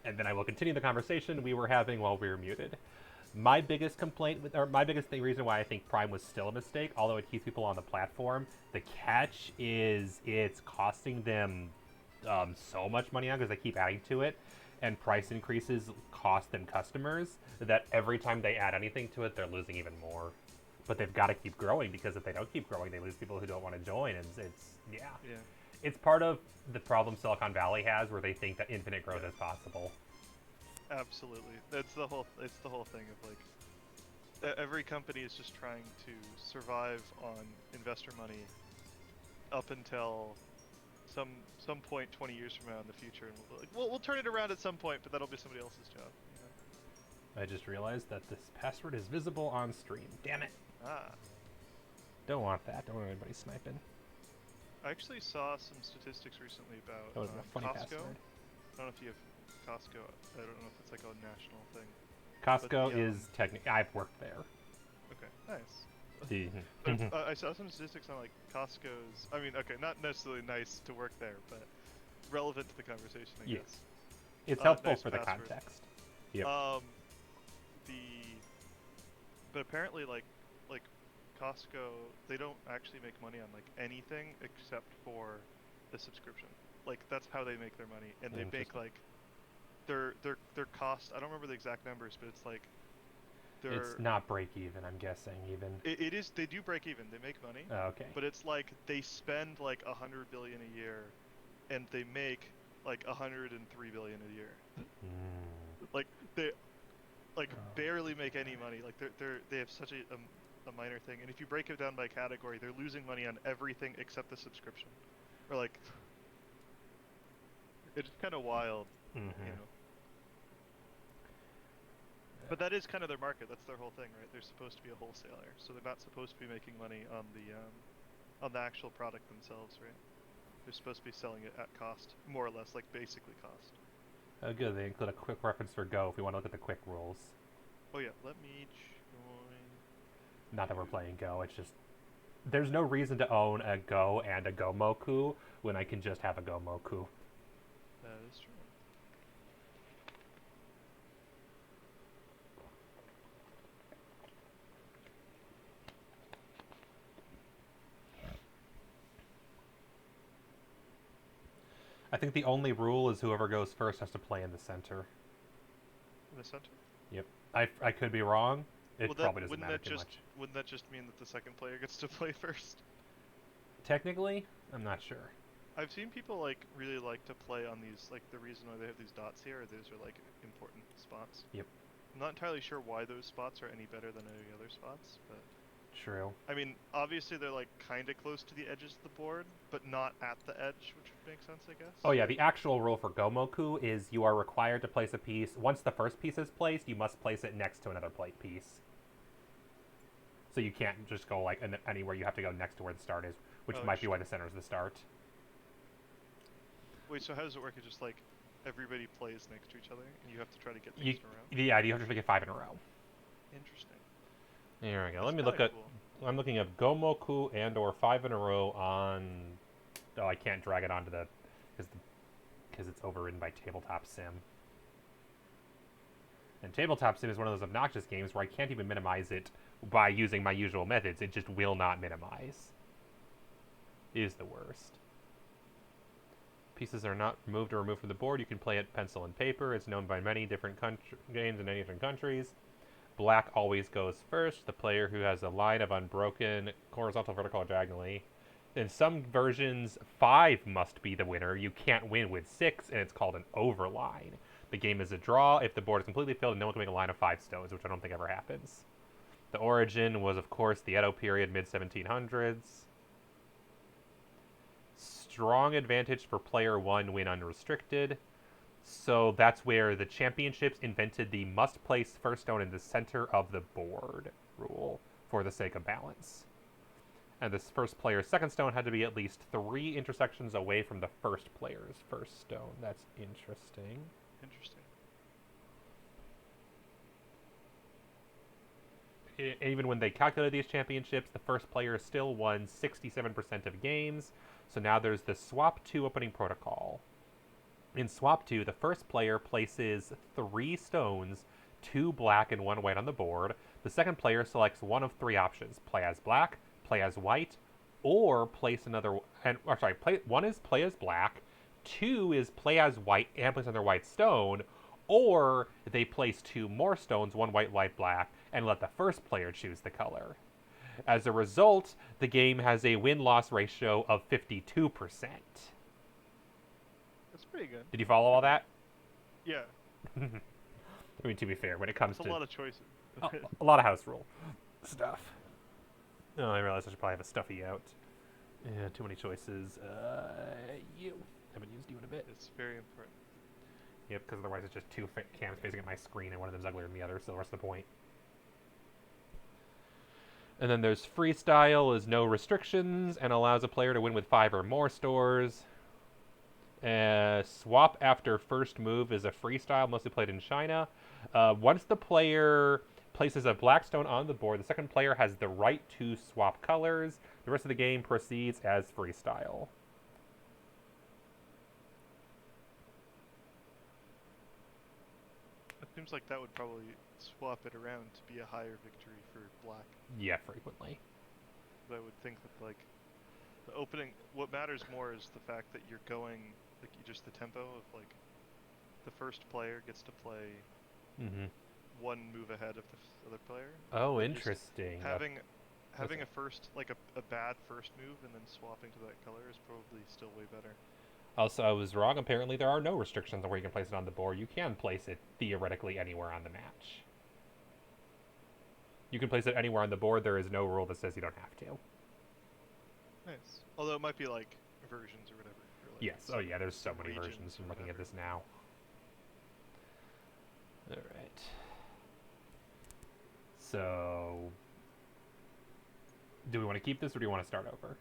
and then I will continue the conversation we were having while we were muted. My biggest complaint, or my biggest reason why I think Prime was still a mistake, although it keeps people on the platform, the catch is it's costing them so much money now because they keep adding to it, and price increases cost them customers. That every time they add anything to it, they're losing even more. But they've got to keep growing because if they don't keep growing, they lose people who don't want to join. And it's yeah, Yeah. it's part of the problem Silicon Valley has, where they think that infinite growth Yeah. is possible. Absolutely. That's the whole. It's the whole thing of like every company is just trying to survive on investor money up until some some point 20 years from now in the future, and we'll turn it around at some point, but that'll be somebody else's job. I just realized that this password is visible on stream. Damn it! Ah, Don't want that. Don't want anybody sniping. I actually saw some statistics recently That about was a funny Costco. password. I don't know if you have Costco. I don't know if it's like a national thing, but Costco is technically. I've worked there. okay, nice. The But I saw some statistics on like Costco's. I mean, okay, not necessarily nice to work there, but relevant to the conversation, I yes, guess. it's helpful Nice for the password. context. Yep. Um, the but apparently like Costco, they don't actually make money on like anything except for the subscription. Like that's how they make their money, and they make Interesting. like their cost. I don't remember the exact numbers, but it's like It's their not break even. I'm guessing even. it is they do break even. They make money, Oh, okay. but it's like they spend like 100 billion a year, and they make like 103 billion a year. Mm. Like they like Oh. barely make any money. Like they have such a minor thing, and if you break it down by category, they're losing money on everything except the subscription. Or like it's kind of wild, you Mm-hmm. know. But that is kind of their market. That's their whole thing, right? They're supposed to be a wholesaler, so they're not supposed to be making money on the actual product themselves, right? They're supposed to be selling it at cost, more or less, like basically cost. Oh, good. They include a quick reference for Go if we want to look at the quick rules. Oh yeah, let me join Not that we're you. playing Go. It's just there's no reason to own a Go and a Gomoku when I can just have a Gomoku. That is true. I think the only rule is whoever goes first has to play in the center. In the center. Yep. I could be wrong. It Well, that probably doesn't wouldn't matter that too just much. wouldn't that just mean that the second player gets to play first? Technically, I'm not sure. I've seen people like really like to play on these like the reason why they have these dots here, these are like important spots. Yep. I'm not entirely sure why those spots are any better than any other spots, but True. I mean, obviously they're like kind of close to the edges of the board, but not at the edge, which would make sense, I Oh guess. yeah, the actual rule for Gomoku is you are required to place a piece. Once the first piece is placed, you must place it next to another plate piece. So you can't just go like anywhere. You have to go next to where the start is, which Oh, might be why interesting. the center is the start. Wait, so how does it work? It's just like everybody plays next to each other, and you have to try to get things You, in a row. yeah, you have to get 5 in a row. Interesting. There we go. That's Let me kind look of at. cool. I'm looking at Gomoku and or 5 in a row on. Oh, I can't drag it onto the because it's overridden by Tabletop Sim. And Tabletop Sim is one of those obnoxious games where I can't even minimize it by using my usual methods. It just will not minimize. It is the worst. Pieces are not moved or removed from the board. You can play it pencil and paper. It's known by many different games in many different countries. Black always goes first. The player who has a line of unbroken horizontal, vertical, or diagonally. In some versions, 5 must be the winner. You can't win with 6, and it's called an overline. The game is a draw if the board is completely filled and no one can make a line of 5 stones, which I don't think ever happens. The origin was, of course, the Edo period, mid 1700s. Strong advantage for player 1 win unrestricted. So that's where the championships invented the must place first stone in the center of the board rule for the sake of balance. And this first player's second stone had to be at least 3 intersections away from the first player's first stone. That's interesting. Interesting. Even when they calculated these championships, the first player still won 67% of games. So now there's the swap 2 opening protocol. In Swap 2, the first player places 3 stones, 2 black and 1 white on the board. The second player selects one of 3 options: play as black, play as white, or place another. One is play as black, 2 is play as white and place another white stone, or they place 2 more stones, 1 white, white, black, and let the first player choose the color. As a result, the game has a win-loss ratio of 52%. That's pretty good. Did you follow all that? Yeah. I mean, to be fair, when it comes It's to a lot of choices. a lot of house rule stuff. Oh, I realized I should probably have a stuffy out. Yeah, too many choices. You. Haven't used you in a bit. It's very important. Yep, because otherwise it's just 2 cams facing at my screen and one of them's uglier than the other, so what's the point? And then there's freestyle is no restrictions and allows a player to win with 5 or more stores. Swap after first move is a freestyle, mostly played in China. Once the player places a black stone on the board, the second player has the right to swap colors. The rest of the game proceeds as freestyle. It seems like that would probably swap it around to be a higher victory for black. Yeah, frequently. But I would think that like the opening, what matters more is the fact that you're going like just the tempo of like the first player gets to play Mm-hmm. one move ahead of the other player. Oh, And just interesting. having a first like a bad first move and then swapping to that color is probably still way better. Also, I was wrong. Apparently, there are no restrictions on where you can place it on the board. You can place it theoretically anywhere on the match. You can place it anywhere on the board. There is no rule that says you don't have to. Nice. Although it might be like versions or whatever. Or like Yes. Oh, yeah. There's so some many regions versions. or I'm looking at whatever. this now. All right. So, do we want to keep this or do we want to start over?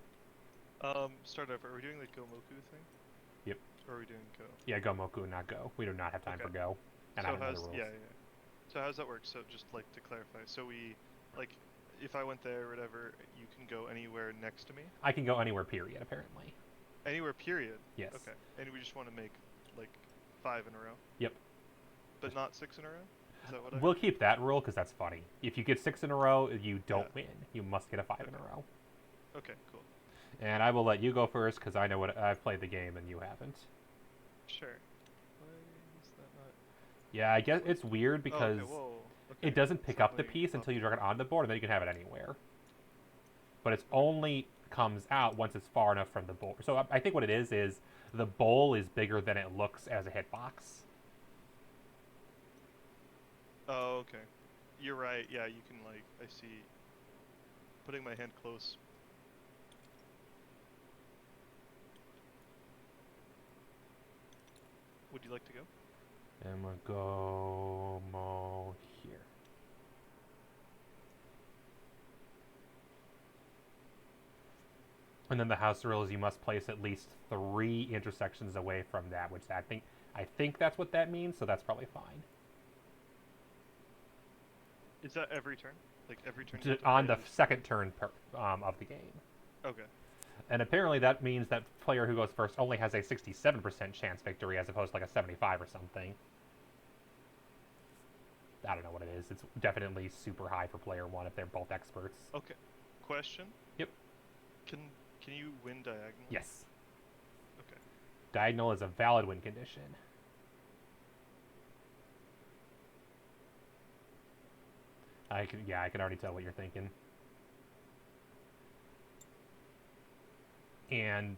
Start over. Are we doing the Gomoku thing? Yep. Or are we doing Go? Yeah, go Moku, not go. We do not have time Okay. for go. And I So don't know the how's rules. yeah. So how's that work? So just like to clarify, so we like if I went there or whatever, you can go anywhere next to me? I can go anywhere. Period. Apparently. Anywhere, period. Yes. Okay. And we just want to make like 5 in a row, Yep. but not 6 in a row. Is that what I? We'll keep that rule because that's funny. If you get 6 in a row, you don't Yeah. win. You must get a 5 in Okay. a row. Okay. Cool. And I will let you go first because I know what I've played the game and you haven't. Sure. Why is that not? Yeah, I guess it's weird Oh, because okay. Whoa. Okay. it doesn't It's pick not up the letting piece pop. until you drag it on the board, and then you can have it anywhere. But it's only comes out once it's far enough from the bowl. So I think what it is the bowl is bigger than it looks as a hitbox. Oh, okay. You're right. Yeah, you can like I see. Putting my hand close. Would you like to go? And we'll go here. And then the house rule is you must place at least 3 intersections away from that, which I think that's what that means, so that's probably fine. Is that every turn? Like every turn? You have to On play the at least- second turn of the game. Okay. And apparently that means that player who goes first only has a 67% chance victory as opposed to like a 75 or something. I don't know what it is. It's definitely super high for player 1 if they're both experts. Okay. Question. Yep. Can you win diagonally? Yes. Okay. Diagonal is a valid win condition. I can already tell what you're thinking. And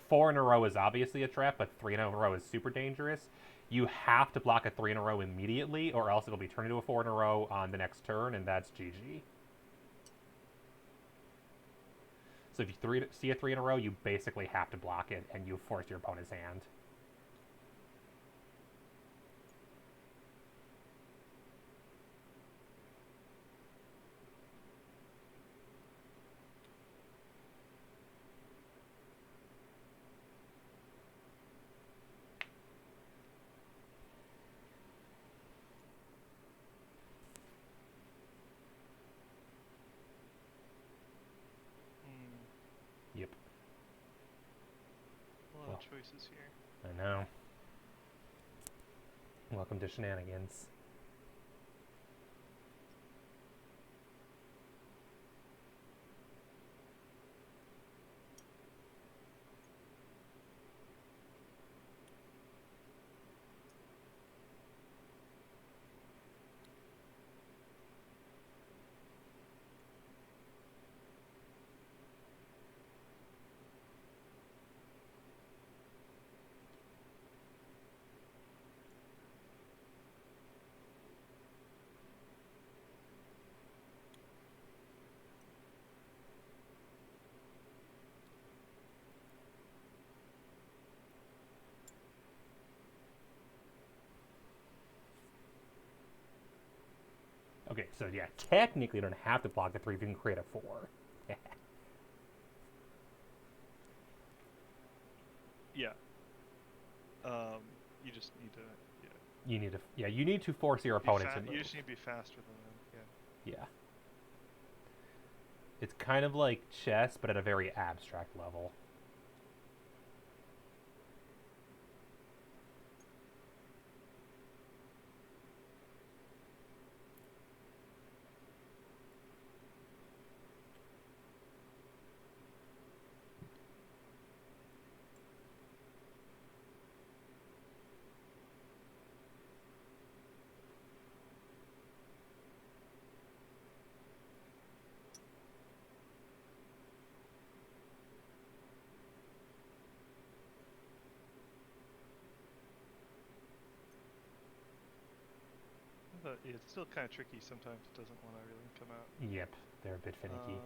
4 in a row is obviously a trap, but 3 in a row is super dangerous. You have to block a 3 in a row immediately, or else it'll be turned into a 4 in a row on the next turn, and that's GG. So if you see a 3 in a row, you basically have to block it, and you force your opponent's hand. Yep. A lot of choices here. I know. Welcome to shenanigans. Okay, so yeah, technically you don't have to block the 3 if you can create a 4. Yeah. You just need to, yeah, You need to force your opponent to move. you just need to be faster than them. Yeah. It's kind of like chess, but at a very abstract level. But yeah, it's still kind of tricky sometimes. It doesn't want to really come out. Yep, they're a bit finicky.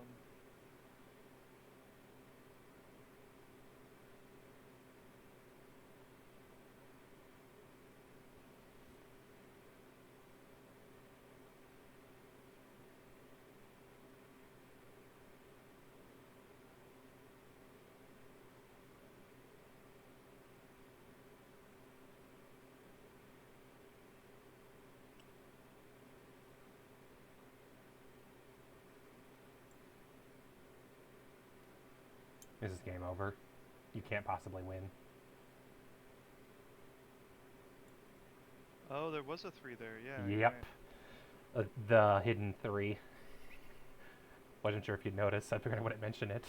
This is game over. You can't possibly win. Oh, there was a 3 there. Yeah. You're Yep. The hidden 3. Wasn't sure if you'd noticed. I figured I wouldn't mention it.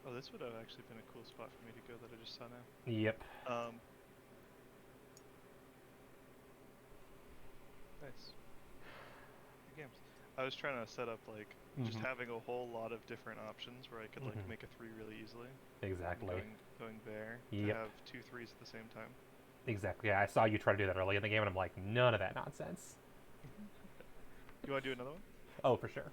Oh, this would have actually been a cool spot for me to go that I just saw now. Yep. Nice. Good games. I was trying to set up like just having a whole lot of different options where I could like make a 3 really easily. Exactly. Going there Yep. to have 2 3s at the same time. Exactly. Yeah, I saw you try to do that early in the game, and I'm like, none of that nonsense. You want to do another one? Oh, for sure.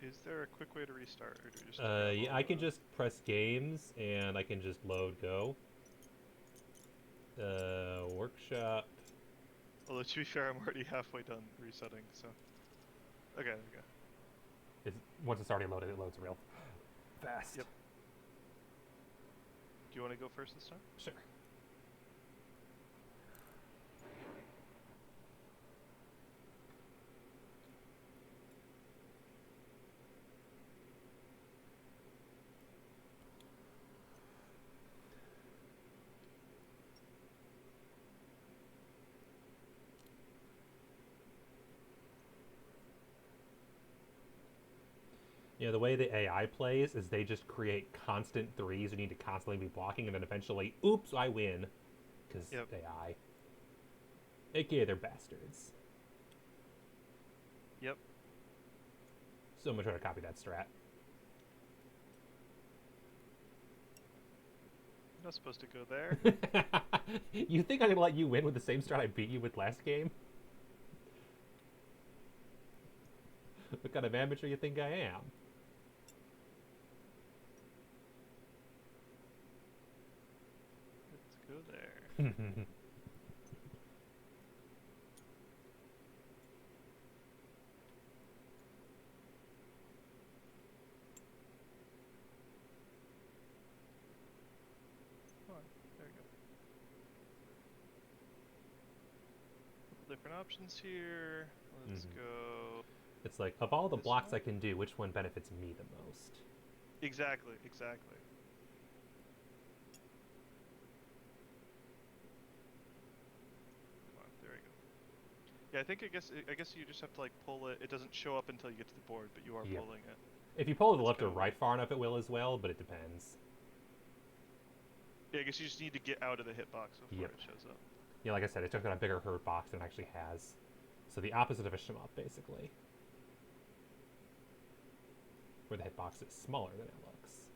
Is there a quick way to restart, or do we just? Yeah, I can just press games, and I can just load go. Workshop. Although to be fair, I'm already halfway done resetting, so. Okay, there we go. Once it's already loaded, it loads real fast. Yep. Do you want to go first this time? Sure. Yeah, the way the AI plays is they just create constant 3s you need to constantly be blocking, and then eventually, oops, I win. Because AI. AKA, they're bastards. Yep. So I'm going to try to copy that strat. You're not supposed to go there. You think I'm going to let you win with the same strat I beat you with last game? What kind of amateur you think I am? Let's go there. Come on, there we go. Couple different options here. Let's go. It's like, of all the blocks one? I can do, which one benefits me the most? Exactly, exactly. Yeah, I guess you just have to like pull it. It doesn't show up until you get to the board, but you are Yep. pulling it. If you pull to the That's left or kind of right far enough, it will as well, but it depends. yeah. I guess you just need to get out of the hitbox before Yep. it shows up. Yeah, like I said, it took out a bigger hurt box than it actually has. So the opposite of a shmup, basically. Where the hitbox is smaller than it looks.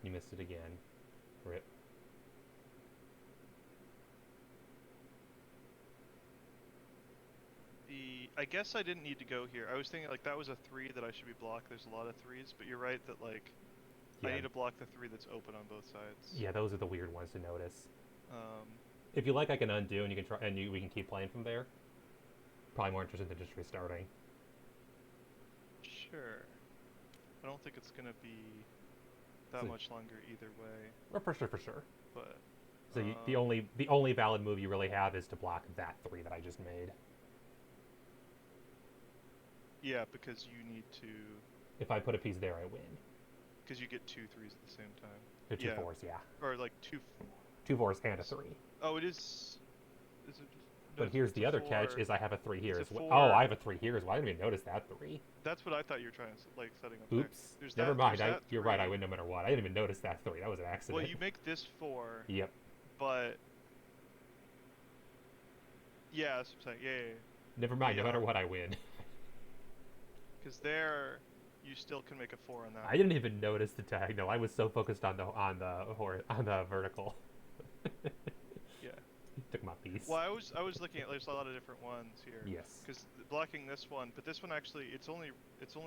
You missed it again. Rip. I guess I didn't need to go here. I was thinking like that was a 3 that I should be blocked. There's a lot of 3s, but you're right that like I Yeah. need to block the 3 that's open on both sides. Yeah, those are the weird ones to notice. Um, If you like, I can undo and you can try, and we can keep playing from there. Probably more interesting than just restarting. sure. I don't think it's gonna be that So- much longer either way, Or for sure. but So the only valid move you really have is to block that 3 that I just made. yeah, because you need to If I put a piece there, I win. because you get 2 3s at the same time. Or two Yeah. fours, yeah. Or like 2 fours and a 3. Oh, it is. Is it? No, But here's it's the a other catch: 4. is I have a 3 here It's as a well. 4. Oh, I have a 3 here as well. I didn't even notice that 3. That's what I thought you were trying to like setting up Oops. there. There's Never that, mind. there's that You're right. I 3. win no matter what. I didn't even notice that 3. That was an accident. Well, you make this 4, Yep. but yeah, that's what I'm saying. Yeah. Never mind. No Yeah. matter what, I win. Because there, you still can make a 4 on that. I didn't even notice the diagonal. I was so focused on the vertical. Yeah. Took my piece. Well, I was looking at there's a lot of different ones here. Yes. Because blocking this one, but this one actually it's only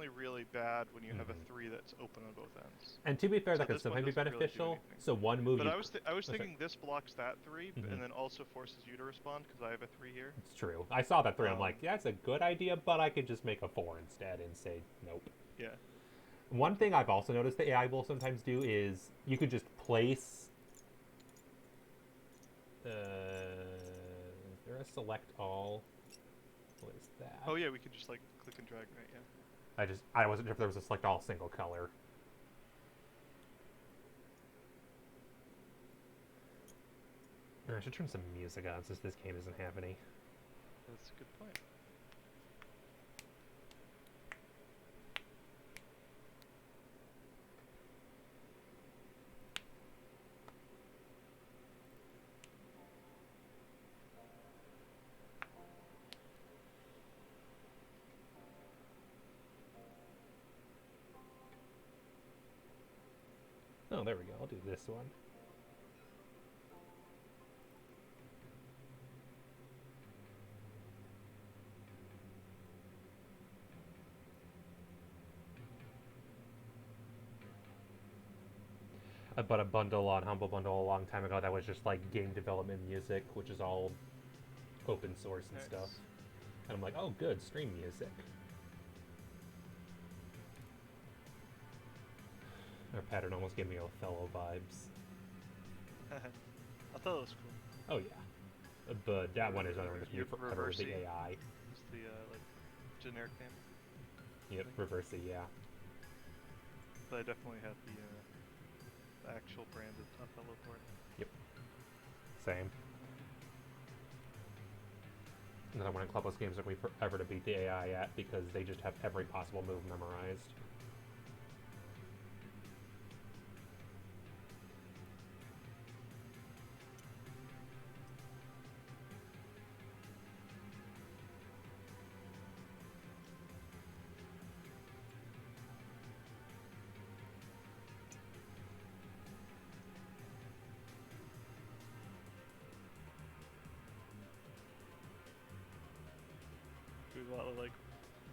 really bad when you have a Mhm. 3 that's open on both ends. And to be fair, So that could this one sometimes be doesn't really do beneficial. anything. So one move But you. I was Oh, sorry. thinking this blocks that 3, Mhm. and then also forces you to respond because I have a 3 here. It's true. I saw that 3. I'm like, Um, yeah, that's a good idea, but I could just make a 4 instead and say nope. Yeah. One thing I've also noticed that AI will sometimes do is you could just place. Is there a select all? What is that? Oh yeah, we could just like click and drag, right? Yeah. I wasn't sure if there was a select all single color. I should turn some music on since this game doesn't have any. That's a good point. Oh, there we go. I'll do this one. I bought a bundle on Humble Bundle a long time ago that was just like game development music, which is all open source and Nice. stuff. And I'm like, oh, good, stream music. Our pattern almost gave me Othello vibes. I thought it was cool. Oh yeah, but that one is another one that's You're new forever with the reversing. AI. It's the like generic name. Yep, reverse it, yeah. But I definitely have the actual branded Othello board. Same. Another one of Clubhouse games that we forever to beat the AI at because they just have every possible move memorized.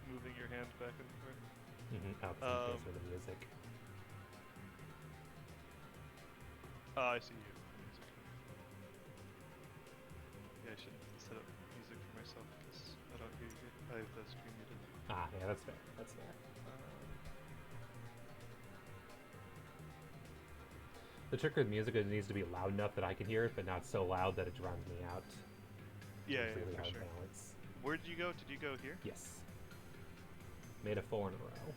moving your hand back and forth. Oh, it's in case for the music. Oh, I see you. Music. Yeah, I should set up music for myself because I don't hear you. I have the screen muted. Ah, yeah, that's fair. That's fair. The trick with music is it needs to be loud enough that I can hear it, but not so loud that it drowns me out. Yeah, It's really for hard sure. balance. Where did you go? Did you go here? Yes. Made a 4 in a row.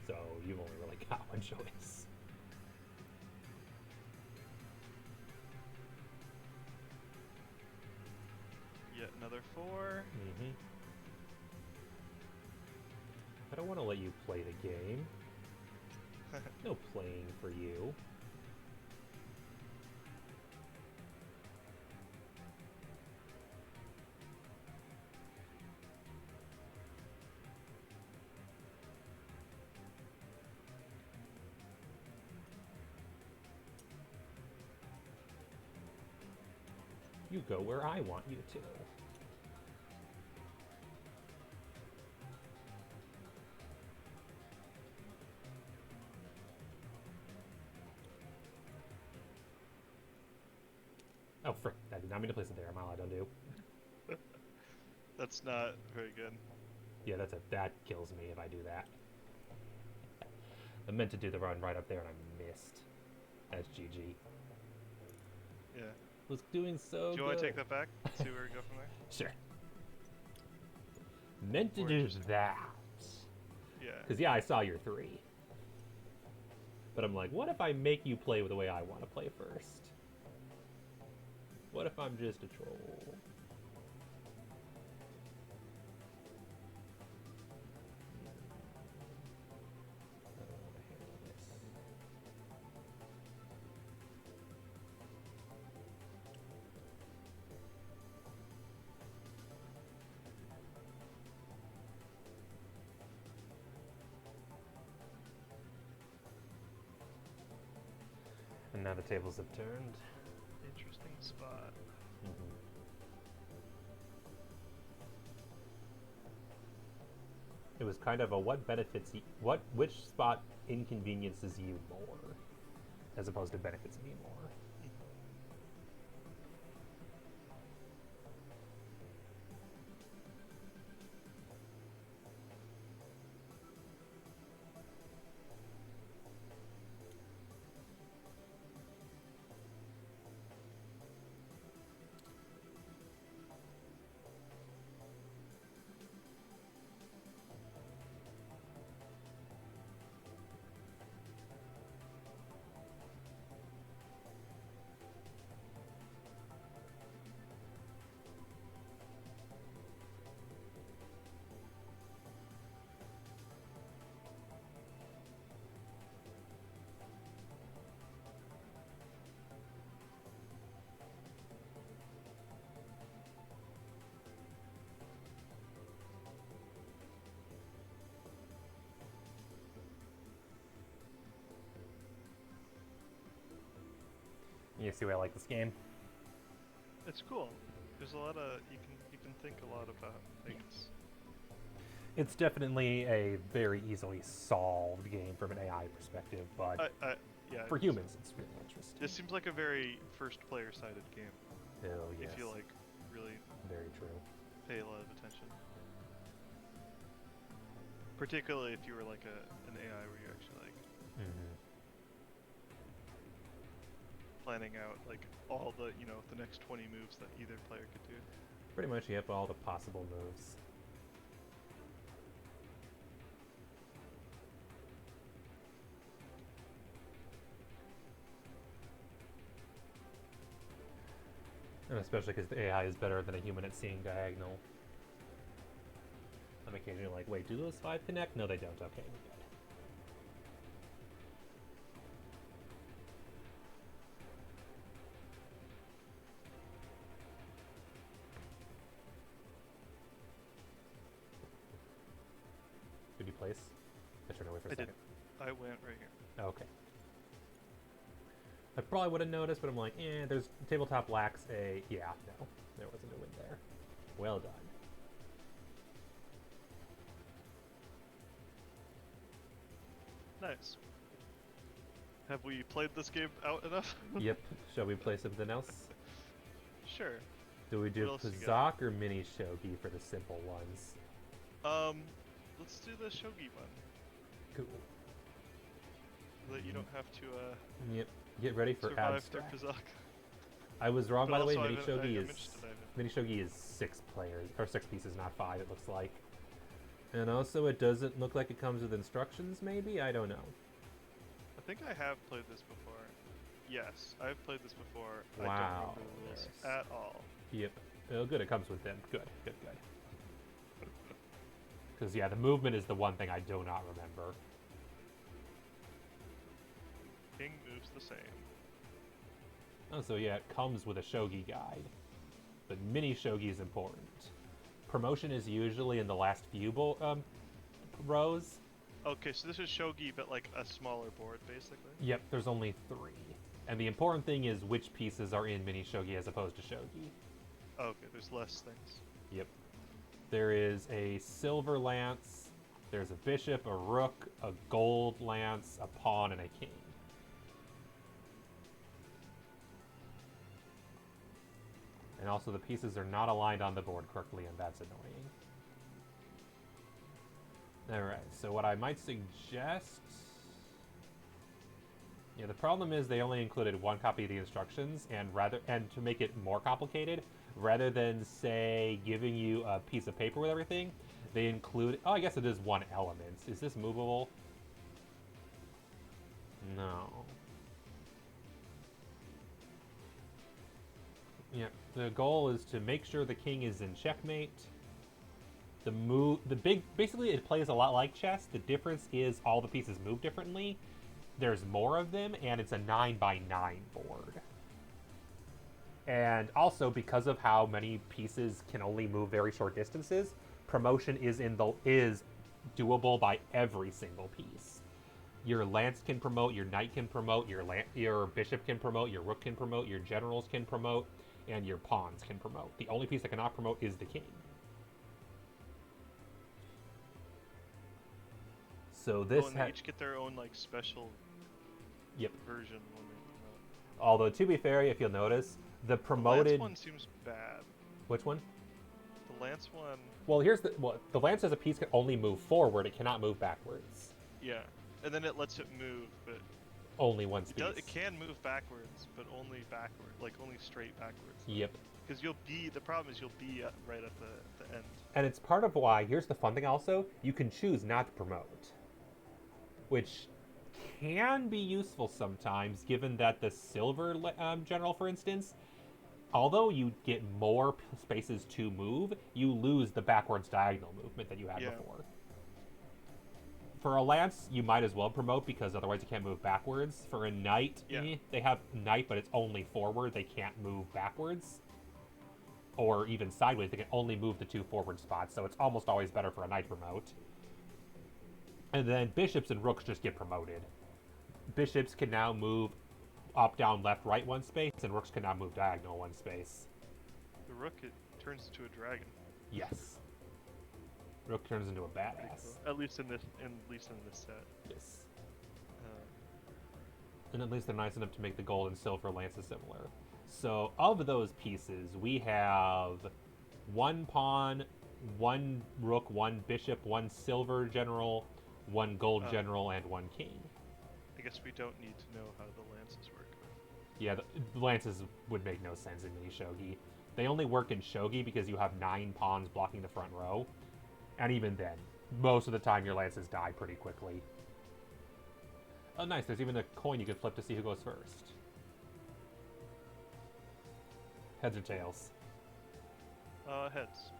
So you've only really got one choice. Yet another 4. I don't want to let you play the game. No playing for you. You go where I want you to. Oh, frick. I did not mean to place it there. Am I allowed to undo? That's not very good. Yeah, that kills me if I do that. I meant to do the run right up there and I missed. That's GG. Yeah. Was doing so good. Do you want to take that back? See where we go from there? Sure. Meant to More do interesting. that. Yeah. Because, yeah, I saw your 3. But I'm like, what if I make you play the way I want to play first? What if I'm just a troll? I don't want to handle this. And now the tables have turned. Interesting spot. It was kind of a which spot inconveniences you more, as opposed to benefits me more. You see why I like this game? It's cool. There's a lot of you can think a lot about things. It's definitely a very easily solved game from an AI perspective, but Yeah. for humans, it's really interesting. This seems like a very first-player-sided game. Oh, yes. If you like really Very true. pay a lot of attention. Particularly if you were like an AI where you're actually like planning out like all the the next 20 moves that either player could do. Pretty much, you have all the possible moves. And especially because the AI is better than a human at seeing diagonal. I'm occasionally like, wait, do those 5 connect? No, they don't. Okay, we're good. Did you place? I turned away for a second. I went right here. Okay. I probably would have noticed, but I'm like, there's tabletop lacks a... Yeah, no. There wasn't a win there. Well done. Nice. Have we played this game out enough? Yep. Shall we play something else? Sure. Do we do What else you got? Pazak or Mini Shogi for the simple ones? Um, let's do the shogi one. Cool. So that you don't have to Yep. Get ready for survive abstract. through Kazakh. I was wrong, But by the way. also Mini Shogi I'm is interested in it. Mini Shogi is 6 players or 6 pieces, not 5. It looks like. And also, it doesn't look like it comes with instructions. Maybe I don't know. I think I have played this before. Yes, I've played this before. I Wow, don't remember the rules yes. at all. Yep. Oh, good. It comes with them. Good. Good. Good. Because yeah, the movement is the one thing I do not remember. King moves the same. Oh, so yeah, it comes with a shogi guide, but mini shogi is important. Promotion is usually in the last few rows. Okay, so this is shogi, but like a smaller board, basically. Yep, there's only 3. And the important thing is which pieces are in mini shogi as opposed to shogi. Okay, there's less things. Yep. There is a silver lance, there's a bishop, a rook, a gold lance, a pawn, and a king. And also the pieces are not aligned on the board correctly, and that's annoying. Alright, so what I might suggest... Yeah, the problem is they only included 1 copy of the instructions, and to make it more complicated, rather than, say, giving you a piece of paper with everything, they include... Oh, I guess it is 1 element. Is this movable? No. Yeah, the goal is to make sure the king is in checkmate. Basically it plays a lot like chess. The difference is all the pieces move differently. There's more of them, and it's a 9x9 board. And also, because of how many pieces can only move very short distances, promotion is doable by every single piece. Your lance can promote, your knight can promote, your bishop can promote, your rook can promote, your generals can promote, and your pawns can promote. The only piece that cannot promote is the king. So this and they each get their own like special version when they promote. Although to be fair, if you'll notice, the promoted The lance one seems bad. Which one? The lance one. Well, the lance as a piece can only move forward; it cannot move backwards. Yeah, and then it lets it move, but only one speed. It can move backwards, but only backward, like only straight backwards. Yep. Because the problem is you'll be right at the end. And it's part of why, here's the fun thing also, you can choose not to promote. Which can be useful sometimes, given that the silver general, for instance, although you get more spaces to move, you lose the backwards diagonal movement that you had before. For a lance, you might as well promote, because otherwise you can't move backwards. For a knight, they have knight, but it's only forward. They can't move backwards. Or even sideways. They can only move the 2 forward spots, so it's almost always better for a knight to promote. And then bishops and rooks just get promoted. Bishops can now move up, down, left, right 1 space, and rooks can now move diagonal 1 space. The rook, it turns into a dragon. Yes. Rook turns into a badass. At least in this set. Yes. And at least they're nice enough to make the gold and silver lances similar. So of those pieces, we have 1 pawn, 1 rook, 1 bishop, 1 silver general, 1 gold general, and 1 king. I guess we don't need to know how the lances work. Yeah, the lances would make no sense in mini shogi. They only work in shogi because you have 9 pawns blocking the front row. And even then, most of the time your lances die pretty quickly. Oh nice, there's even a coin you can flip to see who goes first. Heads or tails? Heads.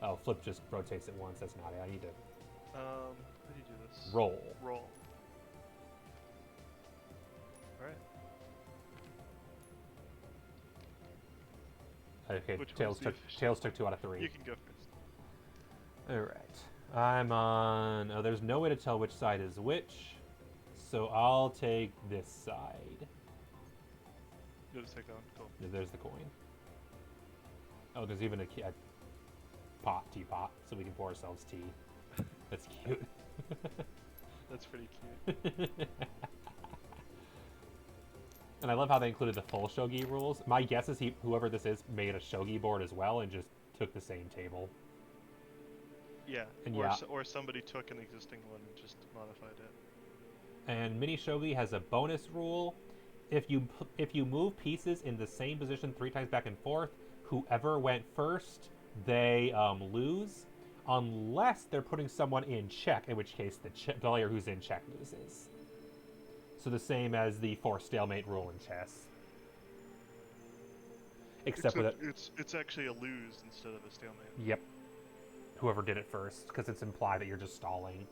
Oh, flip just rotates it once, that's not it. I need to... How do you do this? Roll. Roll. Alright. Okay, tails took 2 out of 3. You can go first. Alright. I'm on... Oh, there's no way to tell which side is which. So I'll take this side. You'll just take that one? Cool. There's the coin. Oh, there's even a teapot, so we can pour ourselves tea. That's cute. That's pretty cute. And I love how they included the full shogi rules. My guess is whoever this is made a shogi board as well and just took the same table. Yeah, And or somebody took an existing one and just modified it. And mini shogi has a bonus rule. If you move pieces in the same position 3 times back and forth, whoever went first, they lose, unless they're putting someone in check, in which case the player who's in check loses. So the same as the forced stalemate rule in chess. Except it's actually a lose instead of a stalemate. Yep. Whoever did it first, because it's implied that you're just stalling.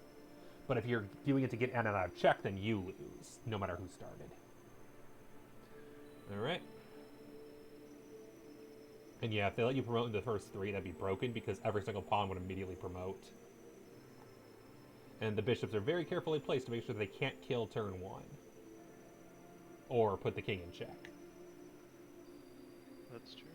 But if you're doing it to get in and out of check, then you lose, no matter who started. Alright. And yeah, if they let you promote in the first 3, that'd be broken, because every single pawn would immediately promote. And the bishops are very carefully placed to make sure they can't kill turn 1. Or put the king in check. That's true.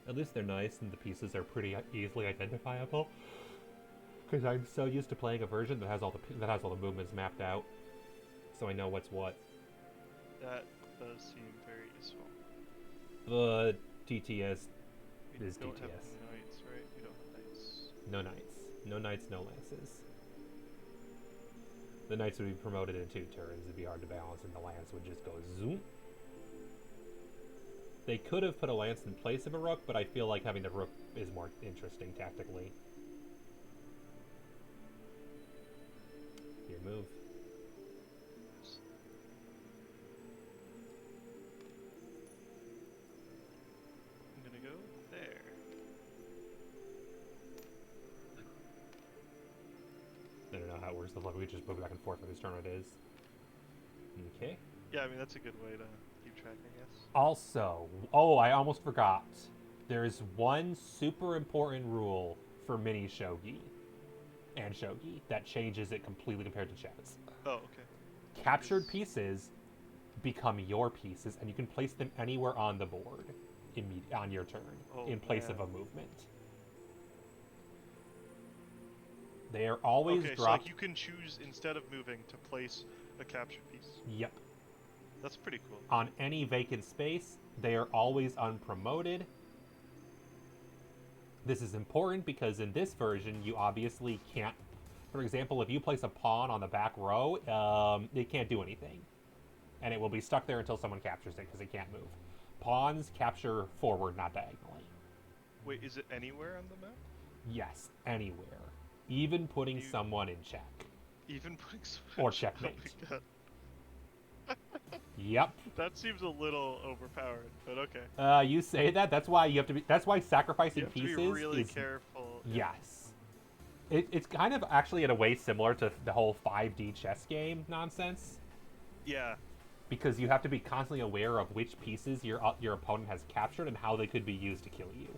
At least they're nice, and the pieces are pretty easily identifiable. Because I'm so used to playing a version that has all the movements mapped out, so I know what's what. That does seem very useful. The TTS We is don't TTS. have knights, right? We don't have knights. No knights. No knights, no lances. The knights would be promoted in 2 turns. It'd be hard to balance, and the lance would just go zoom. They could have put a lance in place of a rook, but I feel like having the rook is more interesting tactically. Your move. I'm gonna go there. I don't know how it works. We just move back and forth for this turn it is. Okay. Yeah, I mean that's a good way to keep track, I guess. Also, I almost forgot. There's one super important rule for mini shogi and shogi that changes it completely compared to chess. Oh, okay. Captured pieces become your pieces, and you can place them anywhere on the board on your turn in place of a movement. They are always dropped. dropped. So like you can choose instead of moving to place a captured piece. Yep. That's pretty cool. On any vacant space, they are always unpromoted. This is important because in this version, you obviously can't. For example, if you place a pawn on the back row, it can't do anything. And it will be stuck there until someone captures it because it can't move. Pawns capture forward, not diagonally. Wait, is it anywhere on the map? Yes, anywhere. Even putting someone in check. Even putting someone Or in check? checkmate. Oh my god. Yep. That seems a little overpowered, but okay. You say that. That's why you have to be. That's why sacrificing You have pieces to be really is careful. Yes. It's kind of actually in a way similar to the whole 5D chess game nonsense. Yeah. Because you have to be constantly aware of which pieces your opponent has captured and how they could be used to kill you.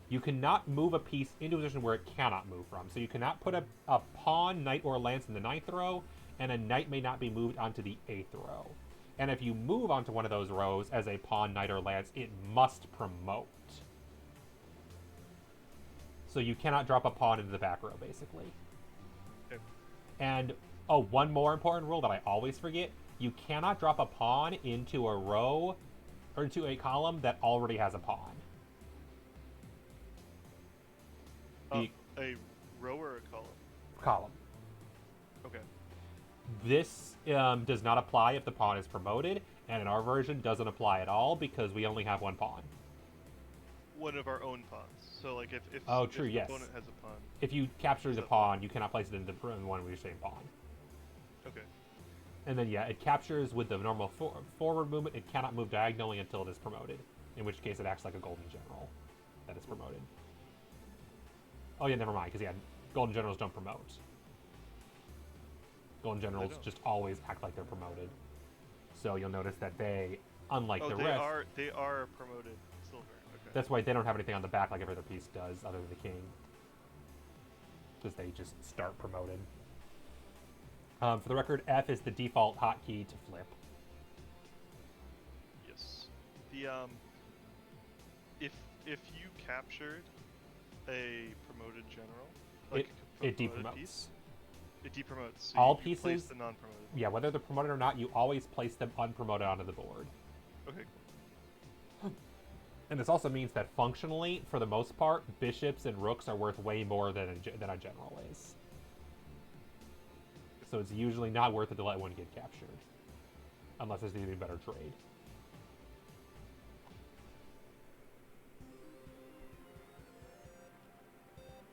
You cannot move a piece into a position where it cannot move from. So you cannot put a pawn, knight, or lance in the 9th row, and a knight may not be moved onto the 8th row. And if you move onto one of those rows as a pawn, knight, or lance, it must promote. So you cannot drop a pawn into the back row, basically. Okay. And, one more important rule that I always forget. You cannot drop a pawn into a row, or into a column that already has a pawn. A row or a column? Column. Okay. This does not apply if the pawn is promoted, and in our version doesn't apply at all because we only have one pawn. One of our own pawns. So like if True, the yes. opponent has a pawn. If you capture the pawn, you cannot place it in the one with your same pawn. Okay. And then yeah, it captures with the normal forward movement. It cannot move diagonally until it is promoted, in which case it acts like a golden general that is promoted. Oh yeah, never mind, because yeah, golden generals don't promote. Golden generals just always act like they're promoted. So you'll notice that they, unlike the rest... they are promoted silver. Okay. That's why they don't have anything on the back like every other piece does, other than the king. Because they just start promoted. For the record, F is the default hotkey to flip. Yes. The if you captured a promoted general, It like a it promoted depromotes. piece, it depromotes. So All you place pieces, the non-promoted. yeah, whether they're promoted or not, you always place them unpromoted onto the board. Okay, And this also means that functionally, for the most part, bishops and rooks are worth way more than a general is. So it's usually not worth it to let one get captured. Unless there's an even better trade.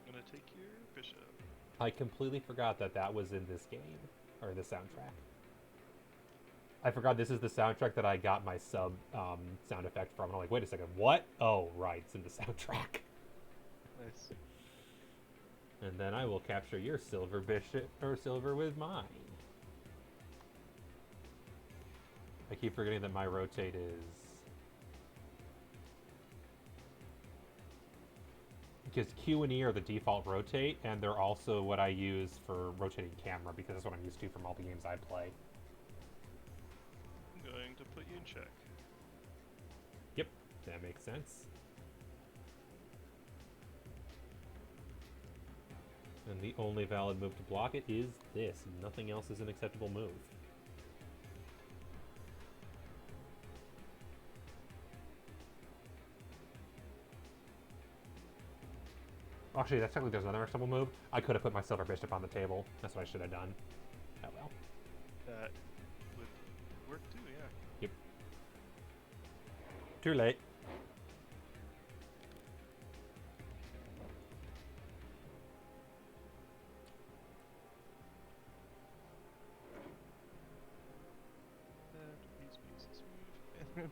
I'm gonna take your bishop. I completely forgot that that was in this game, or the soundtrack. I forgot this is the soundtrack that I got my sub sound effect from. And I'm like, wait a second, what? Oh, right, it's in the soundtrack. Nice. And then I will capture your silver bishop, or silver with mine. I keep forgetting that my rotate is... Because Q and E are the default rotate, and they're also what I use for rotating camera, because that's what I'm used to from all the games I play. I'm going to put you in check. Yep, that makes sense. And the only valid move to block it is this. Nothing else is an acceptable move. Actually, that's technically there's another acceptable move. I could have put my silver bishop on the table. That's what I should have done. Oh well. That would work too, yeah. Yep. Too late. These pieces move.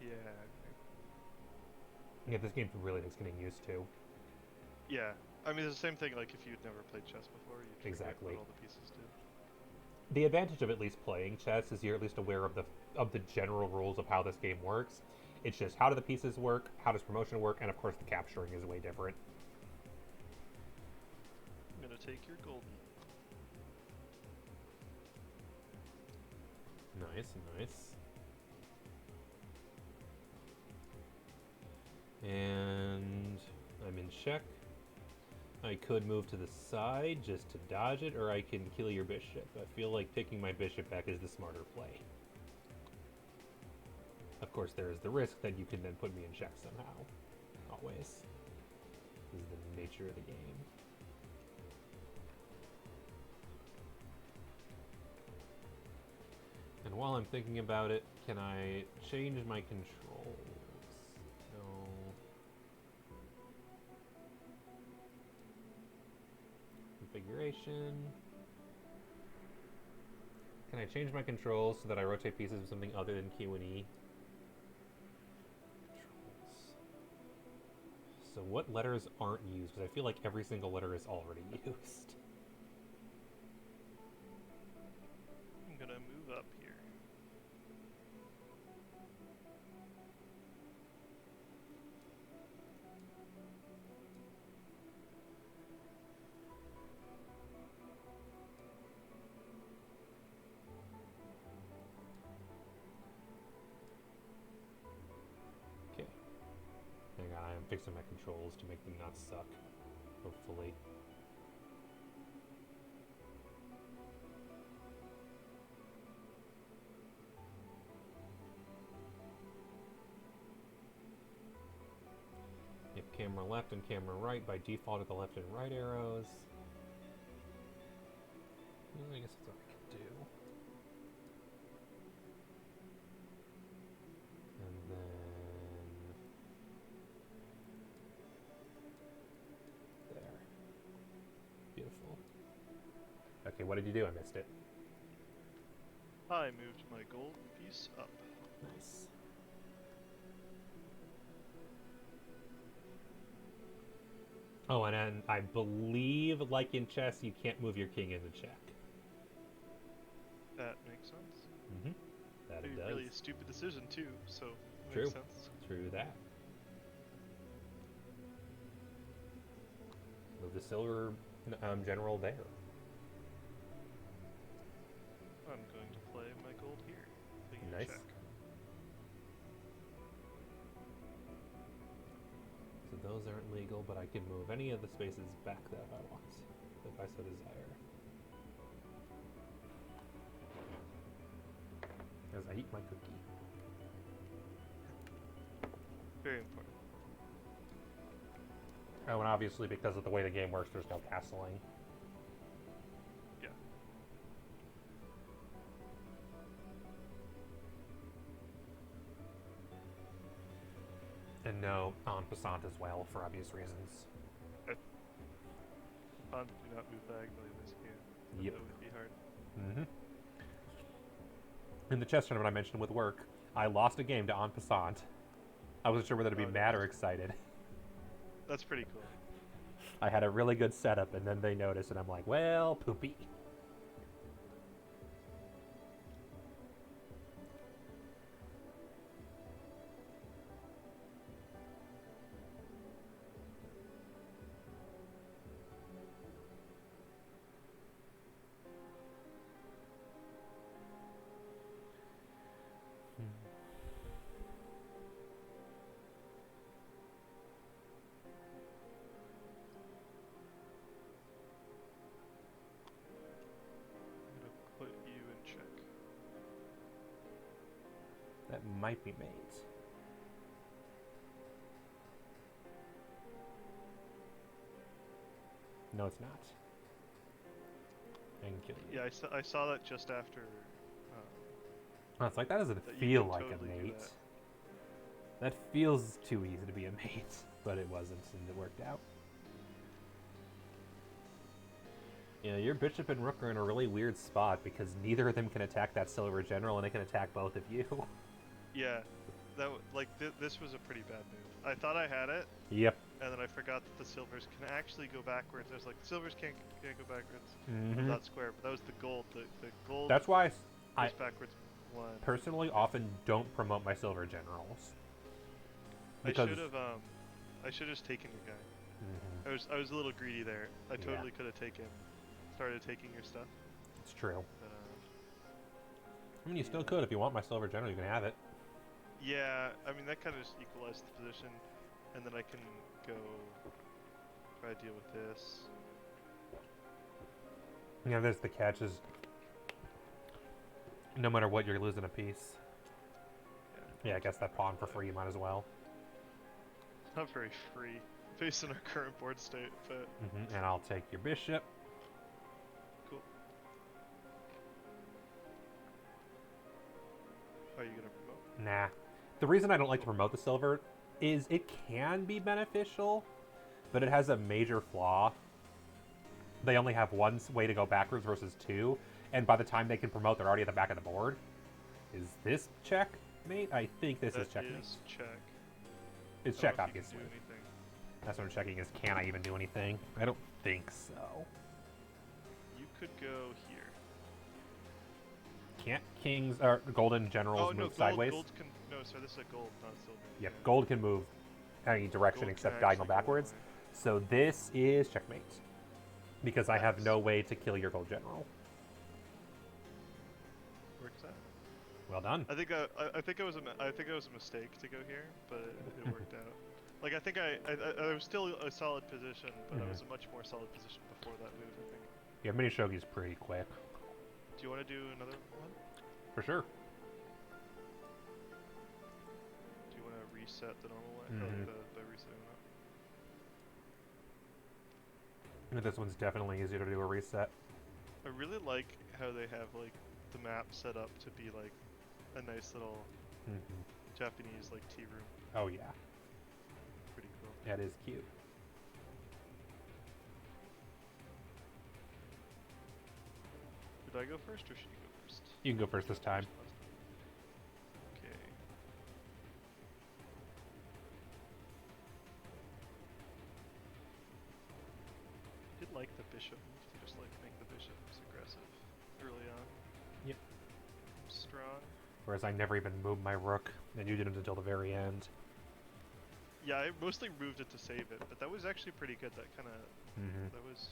Yeah. Okay. Yeah, this game really takes getting used to. Yeah. I mean, it's the same thing. Like if you'd never played chess before, you'd forget Exactly. what all the pieces do. The advantage of at least playing chess is you're at least aware of the general rules of how this game works. It's just how do the pieces work, how does promotion work, and of course the capturing is way different. I'm gonna take your golden. Nice, nice. And I'm in check. I could move to the side just to dodge it, or I can kill your bishop. I feel like taking my bishop back is the smarter play. Of course, there is the risk that you can then put me in check somehow. Always. This is the nature of the game. And while I'm thinking about it, can I change my controls? No. Configuration. Can I change my controls so that I rotate pieces with something other than Q and E? Controls. So what letters aren't used? Because I feel like every single letter is already used. I'm gonna move up here. Okay. Hang on, I am fixing my controls to make them not suck. Hopefully. If camera left and camera right, by default are the left and right arrows. Well, I guess that's what I can do. And then... there. Beautiful. Okay, what did you do? I missed it. I moved my gold piece up. Nice. Oh, and then I believe, like in chess, you can't move your king into check. That makes sense. Mm-hmm. That it does. Really a stupid decision too, so it True. makes sense. True that. Move the silver general there. I'm going to play my gold here. Putting in Nice. check. those aren't legal, but I can move any of the spaces back that I want, if I so desire. As I eat my cookie. Very important. Oh, and obviously because of the way the game works, there's no castling. Yeah. And no en passant as well, for obvious reasons. Pawns do not move diagonally in this game. Yep. That would be hard. Mm-hmm. In the chess tournament I mentioned with work, I lost a game to en passant. I wasn't sure whether to be mad or excited. That's pretty cool. I had a really good setup, and then they noticed, and I'm like, well, poopy. I'm gonna put you in check. That might be mate. No, it's not. I can kill you. Yeah, I saw that just after. Oh, it's like, that doesn't That you feel can like totally a do mate. that. That feels too easy to be a mate, but it wasn't, and it worked out. Yeah, your bishop and rook are in a really weird spot because neither of them can attack that silver general, and they can attack both of you. Yeah, this was a pretty bad move. I thought I had it, Yep. and then I forgot that the silvers can actually go backwards. I was like, silvers can't go backwards. Mm-hmm. Not square, but that was the gold. The gold. That's why I goes backwards one. personally often don't promote my silver generals. I Because should have just taken your guy. Mhm. I was a little greedy there. I Yeah. totally could have started taking your stuff. It's true. But, I mean, you still could if you want my silver general. You can have it. yeah, I mean that kind of just equalized the position, and then I can go try to deal with this. Yeah, there's the catch is no matter what, you're losing a piece. Yeah, I guess that pawn for free, you might as well. It's not very free based on our current board state, but And I'll take your bishop. cool. Are you gonna promote? Nah. The reason I don't like to promote the silver is it can be beneficial, but it has a major flaw. They only have one way to go backwards versus two, and by the time they can promote, they're already at the back of the board. Is this checkmate? I think this is checkmate. That is check. It's I check, don't know if you can obviously. do anything. That's what I'm checking is, can I even do anything? I don't think so. You could go here. Can't kings or golden generals move sideways? Gold can, no, sorry, this is a gold, not silver. Yep, gold can move any direction Gold except can diagonal actually go backwards. away. So this is checkmate. Because I have Yes. no way to kill your gold general. Works out. Well done. I think it was a mistake to go here, but it worked out. Like I think I was still a solid position, but I was a much more solid position before that move. I think. Yeah, mini shogi's pretty quick. Do you want to do another one? For sure. Do you want to reset the normal way? Mhm. By resetting that. This one's definitely easier to do a reset. I really like how they have like the map set up to be like a nice little Japanese like tea room. Oh yeah, Pretty cool. that is cute. Did I go first or should you go first? You can go first this time. Okay. I did like the bishop move to just like make the bishops aggressive early on. Yep. Strong. Whereas I never even moved my rook, and you didn't until the very end. Yeah, I mostly moved it to save it, but that was actually pretty good. That kind of that was.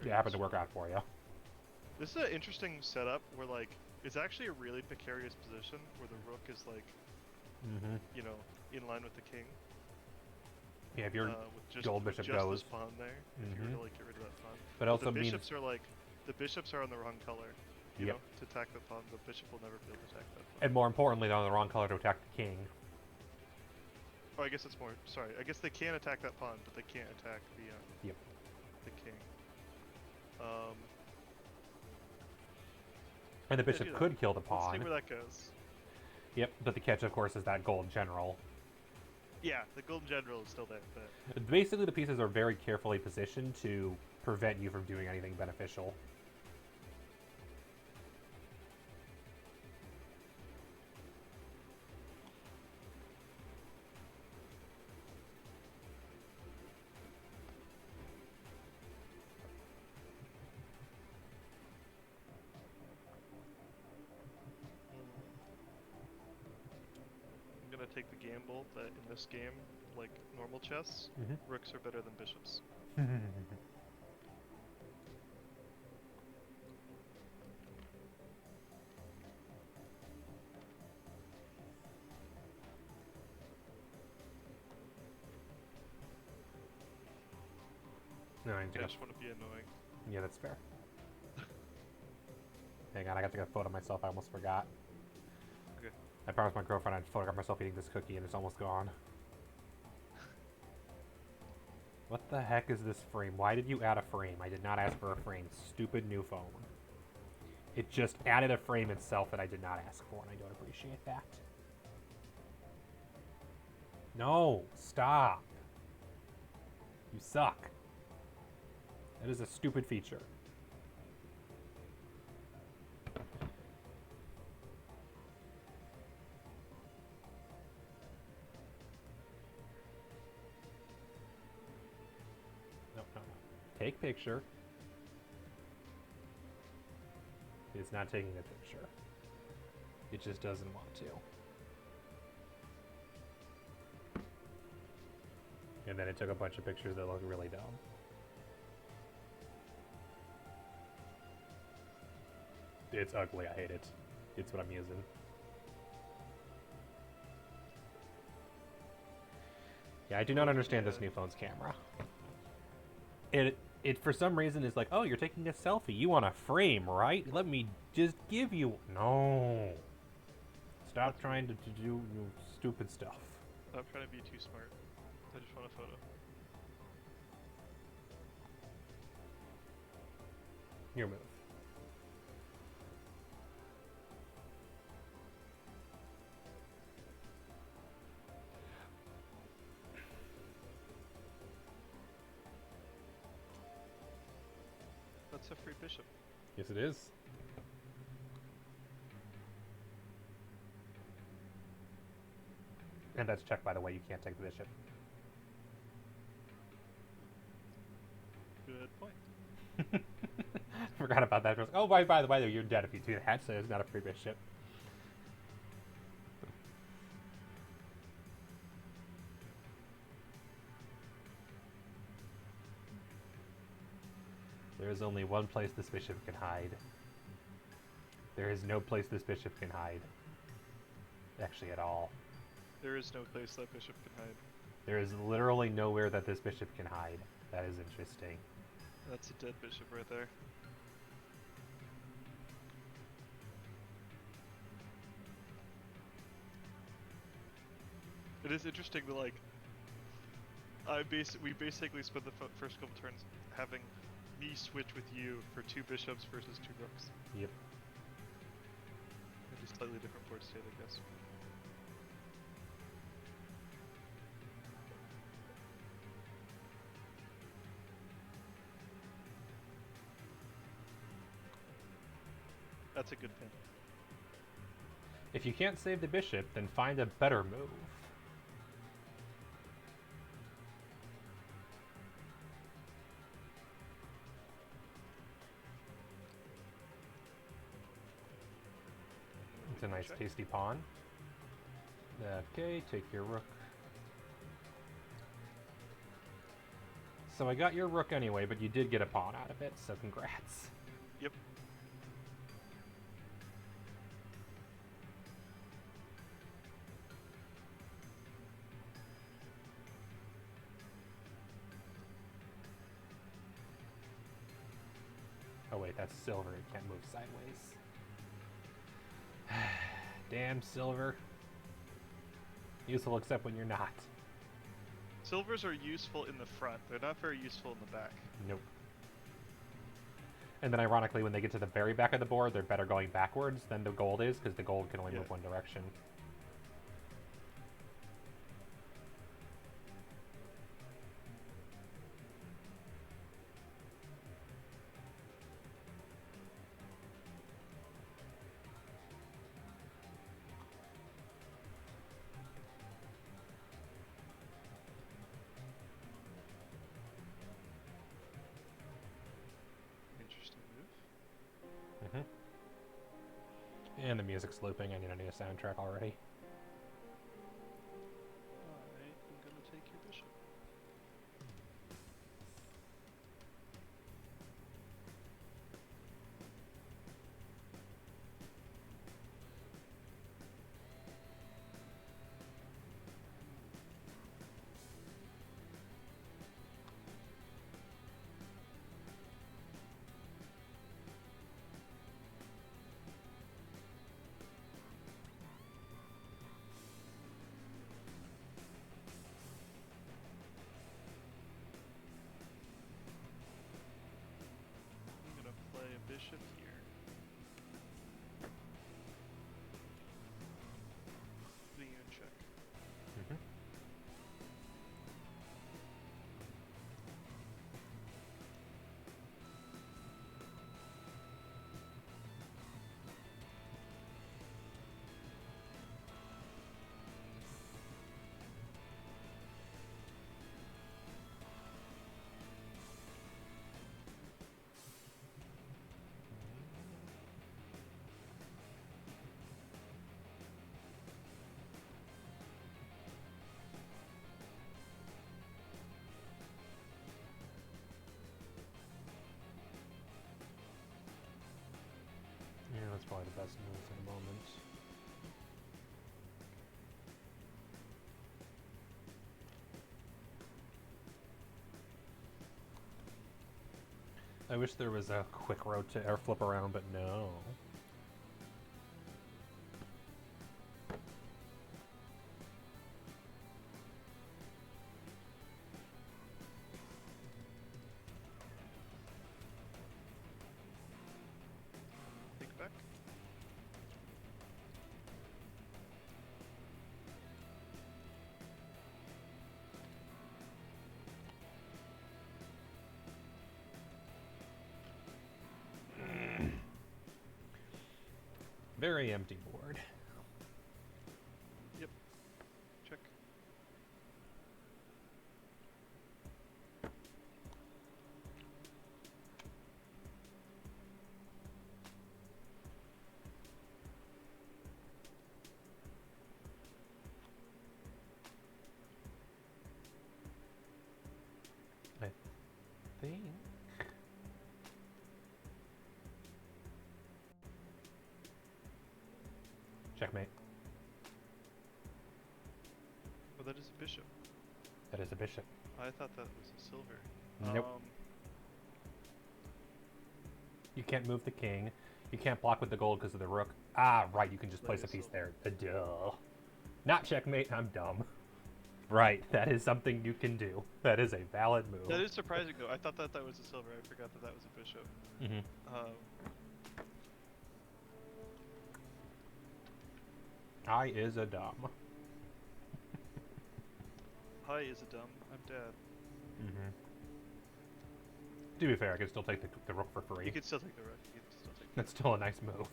It happened to work out for you. This is an interesting setup where like it's actually a really precarious position where the rook is like you know in line with the king. Yeah, if your with just gold with bishop just goes. this pawn there. If you were Hmm. to like get rid of that pawn, But but the also means bishops are like the bishops are on the wrong color. You Yep. know, to attack the pawn, the bishop will never be able to attack that pawn. and more importantly, they're on the wrong color to attack the king. Oh, I guess it's more. Sorry, I guess they can attack that pawn, but they can't attack Yep. the king. Um, And the yeah, do bishop that. could kill the Let's see pawn. where that goes. Yep, but the catch, of course, is that gold general. Yeah, the golden general is still there, but Basically, the pieces are very carefully positioned to prevent you from doing anything beneficial. I'm gonna take the gamble that in this game, like normal chess, Mm-hmm. rooks are better than bishops. No, I I think just want to be annoying. yeah, that's fair. Hang on, I got to get a photo of myself. I almost forgot. Okay. I promised my girlfriend I'd photograph myself eating this cookie, and it's almost gone. What the heck is this frame? Why did you add a frame? I did not ask for a frame. Stupid new phone. It just added a frame itself that I did not ask for, and I don't appreciate that. No, stop. You suck. That is a stupid feature. No, no, no. Take picture. It's not taking a picture. It just doesn't want to. And then it took a bunch of pictures that look really dumb. It's ugly, I hate it. It's what I'm using. Yeah, I do not understand this new phone's camera. It for some reason is like, oh, you're taking a selfie. You want a frame, right? Let me just give you... No. Stop trying to do stupid stuff. I'm trying to be too smart. I just want a photo. Your move. That's a free bishop. Yes, it is. And that's checked, by the way. You can't take the bishop. Good point. Forgot about that. Oh, by the way, you're dead if you do that, so it's not a free bishop. There is only one place this bishop can hide. There is no place this bishop can hide. Actually, at all. There is no place that bishop can hide. There is literally nowhere that this bishop can hide. That is interesting. That's a dead bishop right there. It is interesting that like we basically spent the first couple turns having me switch with you for 2 bishops versus 2 rooks. Yep. Maybe slightly different board state, I guess. That's a good pin. If you can't save the bishop, then find a better move. It's a nice Check. tasty pawn. Okay, take your rook. So I got your rook anyway, but you did get a pawn out of it, so congrats. Yep. That's silver. It can't move sideways. Damn silver. Useful except when you're not. Silvers are useful in the front. They're not very useful in the back. Nope. And then ironically, when they get to the very back of the board, they're better going backwards than the gold is, because the gold can only move one direction. Interesting move. And the music's looping. I need a new soundtrack already. I am gonna take your bishop. I'm gonna play a bishop here. Putting you in check. Yeah, that's probably the best moves in the moment. I wish there was a quick rotate or flip around, but no. Think back. Very empty board. Yep. Check. I think. Checkmate. Oh, that is a bishop. That is a bishop. I thought that was a silver. Nope. You can't move the king. You can't block with the gold because of the rook. Ah, right. You can just place a piece there. Duh. Not checkmate. I'm dumb. Right. That is something you can do. That is a valid move. That is surprising, though. I thought that that was a silver. I forgot that that was a bishop. I is a dumb. Hi is a dumb. I'm dad. To be fair, I could still take the rook for free. You can still take the rook. You can still take. That's still a nice move.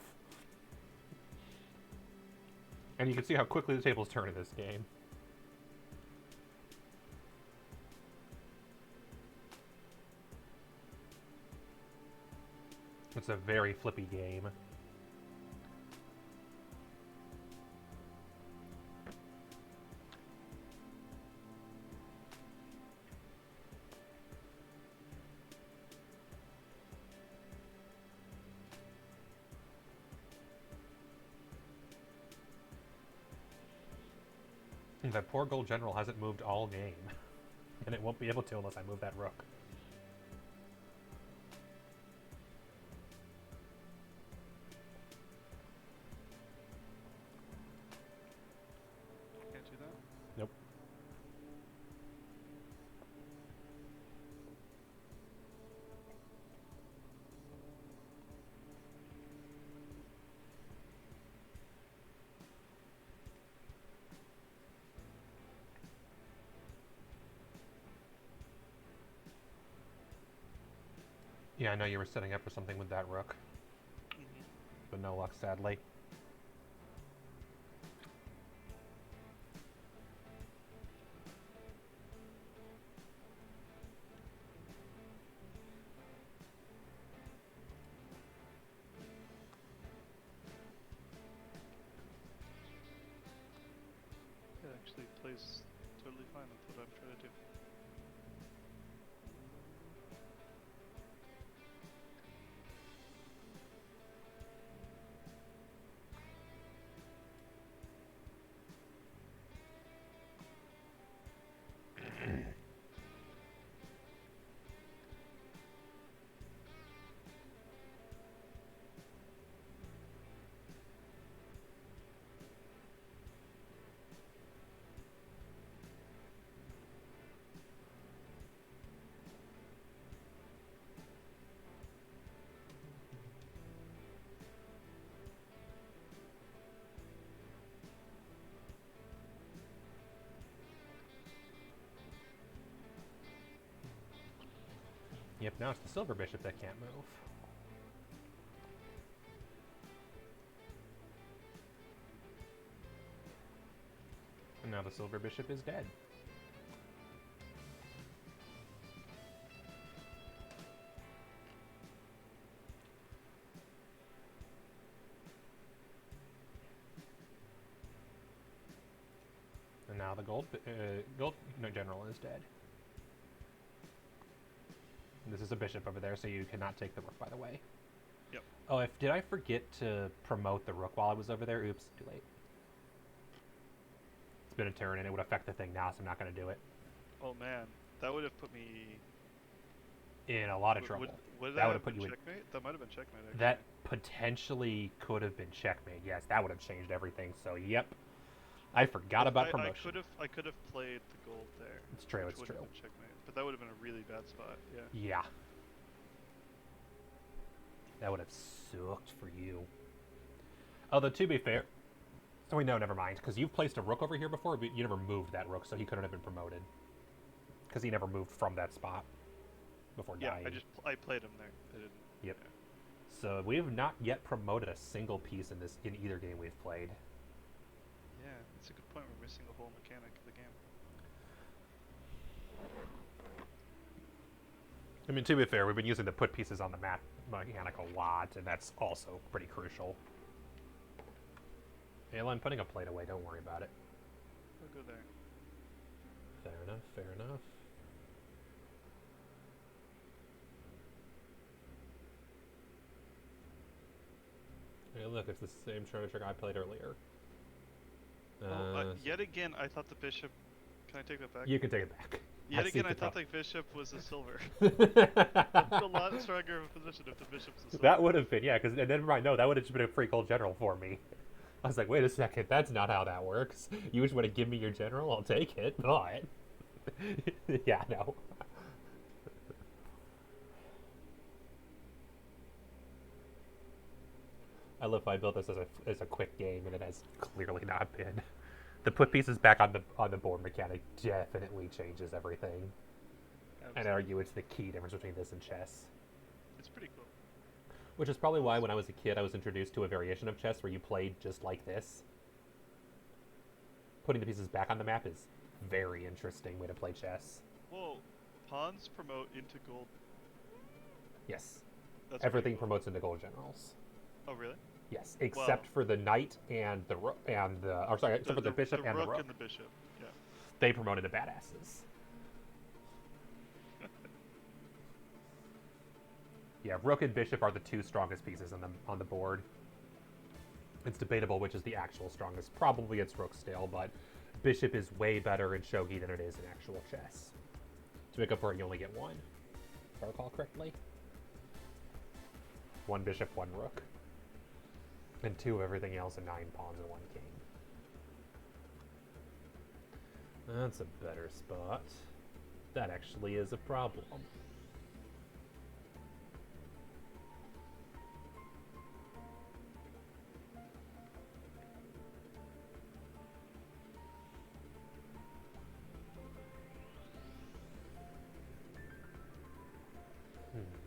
And you can see how quickly the tables turn in this game. It's a very flippy game. That poor gold general hasn't moved all game. And it won't be able to unless I move that rook. Yeah, I know you were setting up for something with that rook, Hmm. but no luck, sadly. It actually plays totally fine with what I'm trying to do. Yep, now it's the silver bishop that can't move. And now the silver bishop is dead. And now the gold general is dead. And this is a bishop over there, so you cannot take the rook, by the way. Yep. Oh, did I forget to promote the rook while I was over there? Oops, too late. It's been a turn, and it would affect the thing now, so I'm not going to do it. Oh man, that would have put me In a lot of trouble. Would That would have have put been you in. checkmate? That might have been checkmate. Actually. That potentially could have been checkmate. Yes, that would have changed everything. So, yep. I forgot about promotion. I could have played the gold there. It's true, which it's would true. have been checkmate, but that would have been a really bad spot. Yeah. Yeah. That would have sucked for you. Although, to be fair, so we know, never mind, because you've placed a rook over here before, but you never moved that rook, so he couldn't have been promoted. Because he never moved from that spot before Yeah, dying. I played him there. I didn't. Yep. Yeah. So we have not yet promoted a single piece in either game we've played. Yeah, that's a good point. We're missing the whole mechanic of the game. I mean, to be fair, we've been using the put pieces on the map mechanic a lot, and that's also pretty crucial. Ayla, I'm putting a plate away. Don't worry about it. I'll go there. Fair enough, fair enough. Hey, look, it's the same Chrono Trigger I played earlier. Yet again, I thought the bishop. Can I take that back? You can take it back. Yet again, I thought the bishop was a silver. that It's a lot stronger of a position if the bishop's a silver. That would have been, yeah, because never mind, no, that would have just been a free gold general for me. I was like, wait a second, that's not how that works. You just want to give me your general, I'll take it, but... yeah, no. I love how I built this as a quick game, and it has clearly not been. The put pieces back on the board mechanic definitely changes everything. Absolutely. I'd argue it's the key difference between this and chess. It's pretty cool. Which is probably why when I was a kid I was introduced to a variation of chess where you played just like this. Putting the pieces back on the map is a very interesting way to play chess. Whoa, pawns promote into gold. Yes. That's Everything pretty cool. promotes into gold generals. Oh really? Yes, except for the knight and the rook and the except for the bishop and the rook. and the bishop. Yeah. They promote into badasses. Yeah, rook and bishop are the two strongest pieces on the board. It's debatable which is the actual strongest. Probably it's rook still, but bishop is way better in shogi than it is in actual chess. To make up for it, you only get one, if I recall correctly. One bishop, one rook. And two of everything else, and 9 pawns and 1 king. That's a better spot. That actually is a problem.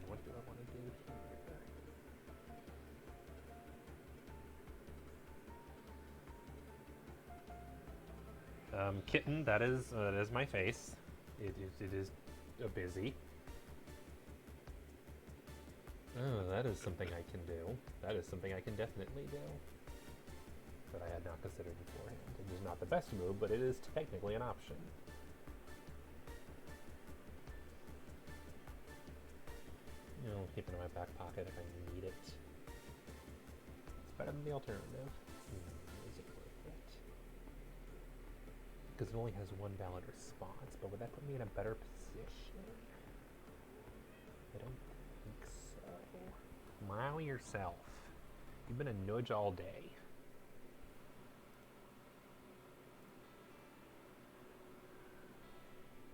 What do I want to Kitten, that is my face. It is a busy. Oh, that is something I can do. That is something I can definitely do. That I had not considered beforehand. It is not the best move, but it is technically an option. I'll keep it in my back pocket if I need it. It's better than the alternative. Is it worth it? Because it only has one valid response, but would that put me in a better position? I don't think so. Wow yourself. You've been a nudge all day.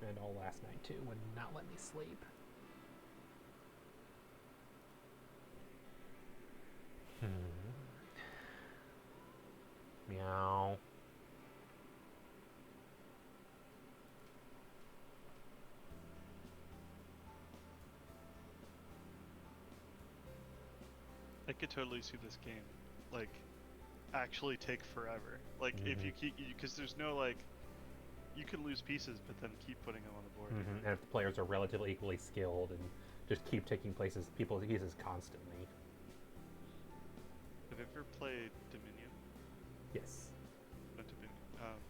And all last night too, would not let me sleep. Meow. I could totally see this game, like, actually take forever. Like, if you keep, because there's no, like, you could lose pieces, but then keep putting them on the board. And if the players are relatively equally skilled and just keep taking people's pieces constantly. Have you ever played Dominion? Yes. Not Dominion.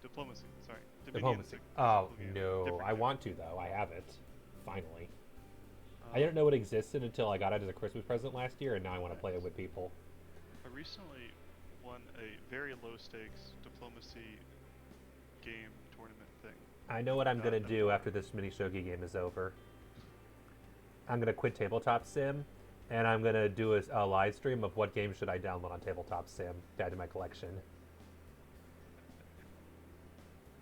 Diplomacy. Sorry. Diplomacy. Oh No, I want to though. I have it. Finally. I didn't know it existed until I got it as a Christmas present last year, and now I want to play it with people. I recently won a very low stakes diplomacy game tournament thing. I know what I'm gonna do after this mini shogi game is over. I'm gonna quit Tabletop Sim, and I'm gonna do a live stream of what games should I download on Tabletop Sim to add to my collection.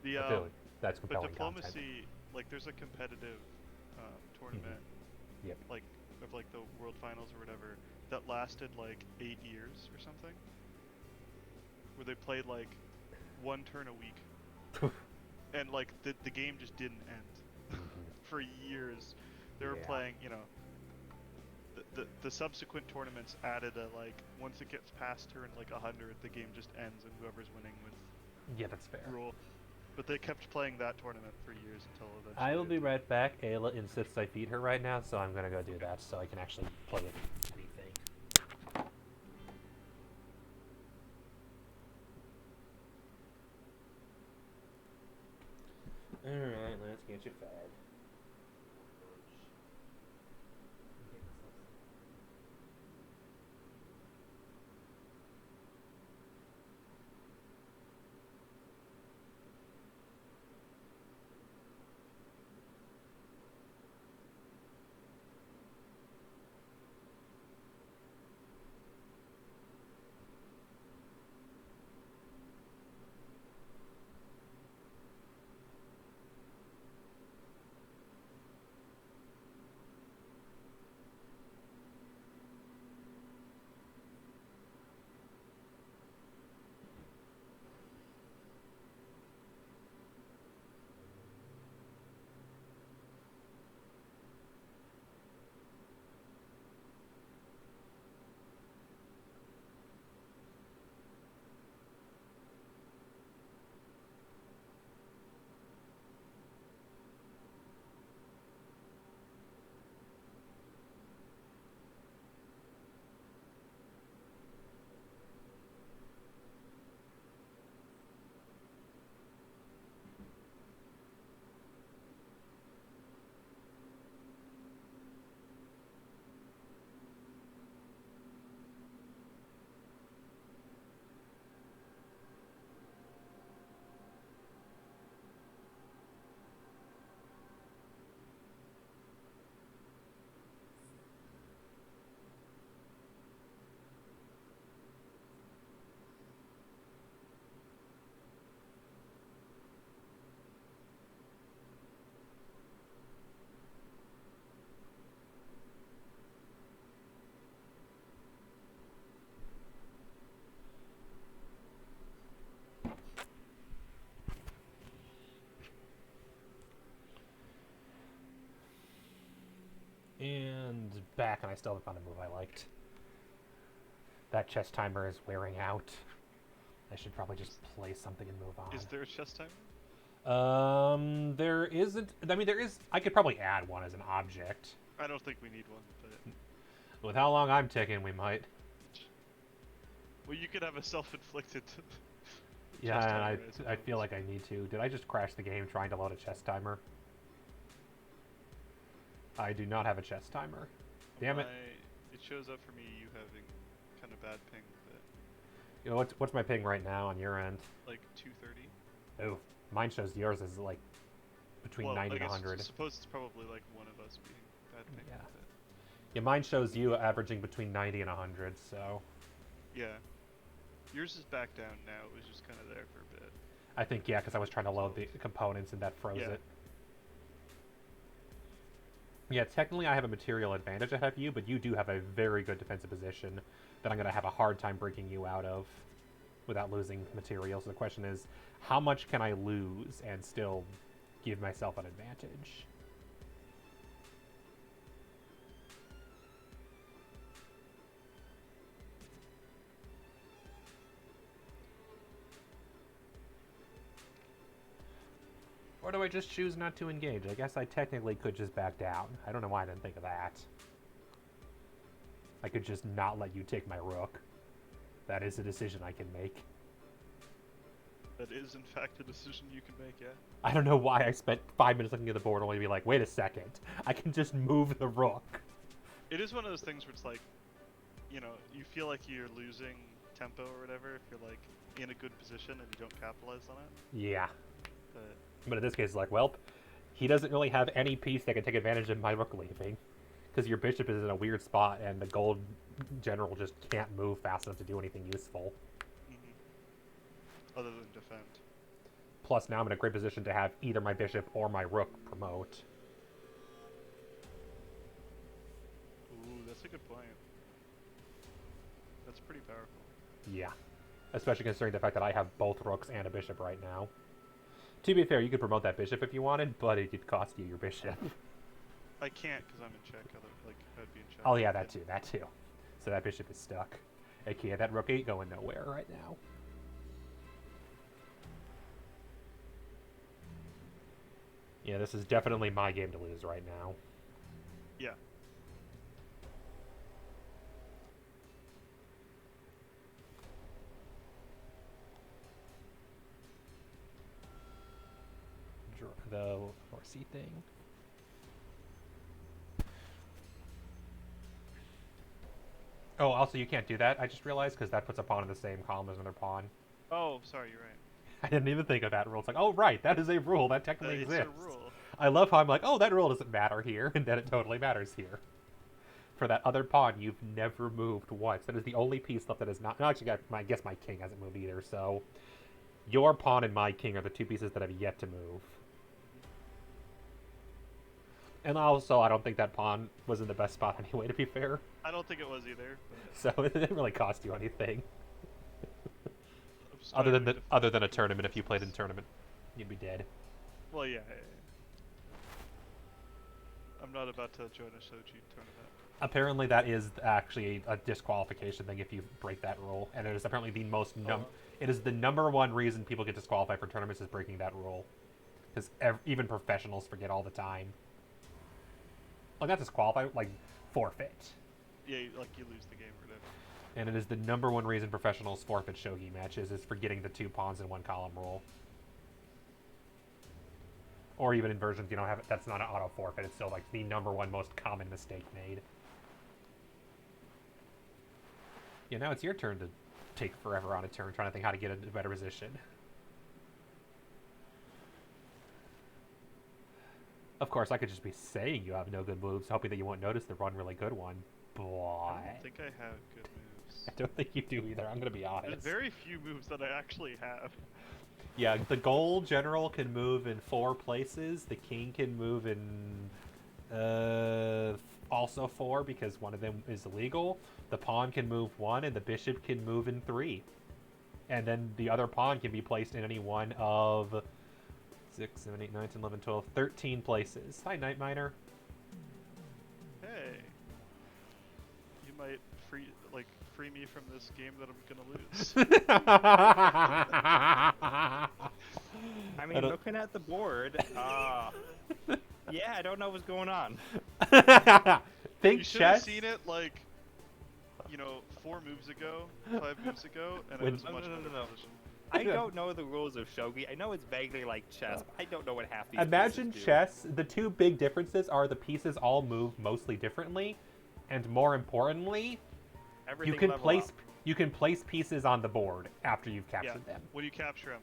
I feel like that's compelling But diplomacy, content. like, there's a competitive tournament, Yep. like, of like the World Finals or whatever, that lasted like 8 years or something, where they played like one turn a week, and like the game just didn't end for years. They were playing, you know. The subsequent tournaments added a, like, once it gets past turn like 100, the game just ends and whoever's winning wins. Yeah, that's fair. Rule. But they kept playing that tournament for years until eventually. I will be right back. Ayla insists I feed her right now, so I'm gonna go do that so I can actually play anything. Alright, let's get you fed. And back, and I still haven't found a move I liked. That chess timer is wearing out. I should probably just play something and move on. Is there a chess timer? There isn't. I mean, there is. I could probably add one as an object. I don't think we need one, but With how long I'm ticking, we might. well, you could have a self-inflicted. Yeah, chest and timer, I feel suppose. like I need to. Did I just crash the game trying to load a chess timer? I do not have a chess timer. Damn it. It shows up for me you having kind of bad ping, but You know, what's my ping right now on your end? like 230. Oh, mine shows yours is like between Well, 90 I and guess 100. suppose it's probably like one of us being bad ping. Yeah. But Yeah, mine shows you averaging between 90 and 100, so yeah, yours is back down now. It was just kind of there for a bit. I think, yeah, because I was trying to load the components and that froze Yeah. it. Yeah, technically I have a material advantage ahead of you, but you do have a very good defensive position that I'm going to have a hard time breaking you out of without losing material. So the question is, how much can I lose and still give myself an advantage? Or do I just choose not to engage? I guess I technically could just back down. I don't know why I didn't think of that. I could just not let you take my rook. That is a decision I can make. That is in fact a decision you can make. Yeah. I don't know why I spent 5 minutes looking at the board only to be like, wait a second. I can just move the rook. It is one of those things where it's like, you know, you feel like you're losing tempo or whatever if you're like in a good position and you don't capitalize on it. Yeah. But But in this case, it's like, well, he doesn't really have any piece that can take advantage of my rook leaving. Because your bishop is in a weird spot and the gold general just can't move fast enough to do anything useful. other than defend. Plus, now I'm in a great position to have either my bishop or my rook promote. Ooh, that's a good point. That's pretty powerful. Yeah. Especially considering the fact that I have both rooks and a bishop right now. To be fair, you could promote that bishop if you wanted, but it could cost you your bishop. I can't because I'm in check. I'd be in check. Oh yeah, that too. So that bishop is stuck. AKA that rook ain't going nowhere right now. Yeah, this is definitely my game to lose right now. Yeah. The Horsey thing. Oh, also you can't do that, I just realized, because that puts a pawn in the same column as another pawn. Oh, sorry, you're right. I didn't even think of that rule. It's like, oh right, that is a rule that technically It's exists. a rule. I love how I'm like, oh, that rule doesn't matter here, and then it totally matters here. For that other pawn, you've never moved once. That is the only piece left that is not. No, actually, I guess my king hasn't moved either. So, your pawn and my king are the two pieces that have yet to move. And also, I don't think that pawn was in the best spot anyway. To be fair, I don't think it was either. so it didn't really cost you anything. But Other than a tournament, if you played in a tournament, you'd be dead. Well, yeah. I'm not about to join a Sochi tournament. Apparently, that is actually a disqualification thing if you break that rule, and it is apparently the most It is the number one reason people get disqualified for tournaments is breaking that rule, because even professionals forget all the time. Like not disqualify, like forfeit. Yeah, like you lose the game or whatever. And it is the number one reason professionals forfeit shogi matches is forgetting the 2 pawns in 1 column rule. Or even in versions, that's not an auto forfeit. It's still like the number one most common mistake made. Yeah, now it's your turn to take forever on a turn, trying to think how to get into a better position. Of course, I could just be saying you have no good moves, hoping that you won't notice the one really good one. But I don't think I have good moves. I don't think you do either. I'm gonna be honest. There's very few moves that I actually have. Yeah, the gold general can move in 4 places. The king can move in also 4 because one of them is illegal. The pawn can move 1, and the bishop can move in 3. And then the other pawn can be placed in any one of 6, 7, 8, 9, 10, 11, 12, 13 places. Hi, Night Miner. Hey, you might free me from this game that I'm gonna lose. I mean, looking at the board, yeah, I don't know what's going on. Think You should have chess. seen it like, 4 moves ago, 5 moves ago, and I When- was a much better No. position. I don't know the rules of shogi. I know it's vaguely like chess, but I don't know what half these Imagine pieces do. chess. The two big differences are the pieces all move mostly differently, and more importantly, Everything you can level place up. you can place pieces on the board after you've Yeah, captured them. when you capture him.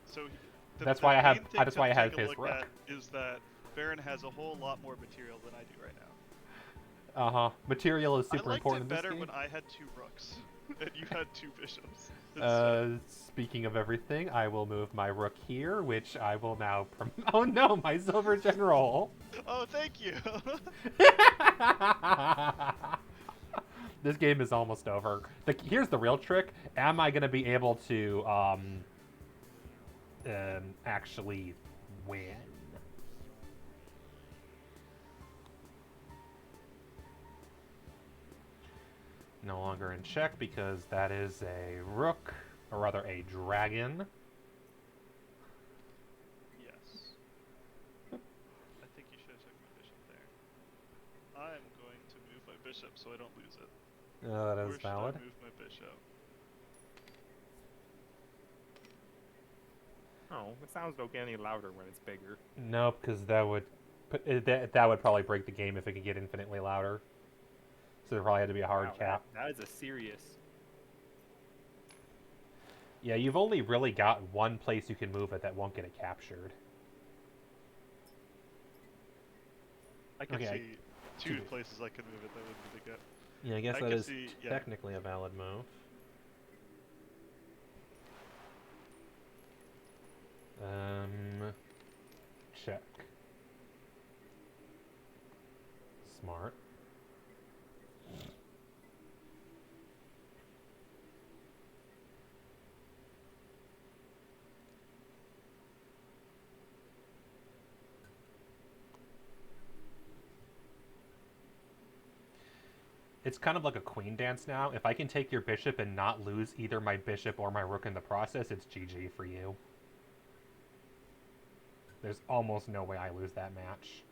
So That's why I have- main thing that's why to I have take a his look rook. at is that Baron has a whole lot more material than I do right now. Material is super I liked important it in this better game. when I had 2 rooks and you had 2 bishops. Speaking of everything, I will move my rook here, which I will now. Oh no, my silver general. Oh, thank you. This game is almost over. Here's the real trick. Am I going to be able to actually win? No longer in check because that is a rook, or rather a dragon. Yes. I think you should have took my bishop there. I'm going to move my bishop so I don't lose it. That Where is should valid. I move my bishop? Oh, it sounds don't get any louder when it's bigger. Nope, because that would that would probably break the game if it could get infinitely louder. So there probably had to be a hard Wow, cap. that is a serious. Yeah, you've only really got one place you can move it that won't get it captured. I can Okay, see 2 places I could move it that wouldn't be good. Yeah, I guess I that can is see- yeah. technically a valid move. Check. Smart. It's kind of like a queen dance now. If I can take your bishop and not lose either my bishop or my rook in the process, it's GG for you. There's almost no way I lose that match.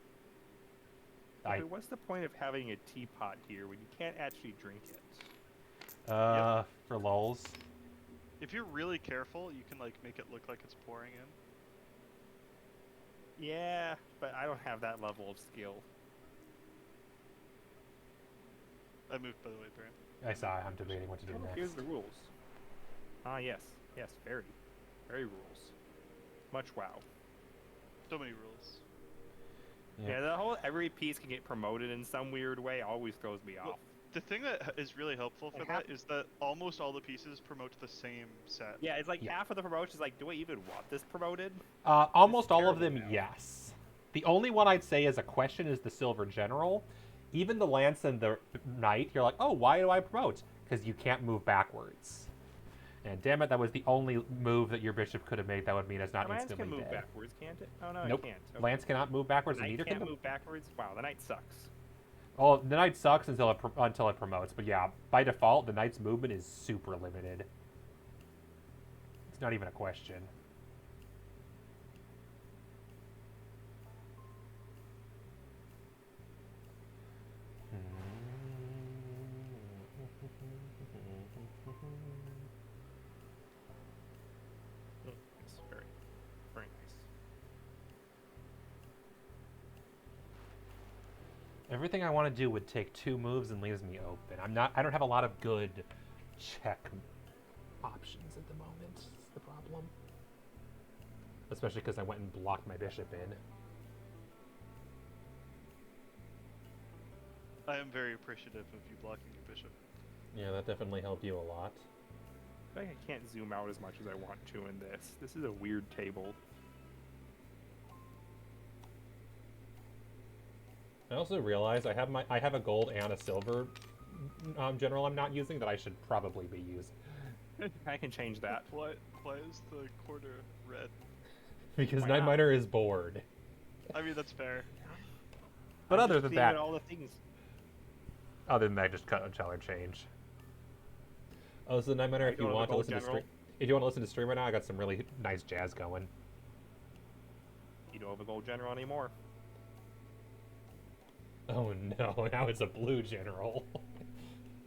Okay, what's the point of having a teapot here when you can't actually drink it? For lulz. If you're really careful, you can like make it look like it's pouring in. Yeah, but I don't have that level of skill. I moved, by the way, Baron. I saw. I'm debating what to do Oh, next. here's the rules. Ah, yes. Yes, very. Very rules. Much wow. So many rules. Yeah, the whole every piece can get promoted in some weird way always throws me off. The thing that is really helpful for Like that is that almost all the pieces promote to the same set. Yeah, it's like Yeah. half of the promotions like, do I even want this promoted? Almost all of terrible them, now. yes. The only one I'd say is a question is the silver general. Even the lance and the knight, you're like, oh, why do I promote? Because you can't move backwards. And damn it, that was the only move that your bishop could have made that would mean it's not The lance instantly can move dead. backwards, can't it? Oh, no, Nope. it can't. Okay. Lance cannot move backwards, The and knight neither can't can the... move backwards? Wow, the knight sucks. Oh, the knight sucks until it promotes. But yeah, by default, the knight's movement is super limited. It's not even a question. It's very, very nice. Everything I want to do would take 2 moves and leaves me open. I don't have a lot of good check options at the moment. Is the problem. Especially because I went and blocked my bishop in. I am very appreciative of you blocking your bishop. Yeah, that definitely helped you a lot. I feel like I can't zoom out as much as I want to in this. This is a weird table. I also realized I have a gold and a silver general I'm not using that I should probably be using. I can change that. Why is the quarter red? Because Why Night not? Miner is bored. I mean, that's fair. But I'm other just than seeing that, all the things. other than that, just cut a color change. Oh, so Night Miner, if you Go to the want to gold listen to general. if you want to listen to stream right now, I got some really nice jazz going. You don't have a gold general anymore. Oh no, now it's a blue general.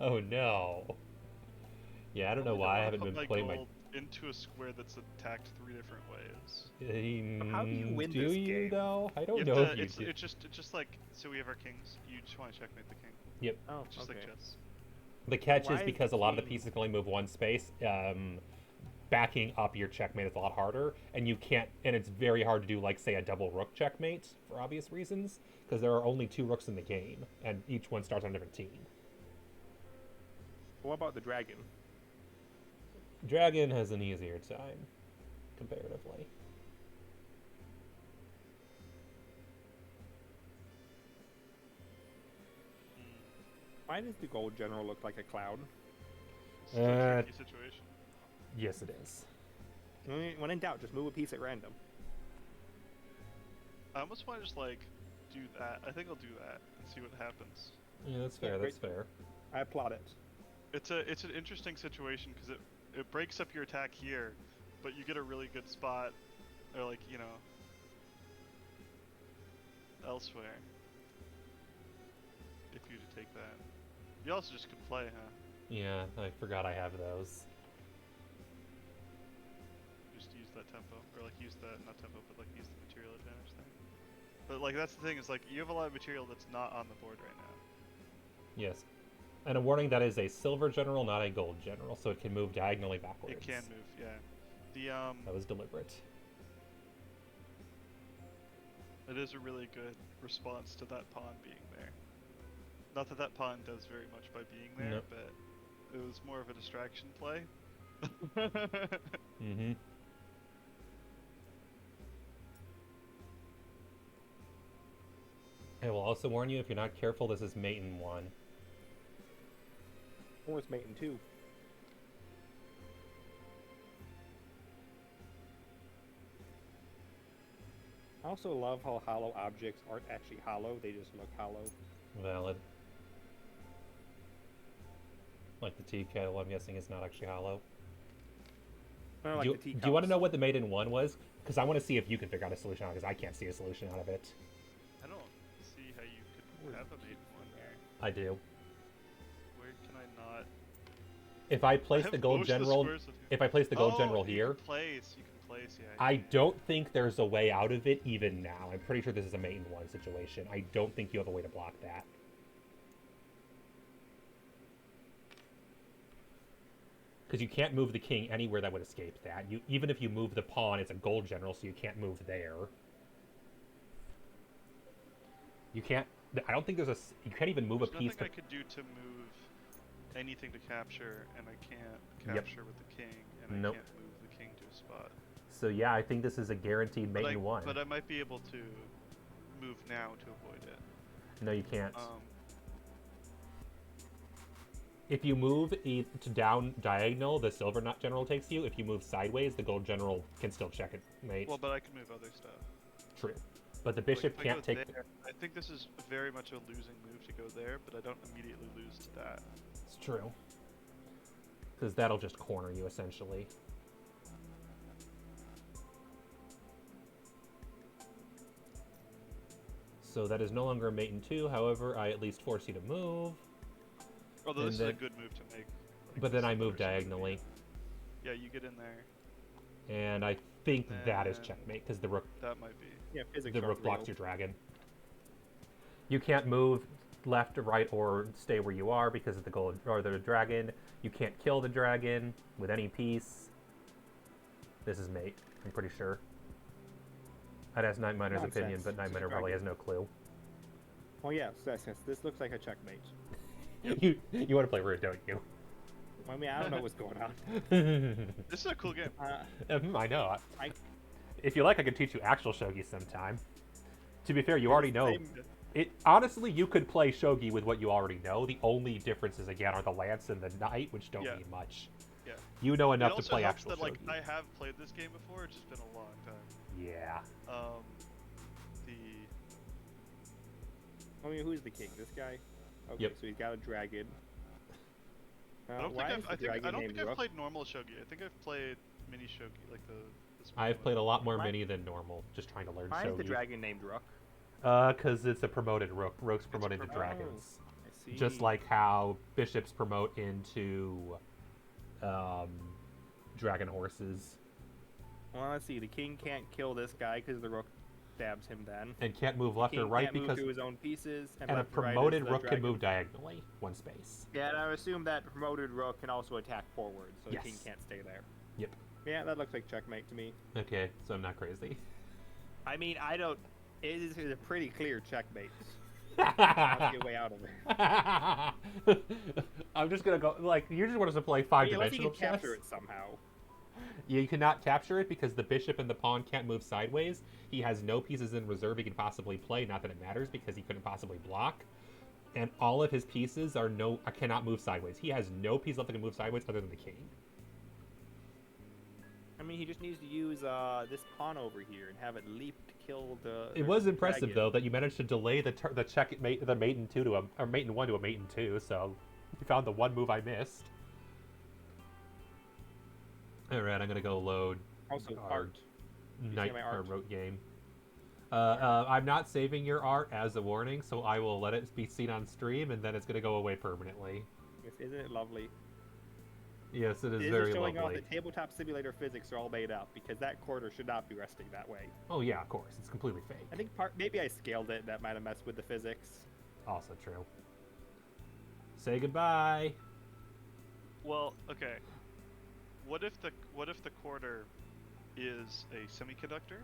Oh no. Yeah, I don't know Probably why I wanna haven't put been my playing gold into a square that's attacked 3 different ways. So how do you win Do this you game? though? I You don't have know to, if you it's do. it's just like, so we have our kings. You just want to checkmate the king. Yep. Oh, It's just okay. like chess. The catch Why is is because the a lot of the king- pieces can only move one space. Backing up your checkmate is a lot harder, and you can't. And it's very hard to do, like, say, a double rook checkmate for obvious reasons, because there are only 2 rooks in the game, and each one starts on a different team. What about the dragon? Dragon has an easier time, comparatively. Why does the gold general look like a cloud? It's a tricky situation. Yes, it is. When in doubt, just move a piece at random. I almost want to just like do that. I think I'll do that and see what happens. Yeah, that's Yeah, fair. great. That's fair. I applaud it. It's an interesting situation because it breaks up your attack here, but you get a really good spot, or like, you know, elsewhere. If you to take that, you also just can play, huh? Yeah, I forgot I have those. Just use that tempo, or like use the not tempo, but like use the material advantage thing. But like that's the thing is like you have a lot of material that's not on the board right now. Yes. And a warning, that is a silver general, not a gold general, so it can move diagonally backwards. It can move, yeah. The That was deliberate. it is a really good response to that pawn being there. Not that that pawn does very much by being there, Nope. but it was more of a distraction play. Mm-hmm. I will also warn you, if you're not careful, this is mate in 1. Or it's mate in 2. I also love how hollow objects aren't actually hollow, they just look hollow. Valid. Like the tea kettle, I'm guessing is not actually hollow. I like do, the do you want to teacups. know what the mate in 1 was? Because I want to see if you can figure out a solution out it, because I can't see a solution out of it. I don't see how you could have a mate one there. I do. Where can I not? If I I place have the gold most of the general, squares with you. if I place the gold general you here, can place. You can place. Yeah. I yeah. don't think there's a way out of it even now. I'm pretty sure this is a mate in 1 situation. I don't think you have a way to block that. Because you can't move the king anywhere that would escape that. Even if you move the pawn, it's a gold general, so you can't move there. You can't. I don't think there's a. You can't even move There's a piece. nothing I could do to move anything to capture, and I can't Yep. capture with the king, and Nope. I can't move the king to a spot. So yeah, I think this is a guaranteed mate in 1. But I might be able to move now to avoid it. No, you can't. Um, If you move to down diagonal, the silver nut general takes you. If you move sideways, the gold general can still check it, mate. well, but I can move other stuff. True. But the Like, bishop if I can't go take. there, I think this is very much a losing move to go there, but I don't immediately lose to that. It's true. Because that'll just corner you, essentially. So that is no longer a mate in 2. However, I at least force you to move. Although And this is a then- good move to make. Like, But then I silver move or something. diagonally. Yeah, you get in there. And I think that is Then- checkmate, because the rook That might be. Yeah, physics the aren't rook blocks real. your dragon. You can't move left or right or stay where you are because of the gold or the dragon. You can't kill the dragon with any piece. This is mate, I'm pretty sure. I'd ask Night Miner's Nonsense. opinion, but It's Night a Miner probably has dragon. no clue. Oh yes, yes. This looks like a checkmate. You want to play rude, don't you? I mean, I don't know what's going on. This is a cool game. I know. I- If you like, I could teach you actual shogi sometime. To be fair, you already know. Same- It honestly, you could play shogi with what you already know. The only differences again are the lance and the knight, which don't Yeah. mean much. Yeah. You know It enough to also play helps actual that, like, shogi. I have played this game before. It's just been a long time. Yeah. The I mean, who's the king? This guy? Okay, Yep. so he's got a dragon. I don't why think is the I dragon don't named think I've Rook? played normal shogi. I think I've played mini shogi, like the I've played a lot more Mine- mini than normal, just trying to learn Mine's the shogi. dragon named Rook. Because it's a promoted rook. Rook's promoted to promoted. dragons. I see. Just like how bishops promote into dragon horses. Well, let's see. The king can't kill this guy because the rook stabs him then. And can't move left King or right can't move because to his own pieces. and a left to right is promoted the rook can dragon. move diagonally one space. Yeah, and I would assume that promoted rook can also attack forward, so the king Yes. can't stay there. Yep. Yeah, that looks like checkmate to me. Okay, so I'm not crazy. I mean, I don't. It is a pretty clear checkmate. That's your way out of it. I'm just gonna go like you just want us to play I mean, unless you five-dimensional can chess. capture it somehow. You cannot capture it because the bishop and the pawn can't move sideways. He has no pieces in reserve he can possibly play. Not that it matters because he couldn't possibly block. And all of his pieces cannot move sideways. He has no piece left that can move sideways other than the king. I mean, he just needs to use this pawn over here and have it leap to kill the. It was impressive dragon. though that you managed to delay the mate in two to a mate in one to a mate in two. So you found the one move I missed. All right, I'm gonna go load Also, our art. You night see my or art? rote game. I'm not saving your art as a warning, so I will let it be seen on stream, and then it's gonna go away permanently. Yes, isn't it lovely? Yes, it is It is very showing lovely. off that tabletop simulator physics are all made up because that quarter should not be resting that way. Oh yeah, of course, it's completely fake. I think maybe I scaled it. That might have messed with the physics. Also true. Say goodbye. Well, okay. What if the quarter is a semiconductor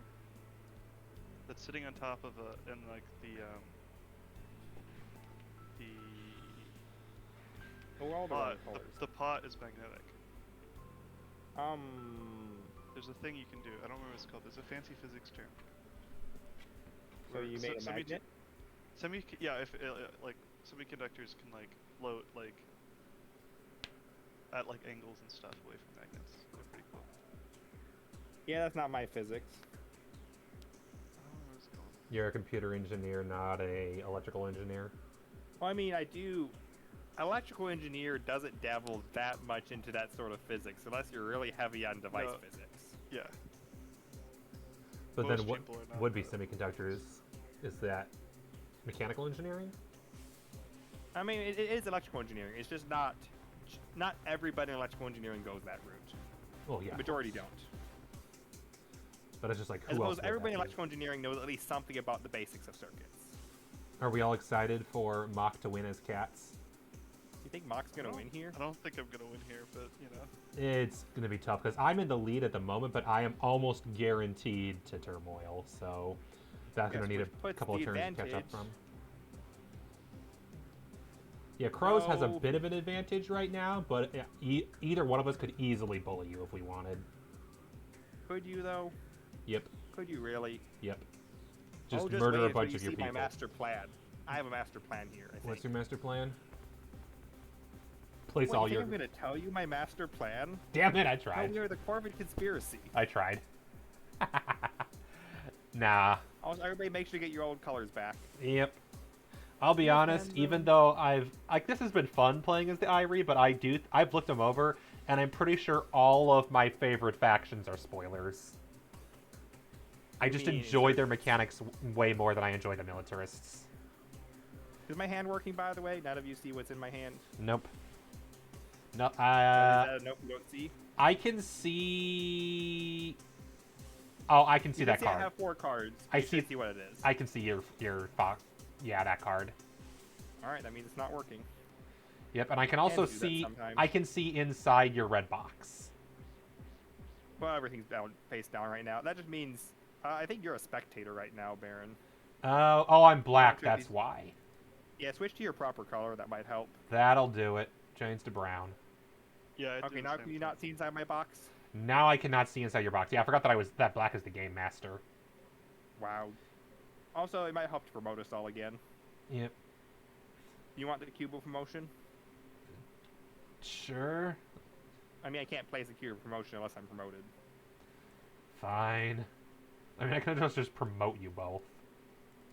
that's sitting on top of and like the Oh, all the pot, wrong colors. the pot is magnetic. Um, There's a thing you can do. I don't remember what it's called. There's a fancy physics term. so you made a semi- magnet? Yeah, if like semiconductors can like float like at like angles and stuff away from magnets. They're pretty cool. Yeah, that's not my physics. I don't remember what it's called. You're a computer engineer, not a electrical engineer. Well, I mean, I do. Electrical engineer doesn't dabble that much into that sort of physics unless you're really heavy on device No. physics. Yeah. But Most then what people are not, would be though. semiconductors? Is that mechanical engineering? I mean, it is electrical engineering. It's just not everybody in electrical engineering goes that route. Oh yeah. The majority don't. But it's just like I who else? suppose would everybody in that be? electrical engineering knows at least something about the basics of circuits. Are we all excited for Mock to win as cats? You think Mock's gonna win here? I don't think I'm gonna win here, but you know. It's gonna be tough because I'm in the lead at the moment, but I am almost guaranteed to turmoil. So that's Yes, gonna need which a puts couple of the turns to catch up advantage- from. Yeah, Crows has a No. bit of an advantage right now, but either one of us could easily bully you if we wanted. Could you though? Yep, Could you really? yep. Oh, Just wait murder a until bunch you of your see people. my master plan. I have a master plan here. I think. What's your master plan? Place What, all you your. think I'm gonna tell you my master plan? Damn it! I No, tried. we are the Corvid conspiracy. I tried. Nah. Also, everybody make sure to get your old colors back. Yep. I'll be Yeah, honest, and, even though this has been fun playing as the Irie, but I've looked them over, and I'm pretty sure all of my favorite factions are spoilers. I just mean, enjoy their mechanics way more than I enjoy the militarists. Is my hand working, by the way? None of you see what's in my hand. Nope. No, Is that a nope you don't see? I can see. Oh, I can see You that can card. I have 4 cards. I You should see- see what it is. I can see your fox. Yeah, that card. All right, that means it's not working. Yep, and I can also do that see. sometimes. I can see inside your red box. Well, everything's down, face down right now. That just means I think you're a spectator right now, Baron. Oh, I'm black. Actually, That's these- why. Yeah, switch to your proper color. That might help. That'll do it. Change to brown. Yeah. I do Okay, the now same can you thing. not see inside my box? Now I cannot see inside your box. Yeah, I forgot that black is the game master. Wow. Also, it might help to promote us all again. Yep. You want the cube of promotion? Sure. I mean, I can't place a cube of promotion unless I'm promoted. Fine. I mean, I could just promote you both.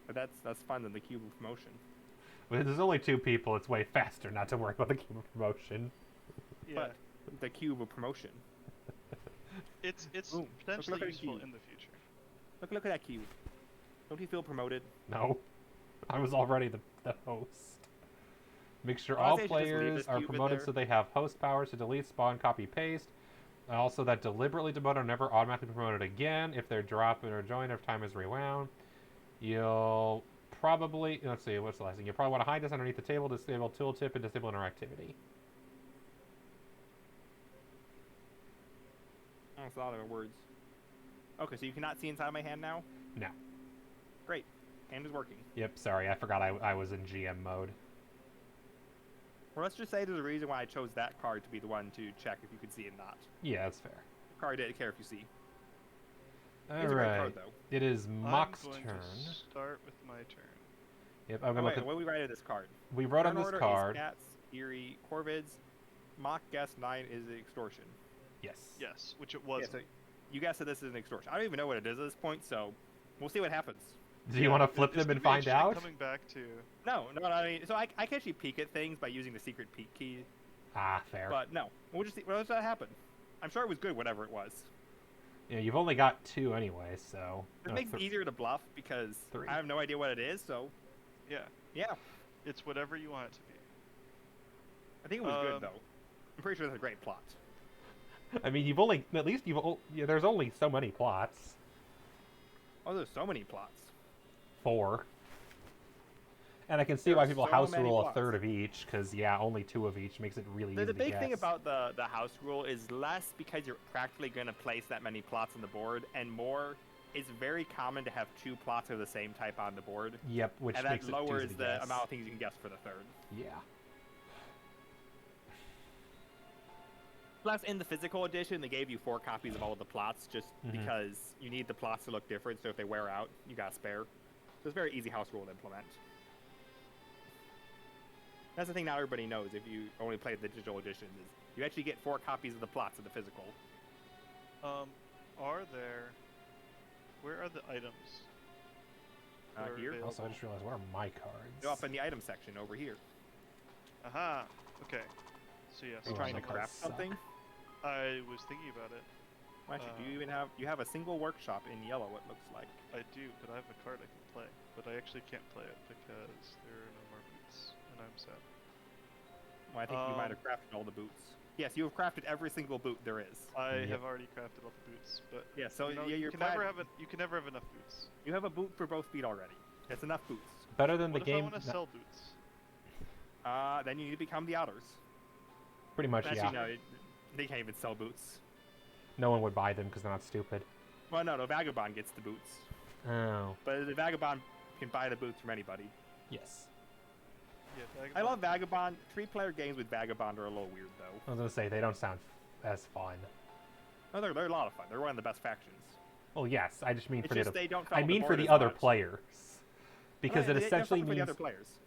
But that's fun than the cube of promotion. But there's only 2 people. It's way faster not to worry about the cube of promotion. Yeah. But the cube of promotion. It's Ooh, potentially look at useful you. in the future. Look at that cube. Don't you feel promoted? No, I was already the host. Make sure Well, I all think I should just leave players this are cube in promoted there. so they have host powers to delete, spawn, copy, paste. And also that deliberately demoted are never automatically promoted again if they're dropped or joined if time is rewound. You'll probably, let's see, what's the last thing? You'll probably want to hide this underneath the table, disable tooltip, and disable interactivity. Oh, it's a lot of words. Okay, so you cannot see inside my hand now? No. Great. Hand is working. Yep, sorry, I forgot I was in GM mode. Well, let's just say there's a reason why I chose that card to be the one to check if you could see and not. Yeah, that's fair. The card didn't care if you see. It's a great Alright. card, though. It is Mock's I'm going turn. to start with my turn. Yep, I'm Oh, gonna wait, look at. what did we write on this card? We wrote on Turn this order card. Is Cats, Eerie, Corvids. Mock guess 9 is extortion. Yes. Yes, which it was. Yeah, so you guessed that this is an extortion. I don't even know what it is at this point, so we'll see what happens. Do you want to flip It's them and gonna find be interesting out? Coming back to. No, I mean, so I can actually peek at things by using the secret peek key, Ah, fair. but no, we'll just see. What does that happen? I'm sure it was good, whatever it was. Yeah, you've only got 2 anyway, so. It makes it easier to bluff because 3. I have no idea what it is, so Yeah, yeah. it's whatever you want it to be. I think it was good, though. I'm pretty sure that's a great plot. I mean, yeah, there's only so many plots. Oh, there's so many plots. 4. And I can see There why are people so house many rule a plots. third of each, because, yeah, only 2 of each makes it really easy The to big guess. thing about the house rule is less because you're practically going to place that many plots on the board, and more, it's very common to have 2 plots of the same type on the board. Yep, which and makes that it easy lowers to the guess. amount of things you can guess for the third. Yeah. Plus, in the physical edition, they gave you 4 copies of all of the plots just Mhm. because you need the plots to look different, so if they wear out, you got spare. So it's a very easy house rule to implement. That's the thing not everybody knows if you only play the digital edition, is you actually get 4 copies of the plots of the physical. Where are the items? that are Here? available? Also, I just realized, what are my cards? Go up in the item section over here. Aha. Okay. So yes, Are you Oh, trying my to cards craft suck. something? I was thinking about it. Well, actually, do you have a single workshop in yellow, it looks like. I do, but I have a card I can play. But I actually can't play it because there are no more boots, and I'm sad. Well, I think you might have crafted all the boots. Yes, you have crafted every single boot there is. I Yep. have already crafted all the boots, but Yeah, so you know, yeah, you you're can never glad- have you can never have enough boots. You have a boot for both feet already. That's enough boots. Better than What the if I game. want to sell boots? Then you need to become the Otters. Pretty much, Actually, yeah. no, they can't even sell boots. No one would buy them because they're not stupid. Well, no, the Vagabond gets the boots. Oh. But the Vagabond can buy the boots from anybody. Yes. Yeah, I love Vagabond. 3-player games with Vagabond are a little weird, though. I was gonna say, they don't sound as fun. No, they're a lot of fun. They're one of the best factions. Well, yes, I just mean It's for just the they don't. I fill mean the for board the as other much. players. Because No, it they- essentially for the means other players.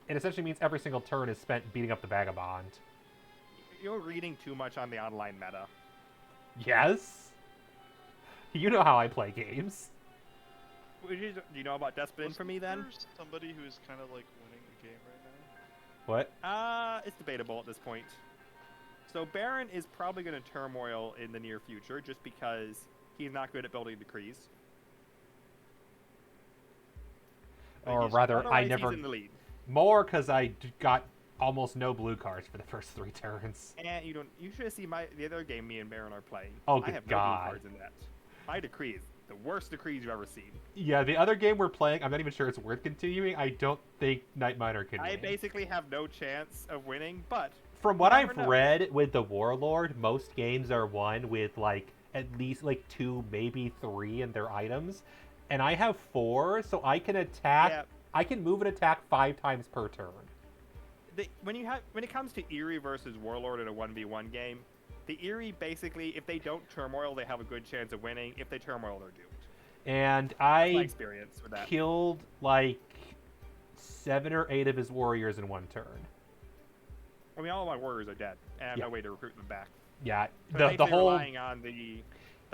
every single turn is spent beating up the vagabond. You're reading too much on the online meta. Yes. You know how I play games. Do you know about Despot Infamy then? There's somebody who is kind of like winning the game right now. What? It's debatable at this point. So Baron is probably going to turmoil in the near future just because he's not good at building decrees. Or he's- rather, I Otherwise, never he's in the lead. more because got almost no blue cards for the first 3 turns. And you should see the other game me and Baron are playing. Oh, I good have no God. blue cards in that. My decree is the worst decrees you've ever seen. Yeah, the other game we're playing, I'm not even sure it's worth continuing. I don't think Night Miner can I win. basically have no chance of winning, but From what you I've never know. read with the Warlord, most games are won with like at least like 2, maybe 3 in their items. And I have 4, so I can attack Yeah. I can move and attack 5 times per turn. when it comes to Eerie versus Warlord in a 1v1 game, the Eerie basically, if they don't turmoil, they have a good chance of winning. If they turmoil, they're doomed. And My I experience with that. killed like 7 or 8 of his warriors in 1 turn. I mean, all of my warriors are dead, and I have Yeah. no way to recruit them back. Yeah, So the basically whole relying on the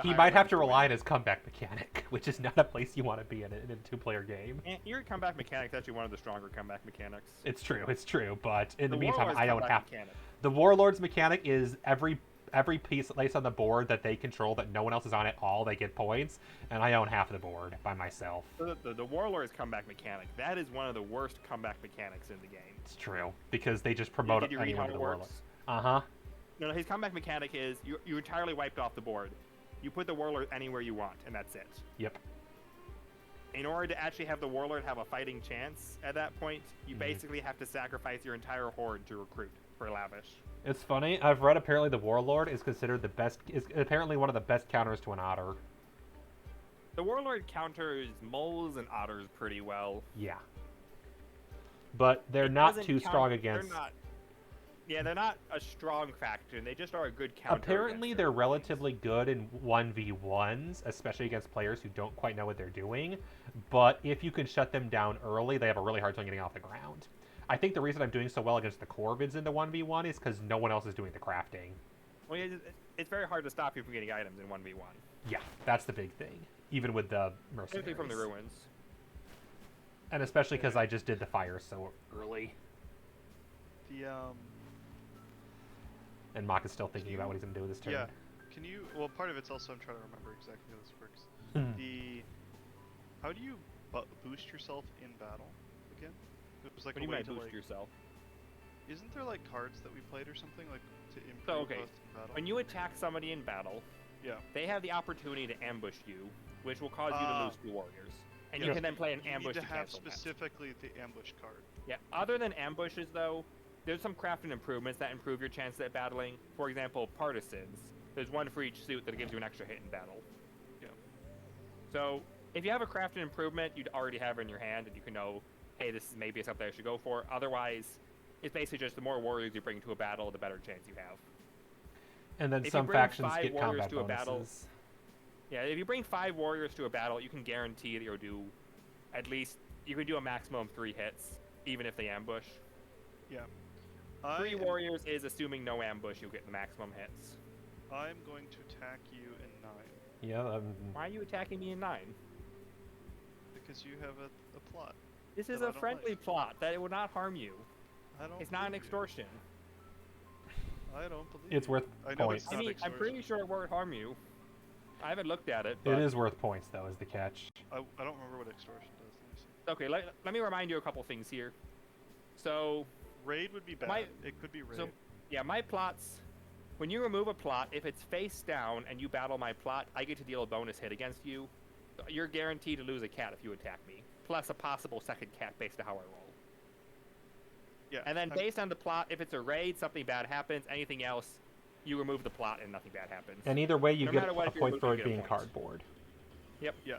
he higher might have ranks to win. rely on his comeback mechanic, which is not a place you want to be in a 2-player game. And Eerie comeback mechanic is actually one of the stronger comeback mechanics. It's true, but in the meantime, Warlord's I don't comeback have. mechanic. The Warlord's mechanic is every every piece placed on the board that they control that no one else is on at all, they get points, and I own half of the board by myself. So the Warlord's comeback mechanic, that is one of the worst comeback mechanics in the game. It's true, because they just promote Did you read anyone how to it the warlord. works? Uh-huh. No, his comeback mechanic is you entirely wiped off the board. You put the Warlord anywhere you want, and that's it. Yep. In order to actually have the Warlord have a fighting chance at that point, you basically have to sacrifice your entire horde to recruit for Lavish. It's funny, I've read apparently the warlord is considered is apparently one of the best counters to an otter. The Warlord counters moles and otters pretty well. Yeah. But they're not too strong against... They're not a strong factor, and they just are a good counter. Apparently they're relatively good in 1v1s, especially against players who don't quite know what they're doing. But if you can shut them down early, they have a really hard time getting off the ground. I think the reason I'm doing so well against the Corvids in the 1v1 is because no one else is doing the crafting. Well, it's very hard to stop you from getting items in 1v1. Yeah, that's the big thing. Even with the mercenaries. Especially from the ruins. And especially because I just did the fire so early. And Mock is still thinking about what he's going to do with his turn. Yeah. Can you... Well, part of it's also I'm trying to remember exactly how this works. How do you boost yourself in battle again? It was like What do a you way mean to boost yourself? Isn't there like cards that we played or something like to improve okay. us in battle? When you attack somebody in battle, yeah, they have the opportunity to ambush you, which will cause you to lose 2 warriors. And you can then play an ambush you to need to have cancel specifically the ambush card. Yeah, other than ambushes though, there's some crafting improvements that improve your chances at battling. For example, partisans. There's one for each suit that gives you an extra hit in battle. Yeah. So, if you have a crafting improvement, you'd already have it in your hand, and you can know, hey, this is maybe something I should go for. Otherwise, it's basically just the more warriors you bring to a battle, the better chance you have. And then if some you bring factions 5 get warriors combat to a bonuses. battle, yeah, if you bring 5 warriors to a battle, you can guarantee that you'll do at least, you can do a maximum of 3 hits, even if they ambush. Yeah. 3 warriors is assuming no ambush, you'll get the maximum hits. I'm going to attack you in 9. Yeah. Why are you attacking me in 9? Because you have a plot. This is that I a don't friendly like. plot that it will not harm you. I don't. It's not an believe you. extortion. I don't believe It's you. worth I know points. it's I not mean, I'm extortion. pretty sure it won't harm you. I haven't looked at it. But... It is worth points, though, is the catch. I don't remember what extortion does. Let me see. Okay, let me remind you a couple things here. So, Raid would be bad. It could be raid. So, yeah, my plots. When you remove a plot, if it's face down and you battle my plot, I get to deal a bonus hit against you. You're guaranteed to lose a cat if you attack me, plus a possible second cat based on how I roll. Yeah. And then based on the plot, if it's a raid, something bad happens. Anything else, you remove the plot and nothing bad happens. And either way, you No get matter what, a if you're point losing, for you it get a being point. cardboard. Yep. Yeah.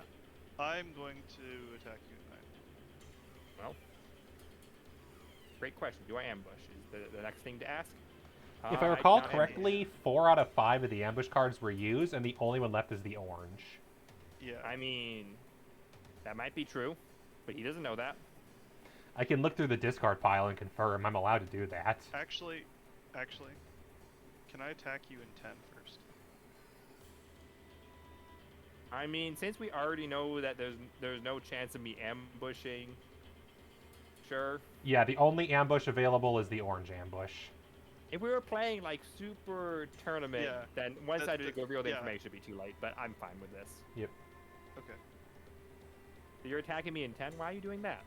I'm going to attack you in 9. Well, great question. Do I ambush? Is the next thing to ask? If I recall correctly, 4 out of 5 of the ambush cards were used, and the only one left is the orange. Yeah. I mean, that might be true, but he doesn't know that. I can look through the discard pile and confirm I'm allowed to do that. Actually, can I attack you in 10 first? I mean, since we already know that there's no chance of me ambushing, sure. Yeah, the only ambush available is the orange ambush. If we were playing like Super Tournament, Yeah. then once I That- reveal the yeah. information, it'd be too late. But I'm fine with this. Yep. Okay. So you're attacking me in 10. Why are you doing that?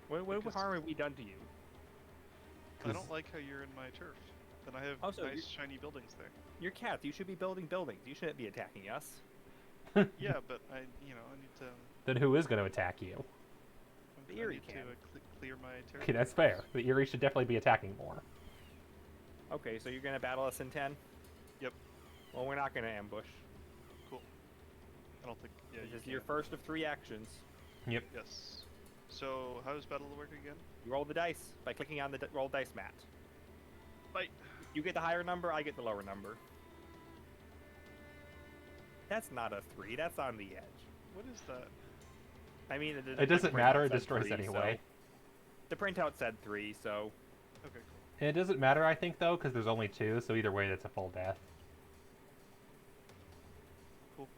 What Because- harm have we done to you? I don't like how you're in my turf. And I have Also, nice shiny buildings there. You're cats. You should be building buildings. You shouldn't be attacking us. Yeah, but I need to. Then who is going to attack you? The I Eerie need to can. clear my territory. Okay, that's fair. The Eerie should definitely be attacking more. Okay, so you're gonna battle us in 10? Yep. Well, we're not gonna ambush. Cool. I don't think. Yeah. This you is your can. first of 3 actions. Yep. Yes. So how does battle work again? You roll the dice by clicking on the roll dice mat. Fight. You get the higher number, I get the lower number. That's not a 3, that's on the edge. What is that? I mean, It doesn't matter, it printout said destroys 3, anyway. So the printout said 3, so Okay. Cool. And it doesn't matter, I think, though, because there's only 2, so either way, that's a full death. Cool.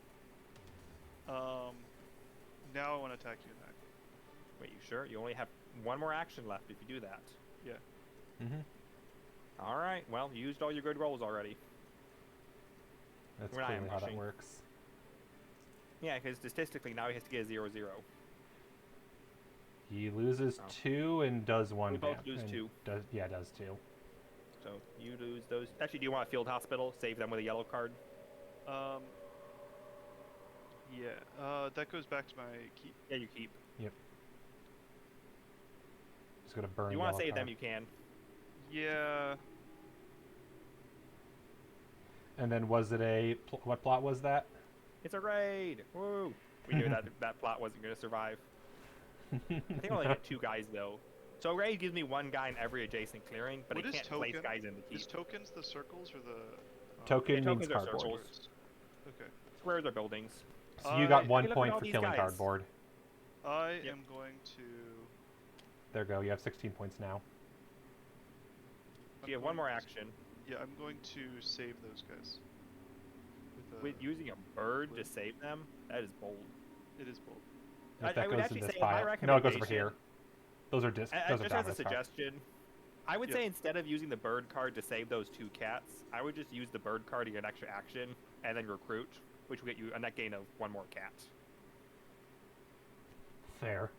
Now I want to attack you in 9. wait, you sure? You only have 1 more action left if you do that. Yeah. Mm-hmm. All right. Well, you used all your good rolls already. That's When I am clearly how that rushing. works. Yeah, because statistically now he has to get a 0-0. He loses Oh. 2 and does 1 We both damage. lose 2. Does 2. So you lose those. Actually, do you want a field hospital? Save them with a yellow card. Yeah. That goes back to my keep. Yeah, you keep. Yep. Just gonna burn. If you want to yellow save them, card. you can. Yeah. And then was it a what plot was that? It's a raid! Woo! We knew that that plot wasn't going to survive. I think I only get 2 guys though. So a raid gives me 1 guy in every adjacent clearing, but What it is can't place token? guys in the keep. Is tokens the circles or the Token Yeah, means tokens are cardboard. circles. Okay. Squares are buildings. So you got I- 1 Hey, look at point all for these killing guys. cardboard. I Yep. am going to. There you go. You have 16 points now. I'm You have 1 going more to- action. Yeah, I'm going to save those guys. With using a bird to save them, that is bold. It is bold. If I that would goes actually in this say my pile. No, it goes over recommendation- here. Those are discs. Those are Just as a dominoes cards. suggestion, I would Yeah. say instead of using the bird card to save those 2 cats, I would just use the bird card to get an extra action, and then recruit, which will get you a net gain of 1 more cat. Fair.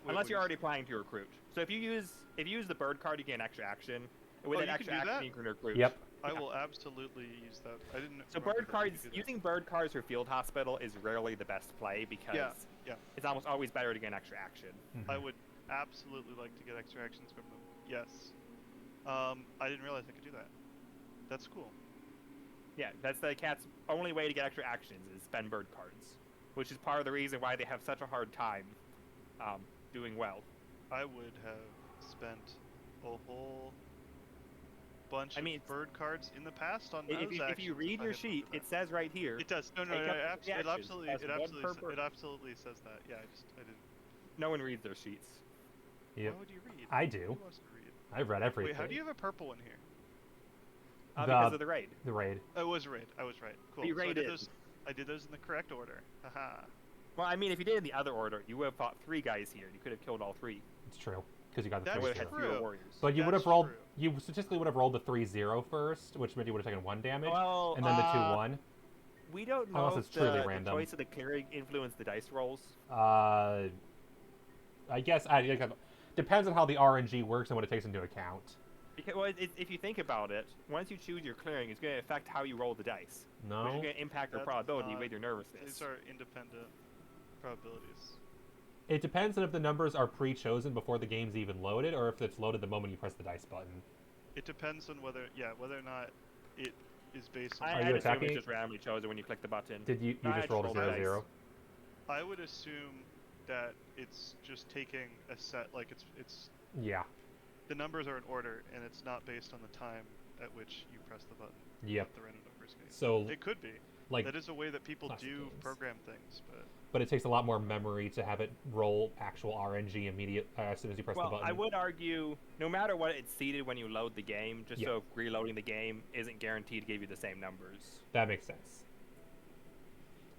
Wait, Unless what you're is- already planning to recruit. So if you use the bird card, you get an extra action. And with Oh, that you extra can do action, that? you can recruit. Yep. I Yeah. will absolutely use that. I didn't. So remember bird that you could cards, do that. using bird cards for field hospital is rarely the best play because Yeah. it's almost always better to get an extra action. Mhm. I would absolutely like to get extra actions from them. Yes. I didn't realize I could do that. That's cool. Yeah, that's the cat's only way to get extra actions is spend bird cards, which is part of the reason why they have such a hard time doing well. I would have spent a whole bunch I mean, of bird cards in the past on those If you actions read if I your had sheet, remembered it that. says right here. It does. No, take it, up abs- the it actions. absolutely, That's it one absolutely, per sa- bird. it absolutely says that. Yeah, I didn't. No one reads their sheets. Yep. Why would you read? I do. Who wants to read? I've read everything. Wait, how do you have a purple one here? Because of the raid. The raid. Oh, it was raid. I was right. Cool. You So I did raided. those. I did those in the correct order. Haha. Well, I mean, if you did it in the other order, you would have fought 3 guys here. You could have killed all 3. It's true. Because you got the That's You three would have zero. had fewer true. warriors. But you would That's have rolled. true. You statistically would have rolled the 3-0 first, which meant you would have taken 1 damage, Well, and then the 2-1. We don't know Unless if it's truly the random. choice of the clearing influenced the dice rolls. I guess depends on how the RNG works and what it takes into account. Because well, if you think about it, once you choose your clearing, it's going to affect how you roll the dice. Which No. is going to impact your That's probability not- with your nervousness. These are independent probabilities. It depends on if the numbers are pre-chosen before the game's even loaded, or if it's loaded the moment you press the dice button. It depends on whether or not it is based on. I, Are I'd you assume attacking? it's just randomly chosen when you click the button. Did you No, I just rolled a just rolled the 0-0? dice. I would assume that it's just taking a set, like it's Yeah. the numbers are in order, and it's not based on the time at which you press the button. Yep. Let the random numbers game. So It could be. like, That is a way that people classic do games. program things, but it takes a lot more memory to have it roll actual RNG immediate as soon as you press the Well, button. I would argue, no matter what it's seeded when you load the game, just Yeah. so reloading the game isn't guaranteed to give you the same numbers. That makes sense.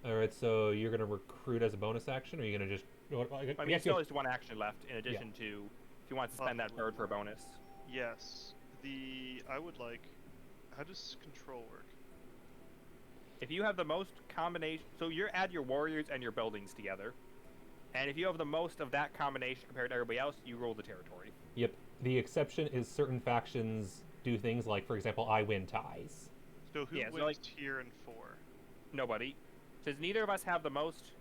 All right, so you're gonna recruit as a bonus action, or you're gonna just? I mean, still has 1 action left in addition to if you want to spend that bird for a bonus. yes. I would like. How does control work? If you have the most combination, so you add your warriors and your buildings together, and if you have the most of that combination compared to everybody else, you rule the territory. Yep. The exception is certain factions do things like, for example, I win ties. So who Yeah, so wins like- tier and 4? Nobody, since neither of us have the most.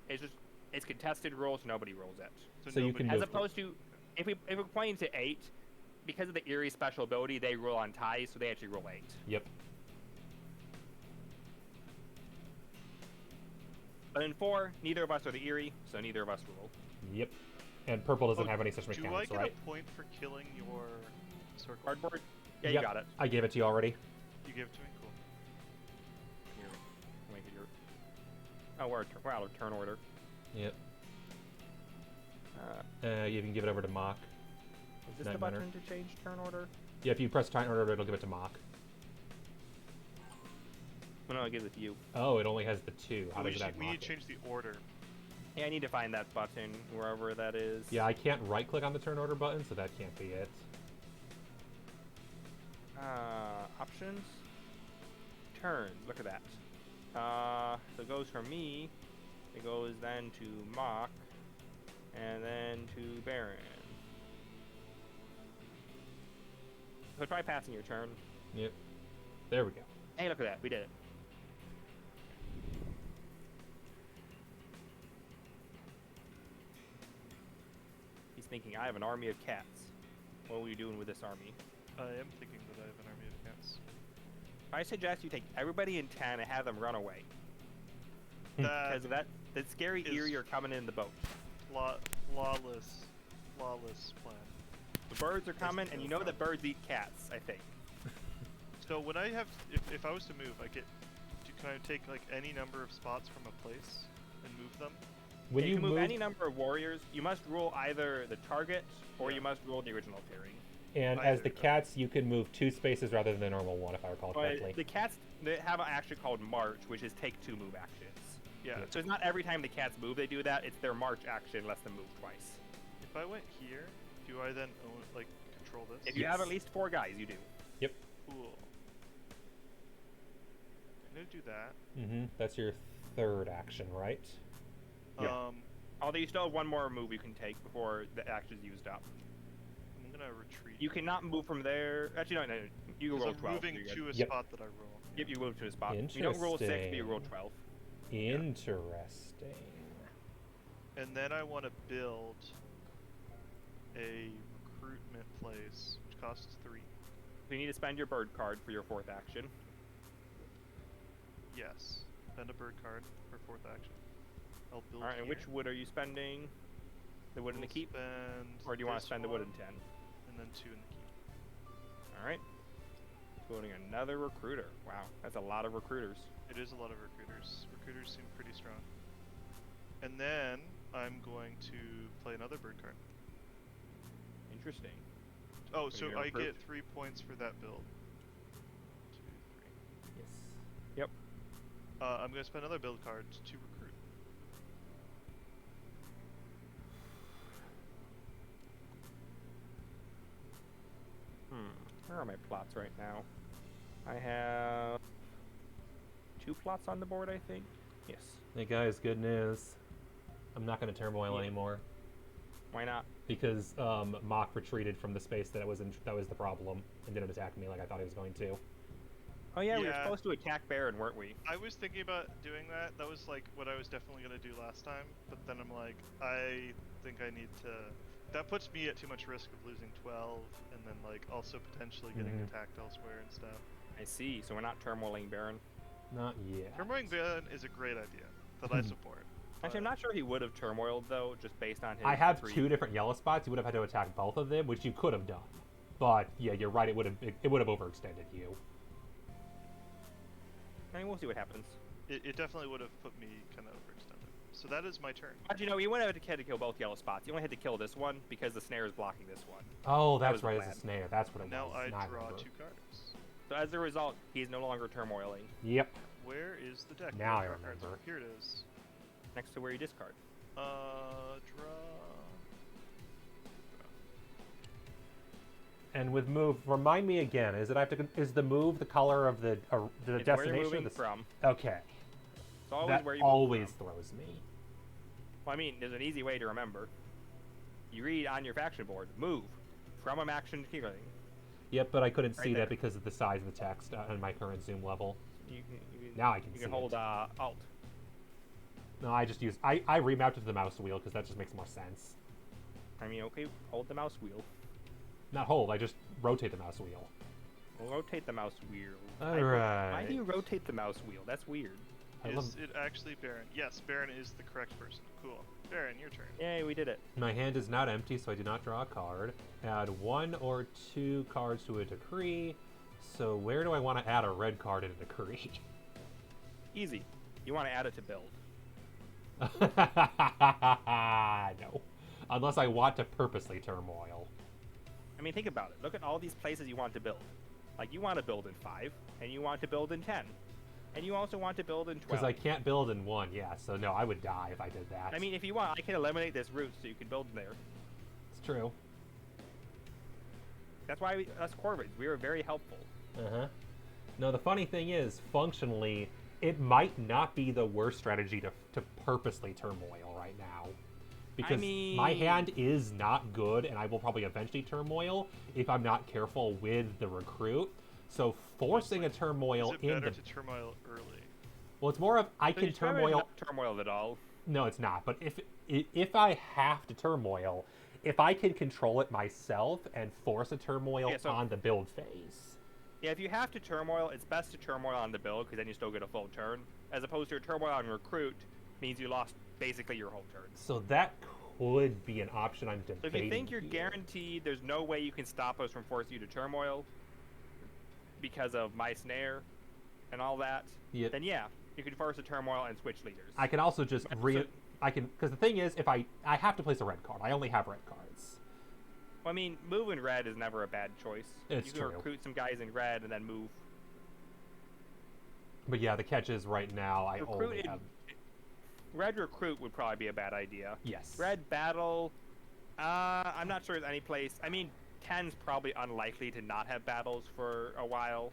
It's contested rules. Nobody rolls it. So you nobody- can As move- opposed to if we're playing to 8, because of the eerie special ability, they roll on ties, so they actually roll 8. Yep. But in 4, neither of us are the eerie, so neither of us roll. Yep. And purple doesn't Oh, have any such Do I mechanics, get right? a point for killing your circle? Cardboard? Yeah, Yep. you got it. I gave it to you already. You gave it to me? Cool. Here, make it your. Oh, we're out of turn order. Yep. Uh, You can give it over to Mock. is this Night the Manor. button to change turn order? Yeah, if you press turn order, it'll give it to Mock. No, it gives it to you. Oh, it only has the 2. How we does that need Mock to it? change the order. Yeah, I need to find that button wherever that is. Yeah, I can't right-click on the turn order button, so that can't be it. Options. Turns. Look at that. So it goes from me. It goes then to Mock, and then to Baron. So try passing your turn. Yep. There we go. Hey, look at that. We did it. He's thinking, I have an army of cats. What are we doing with this army? I am thinking that I have an army of cats. I suggest you take everybody in 10 and have them run away. That Because of that scary is- eerie are coming in the boat. flawless plan. The birds are coming, and you know no that birds eat cats, I think. So when I have, if I was to move, can I take like any number of spots from a place and move them? When you you can move any number of warriors. You must rule either the target, or Yeah. you must rule the original terrain. and as either, the though. cats, you can move 2 spaces rather than the normal 1, if I recall correctly. But the cats, they have an action called March, which is take 2 move actions. Yeah. Yeah. So it's not every time the cats move they do that. It's their March action lets them move twice. If I went here, do I then control this? If you have Yes. at least 4 guys, you do. Yep. Cool. I'm gonna do that. That's your 3rd action, right? Yeah. Although you still have 1 more move you can take before the action's used up. I'm gonna retreat. You cannot move from there. Actually, no. You can roll I'm 12. moving so you're good. to a Yep. spot that I roll. Yep, you move to a spot. You don't roll 6, but you roll 12. Interesting. And then I want to build a recruitment place, which costs 3. So you need to spend your bird card for your 4th action. Yes. Spend a bird card for 4th action. I'll build. Alright, and here. which wood are you spending? The wood in the We'll keep? Spend Or do you want to this spend the wood in one, 10? And then 2 in the keep. Alright. Building another recruiter. Wow, that's a lot of recruiters. It is a lot of recruiters. Recruiters seem pretty strong. And then I'm going to play another bird card. Interesting. Oh, So so you're I approved. get 3 points for that build. 2, 3. Yes. Yep. I'm gonna spend another build card to recruit. Where are my plots right now? I have 2 plots on the board, I think. Yes. Hey guys, good news. I'm not going to turmoil Yeah. anymore Why not? because Mock retreated from the space that was the problem and didn't attack me like I thought he was going to. Oh yeah, we were Yeah. supposed to attack Baron, weren't we? I was thinking about doing that. That was like what I was definitely gonna do last time. But then I'm like, I think I need to. That puts me at too much risk of losing 12, and then like also potentially getting Mhm. attacked elsewhere and stuff. I see. So we're not turmoiling Baron. Not yet. Turmoiling Baron is a great idea that I support. Actually, I'm not sure he would have turmoiled though, just based on his. I have retreat. 2 different yellow spots. You would have had to attack both of them, which you could have done. But yeah, you're right. It would have overextended you. I mean, we'll see what happens. It definitely would have put me kind of overextended. So that is my turn. Actually, no, you wouldn't have had to kill both yellow spots. You only had to kill this one because the snare is blocking this one. Oh, That that's was the right. It's plan. a snare. That's what it Now was. I Now draw remember. 2 cards. So as a result, he's no longer turmoiling. Yep. Where is the deck? Now of I draw cards? remember. Here it is. Next to where you discard. Draw. And with move, remind me again. Is it I have to? Is the move the color of the It's where you're destination? moving The from. Okay. It's always That where you always move from. throws me. Well, I mean, there's an easy way to remember. You read on your faction board, move from a action to killing. Yep, but I couldn't Right see there. that because of the size of the text on my current zoom level. You Now I can you see can hold it. Alt. No, I just use I remounted to the mouse wheel because that just makes more sense. I mean, okay, hold the mouse wheel. Not hold. I just rotate the mouse wheel. We'll rotate the mouse wheel. Why Alright. do you rotate the mouse wheel? That's weird. I Is love- it actually Baron? Yes, Baron is the correct person. Cool. Baron, your turn. Yay, we did it. My hand is not empty, so I do not draw a card. Add 1 or 2 cards to a decree. So where do I want to add a red card in a decree? Easy. You want to add it to build. No. Unless I want to purposely turmoil. I mean, think about it. Look at all these places you want to build. Like, you want to build in 5, and you want to build in 10. And you also want to build in 12. Because I can't build in 1, yeah. So no, I would die if I did that. I mean, if you want, I can eliminate this route so you can build there. it's true. That's why us Corvids, we were very helpful. Uh-huh. No, the funny thing is, functionally, it might not be the worst strategy to purposely turmoil right now. Because my hand is not good, and I will probably eventually turmoil if I'm not careful with the recruit. So forcing a turmoil Is it in better the... to turmoil early? Well, it's more of I So can it's better turmoil... not turmoil at all. No, it's not. But if I have to turmoil, if I can control it myself and force a turmoil Yeah, so- on the build phase. Yeah, if you have to turmoil, it's best to turmoil on the build, because then you still get a full turn. As opposed to a turmoil on recruit, means you lost basically your whole turn. So that could be an option I'm debating. So if you think you're here. guaranteed, there's no way you can stop us from forcing you to turmoil because of my snare and all that, Yep. then yeah, you can force a turmoil and switch leaders. I can also just because the thing is, if I have to place a red card, I only have red cards. Well, I mean, moving red is never a bad choice. It's you can true. recruit some guys in red and then move. But yeah, the catch is right now I only have. Red recruit would probably be a bad idea. Yes. Red battle, I'm not sure there's any place. I mean, 10's probably unlikely to not have battles for a while,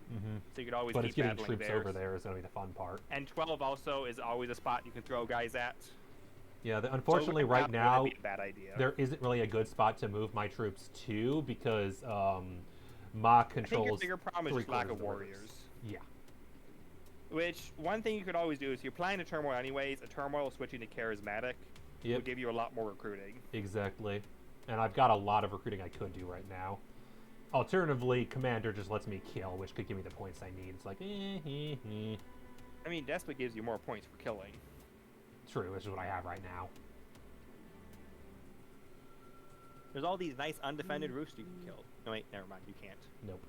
so you could always But keep it's getting battling troops there. over there is going to be the fun part. And 12 also is always a spot you can throw guys at. Yeah, unfortunately, So right now, would be a bad idea. there isn't really a good spot to move my troops to because Ma controls. I think your bigger problem is just lack of the rivers. warriors. Yeah. Which, one thing you could always do is if you're planning a turmoil anyways, a turmoil switching to charismatic Yep. would give you a lot more recruiting. Exactly. And I've got a lot of recruiting I could do right now. Alternatively, Commander just lets me kill, which could give me the points I need. It's like, I mean, Despot gives you more points for killing. True, which is what I have right now. There's all these nice undefended roofs you can kill. No, wait, never mind, you can't. Nope.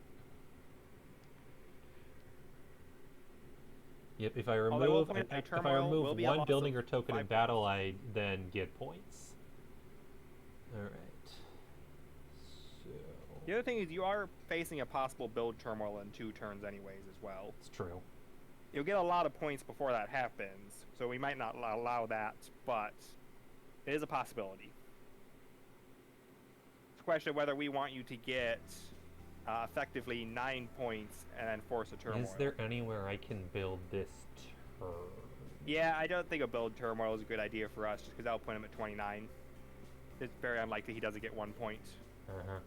Yep, if I Although I will remove point out, if I turmoil will remove be a one loss building of or token in 5 battle, I then get points. Alright. So The other thing is you are facing a possible build turmoil in 2 turns anyways as well. it's true. You'll get a lot of points before that happens, so we might not allow that, but it is a possibility. It's a question of whether we want you to get effectively 9 points and then force a turmoil. Is there anywhere I can build this turn? Yeah, I don't think a build turmoil is a good idea for us, just because that'll put him at 29. It's very unlikely he doesn't get 1 point. Uh-huh.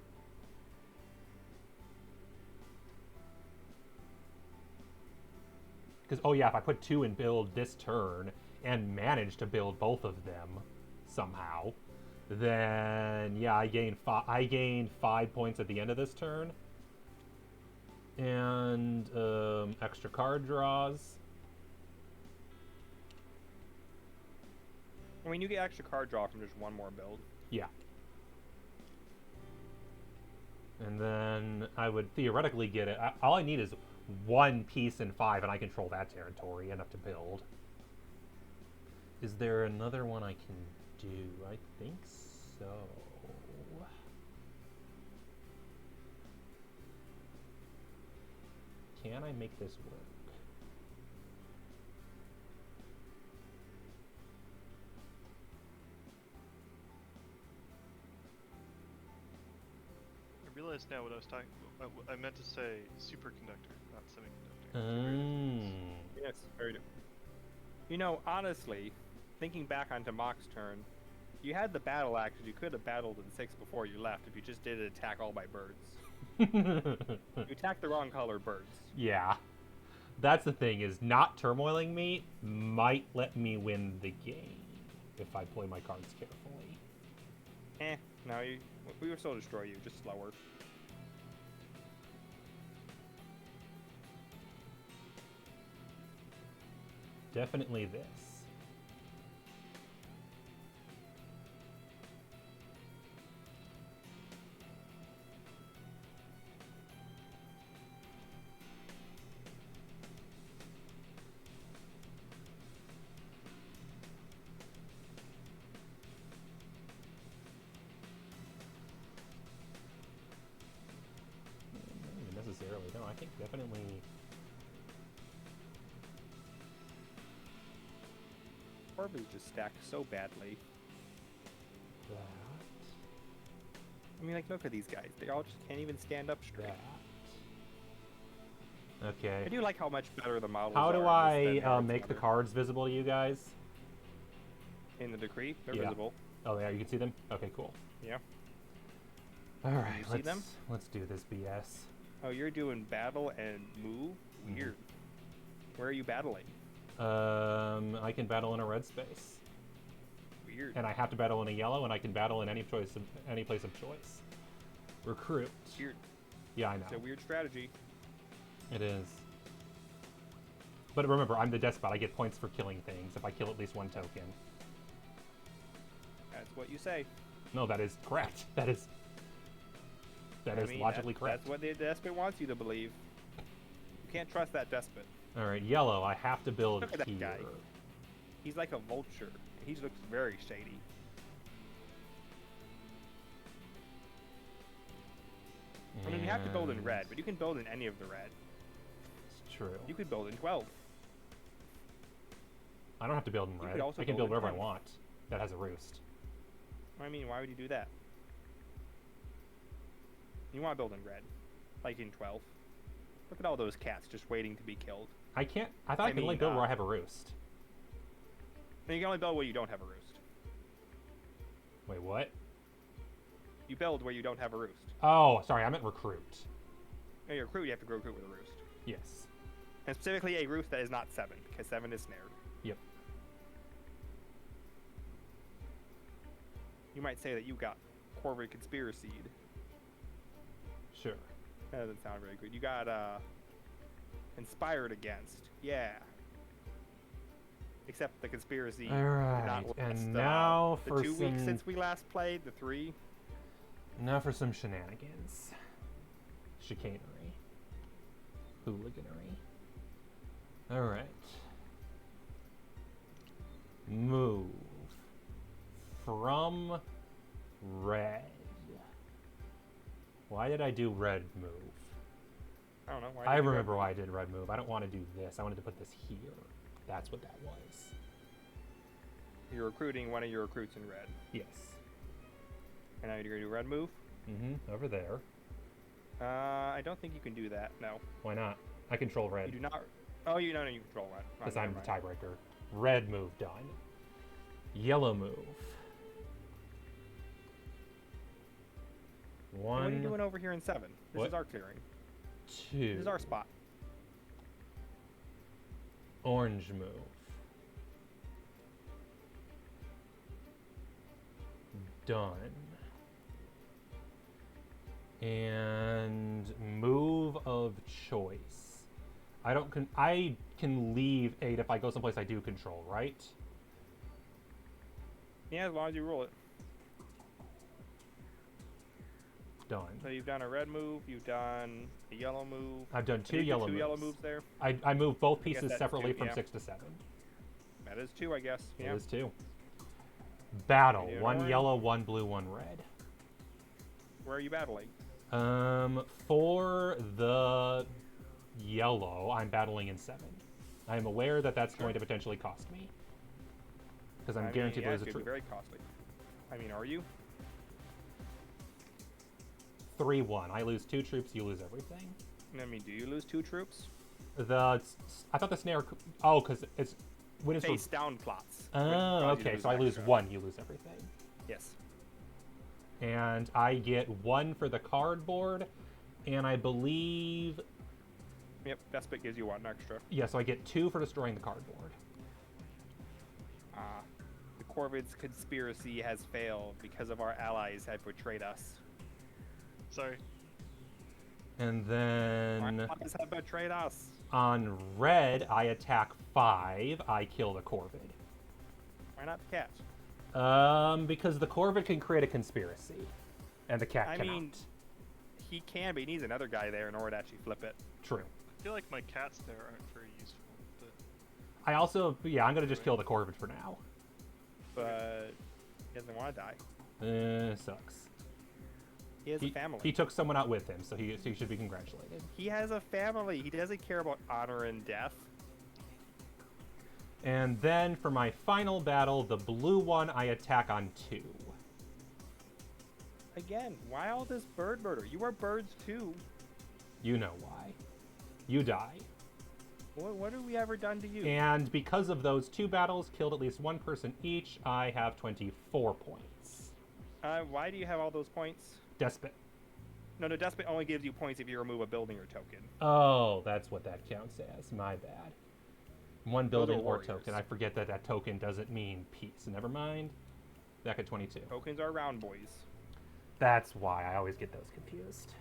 Because, oh yeah, if I put 2 in build this turn and manage to build both of them somehow, then yeah, I gain 5 points at the end of this turn. And extra card draws. I mean, you get extra card draw from just 1 more build. Yeah. And then I would theoretically get it. All I need is 1 piece in 5, and I control that territory enough to build. Is there another one I can do? I think so. Can I make this work? I realize now what I was talking about. I meant to say superconductor, not semiconductor. Yes, very good. You know, honestly, thinking back onto Mock's turn, you had the battle axe. You could have battled in 6 before you left if you just did it attack all by birds. You attacked the wrong color birds. Yeah. That's the thing, is not turmoiling me might let me win the game if I play my cards carefully. No, we will still destroy you, just slower. Definitely this. Not even necessarily. No, I think definitely. Orb is just stacked so badly. That. I mean, like, look at these guys. They all just can't even stand up straight. That. Okay. I do like how much better the models How are. do in this I than Harry make the Potter. cards visible to you guys? In the decree? They're Yeah. visible. Oh, yeah, you can see them? Okay, cool. Yeah. All right, you see them? let's do this BS. Oh, you're doing battle and move? Weird. Where are you battling? I can battle in a red space. Weird. And I have to battle in a yellow, and I can battle in any place of choice. Recruit. Weird. Yeah, I know. It's a weird strategy. It is. But remember, I'm the despot. I get points for killing things if I kill at least one token. That's what you say. No, that is correct. That is logically correct. That's what the despot wants you to believe. You can't trust that despot. All right, yellow. I have to build Look at that here. guy. He's like a vulture. He looks very shady. I mean, you have to build in red, but you can build in any of the red. It's true. You could build in 12. I don't have to build in You red. could also I can build build in wherever I pink. want. That has a roost. I mean, why would you do that? You want to build in red, like in 12. Look at all those cats just waiting to be killed. I can't. I thought I could only mean, build where I have a roost. And you can only build where you don't have a roost. Wait, what? You build where you don't have a roost. Oh, sorry. I meant recruit. When you recruit, you have to recruit with a roost. Yes. And specifically a roost that is not 7, because 7 is snared. Yep. You might say that you got Corvid Conspiracy. Sure. That doesn't sound very good. You got Inspired Against. Yeah. Except the conspiracy did Alright, not last, and now the for 2 some... weeks since we last played, the 3. Now for some shenanigans. Chicanery. Hooliganery. Alright. Move. From red. Why did I do red move? I don't know. Why I did you remember go- why I did red move. I don't want to do this. I wanted to put this here. That's what that was. You're recruiting one of your recruits in red. Yes. And now you're going to do red move? Mm-hmm. Over there. I don't think you can do that. No. Why not? I control red. You do not. Oh, you you control red. Oh, Because never I'm the mind. tiebreaker. Red move done. Yellow move. And what are you doing One, over here in 7? This What? is our clearing. two. This is our spot. Orange move. Done. And move of choice. I can leave 8 if I go someplace I do control, right? Yeah, as long as you roll it. Done. So you've done a red move, you've done a yellow move. I've done So you 2 did yellow two moves. yellow moves there. I move both I guess pieces that's separately 2, from yeah. 6 to 7. That is 2, I guess. Yeah. It is 2. Battle. You doing 1 orange? yellow, 1 blue, 1 red. Where are you battling? For the yellow, I'm battling in 7. I am aware that that's going to potentially cost me. Because I'm guaranteed to lose a it's troop. very costly. I mean, are you? 3-1. I lose 2 troops, you lose everything. I mean, do you lose 2 troops? I thought the snare... Oh, because it's... When it's... Face down plots. Oh, which cause you to okay, so I an lose extra. 1, you lose everything. Yes. And I get 1 for the cardboard, and I believe... Yep, Despot gives you 1 extra. Yeah, so I get 2 for destroying the cardboard. The Corvid's conspiracy has failed because of our allies have betrayed us. Sorry. And Our then allies have betrayed us. on red, I attack 5. I kill the Corvid. Why not the cat? Because the Corvid can create a conspiracy, and the cat I cannot. mean, he can, but he needs another guy there in order to actually flip it. True. I feel like my cats there aren't very useful, but I also, yeah, I'm gonna just kill the Corvid for now. But he doesn't want to die. Sucks. He has a family. He took someone out with him, so he should be congratulated. He has a family. He doesn't care about honor and death. And then for my final battle, the blue one, I attack on 2. Again, why all this bird murder? You are birds too. You know why. You die. What have we ever done to you? And because of those 2 battles, killed at least 1 person each, I have 24 points. Why do you have all those points? Despot. No, Despot only gives you points if you remove a building or token. Oh, that's what that counts as. My bad. 1 building or warriors. token. I forget that that token doesn't mean peace. Never mind. Back at 22. Tokens are round boys. That's why I always get those confused.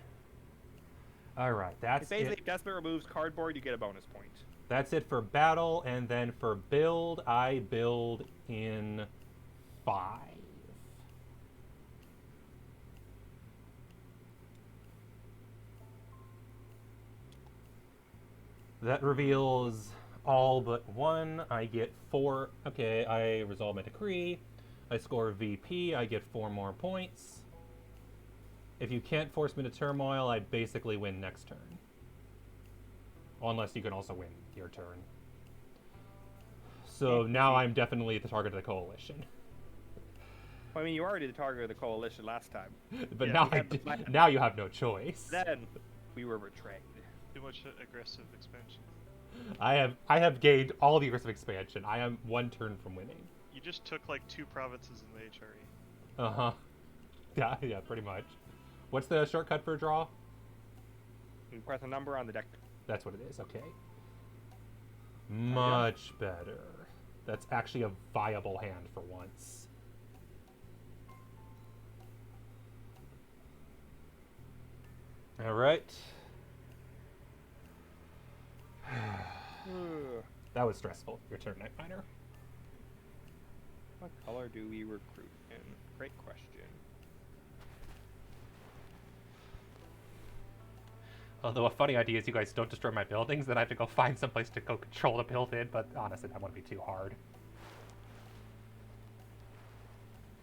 All right, that's Basically, it. if Despot removes cardboard, you get a bonus point. That's it for battle, and then for build, I build in 5. That reveals all but 1. I get 4. Okay, I resolve my decree. I score VP. I get 4 more points. If you can't force me to turmoil, I basically win next turn. Unless you can also win your turn. So now I'm definitely the target of the coalition. Well, I mean, you were already the target of the coalition last time. But Yeah, now we had the plan. now you have no choice. Then we were betrayed. Too much aggressive expansion. I have gained all the aggressive expansion. I am 1 turn from winning. You just took like 2 provinces in the HRE. Uh-huh. Yeah, pretty much. What's the shortcut for draw? You press a number on the deck. That's what it is, okay. Much better. That's actually a viable hand for once. Alright. That was stressful. Your turn, Night Miner. What color do we recruit in? Great question. Although a funny idea is you guys don't destroy my buildings, then I have to go find someplace to go control the build in, but honestly, that wouldn't be too hard.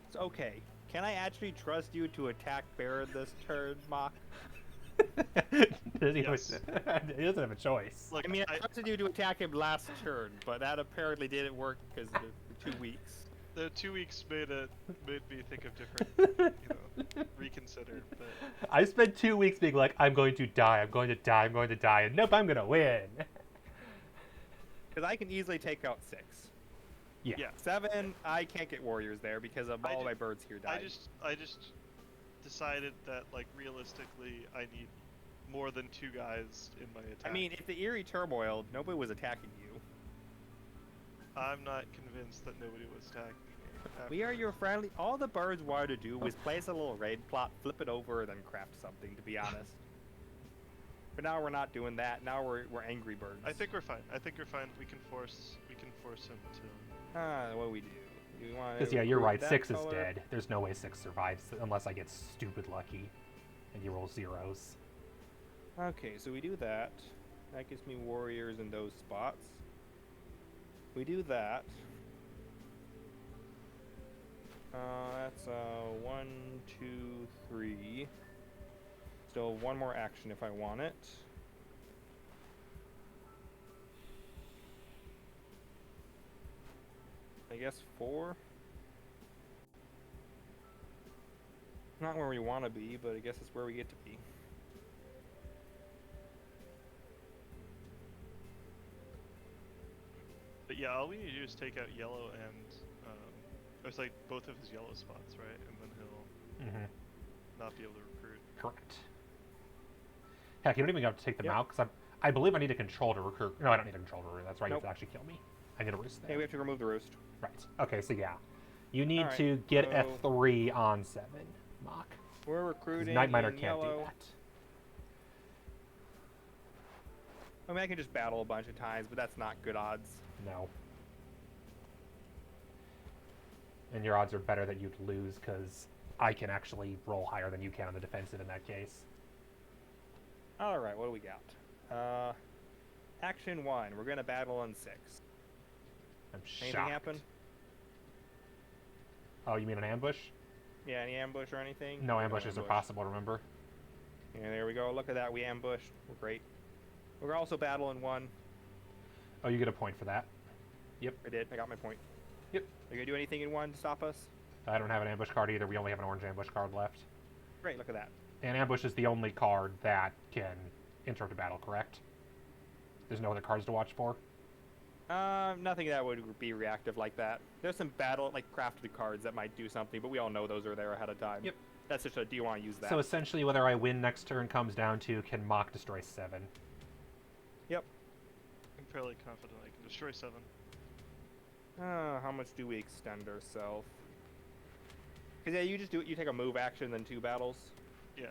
It's okay. Can I actually trust you to attack Baron this turn, Mock? Yes. He doesn't have a choice. Look, I mean, I trusted you to attack him last turn, but that apparently didn't work because of the 2 weeks. the 2 weeks made me think of different, reconsider. But I spent 2 weeks being like, I'm going to die, I'm going to die, I'm going to die, and nope, I'm going to win. Because I can easily take out 6. Yeah. yeah, 7, I can't get warriors there because of all my birds here died. I just decided that like realistically, I need more than 2 guys in my attack. I mean, if the Eerie turmoiled, nobody was attacking you. I'm not convinced that nobody was attacking me. We are your friendly. All the birds wanted to do was place a little raid plot, flip it over, and then craft something. To be honest. But now we're not doing that. Now we're angry birds. I think we're fine. I think we're fine. We can force him to. What do we do? Do we want? Because, yeah, you're right, 6 is dead. There's no way 6 survives unless I get stupid lucky and you roll 0s. Okay, so we do that. That gives me warriors in those spots. We do that. That's 1, 2, 3. Still 1 more action if I want it. I guess 4. Not where we want to be, but I guess it's where we get to be. But yeah, all we need to do is take out yellow and it's like both of his yellow spots, right? And then he'll not be able to recruit. Correct. Heck, you don't even have to take them out, because I believe I need a control to recruit. No, I don't need a control to recruit. That's right, you have to actually kill me. I need a roost there. Hey, we have to remove the roost. Right. Okay, so yeah. You need Alright, to get a so- 3 on 7, Mock. We're 'Cause recruiting Night Miner in can't yellow. do that. I mean, I can just battle a bunch of times, but that's not good odds. No. And your odds are better that you'd lose, because I can actually roll higher than you can on the defensive in that case. Alright, what do we got? Action 1. We're going to battle on 6. I'm Anything shocked. happen? Oh, you mean an ambush? Yeah, any ambush or anything? No ambushes are possible, remember? Yeah, there we go. Look at that. We ambushed. We're great. We're also battling 1. Oh, you get a point for that. I did. I got my point. Yep. Are you going to do anything in 1 to stop us? I don't have an ambush card either. We only have an orange ambush card left. Great, look at that. And ambush is the only card that can interrupt a battle, correct? There's no other cards to watch for? Nothing that would be reactive like that. There's some battle, like crafted cards that might do something, but we all know those are there ahead of time. Yep. That's just a, do you want to use that? So essentially, whether I win next turn comes down to can Mock destroy 7. Yep. I'm fairly confident I can destroy 7. How much do we extend ourselves? Because, yeah, you just do it. You take a move action, then 2 battles. Yeah.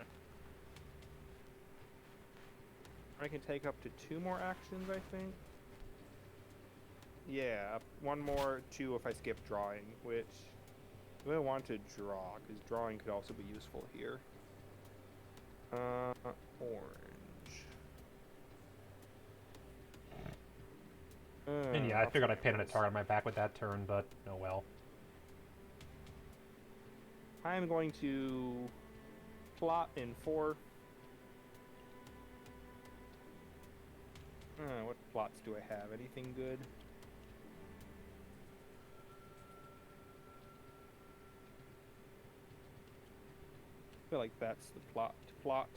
I can take up to 2 more actions, I think. Yeah, 1 more, 2 if I skip drawing, which I want to draw, because drawing could also be useful here. Orange. And yeah, I figured I'd pin a target on my back with that turn, but oh well. I'm going to plot in 4. What plots do I have? Anything good? I feel like that's the plot to plot.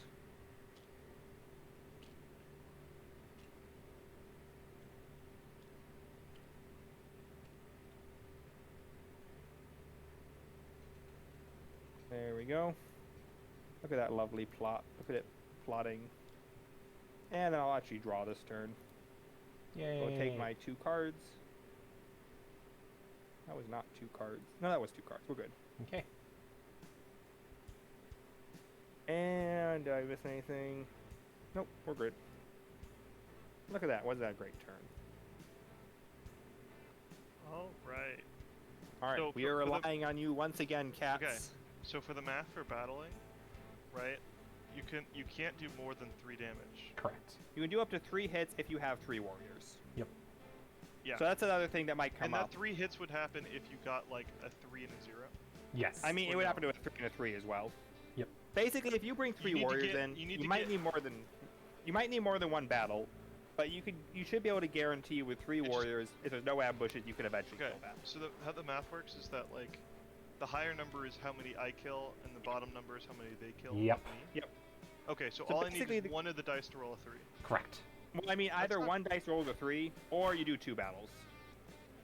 There we go. Look at that lovely plot. Look at it plotting. And then I'll actually draw this turn. Yay. I'll take my 2 cards. That was not 2 cards. No, that was 2 cards. We're good. Okay. And did I miss anything? Nope, we're good. Look at that. Wasn't that a great turn? All right. All right, So we for- are for the- relying on you once again, cats. Okay. So for the math for battling, right? You can't do more than 3 damage. Correct. You can do up to 3 hits if you have 3 warriors. Yep. Yeah. So that's another thing that might come and up. that 3 hits would happen if you got like a 3 and a 0. Yes. I mean, Or it would no. happen to a 3 and a 3 as well. Yep. Basically, if you bring 3 need to warriors get- in, you need you to might get- need more than one battle, but you should be able to guarantee with 3 just- warriors, if there's no ambushes, you can eventually Okay. kill that. So how the math works is that like the higher number is how many I kill, and the bottom number is how many they kill. Yep. with me? Yep. Okay, so So all I need basically is the- one of the dice to roll a 3. Correct. Well, I mean, That's either not- one dice rolls a 3, or you do 2 battles.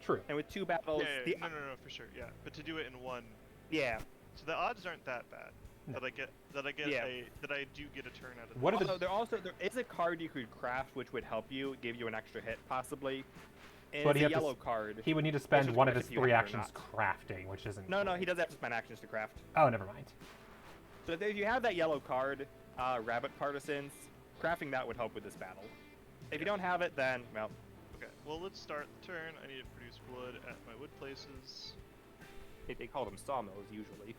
True. And with 2 battles, Yeah, no, for sure. Yeah, but to do it in one, yeah. so the odds aren't that bad. No. That I do get a turn out of. What are the- There is a card you could craft which would help you, give you an extra hit possibly. And But it's he a had to yellow card. He would need to spend is one of correct his if you 3 have it or actions crafting, which isn't. No, cool. he doesn't have to spend actions to craft. Oh, never mind. So if you have that yellow card, Rabbit Partisans, crafting that would help with this battle. If you don't have it, then, well, Okay, well let's start the turn. I need to produce wood at my wood places. they call them sawmills usually.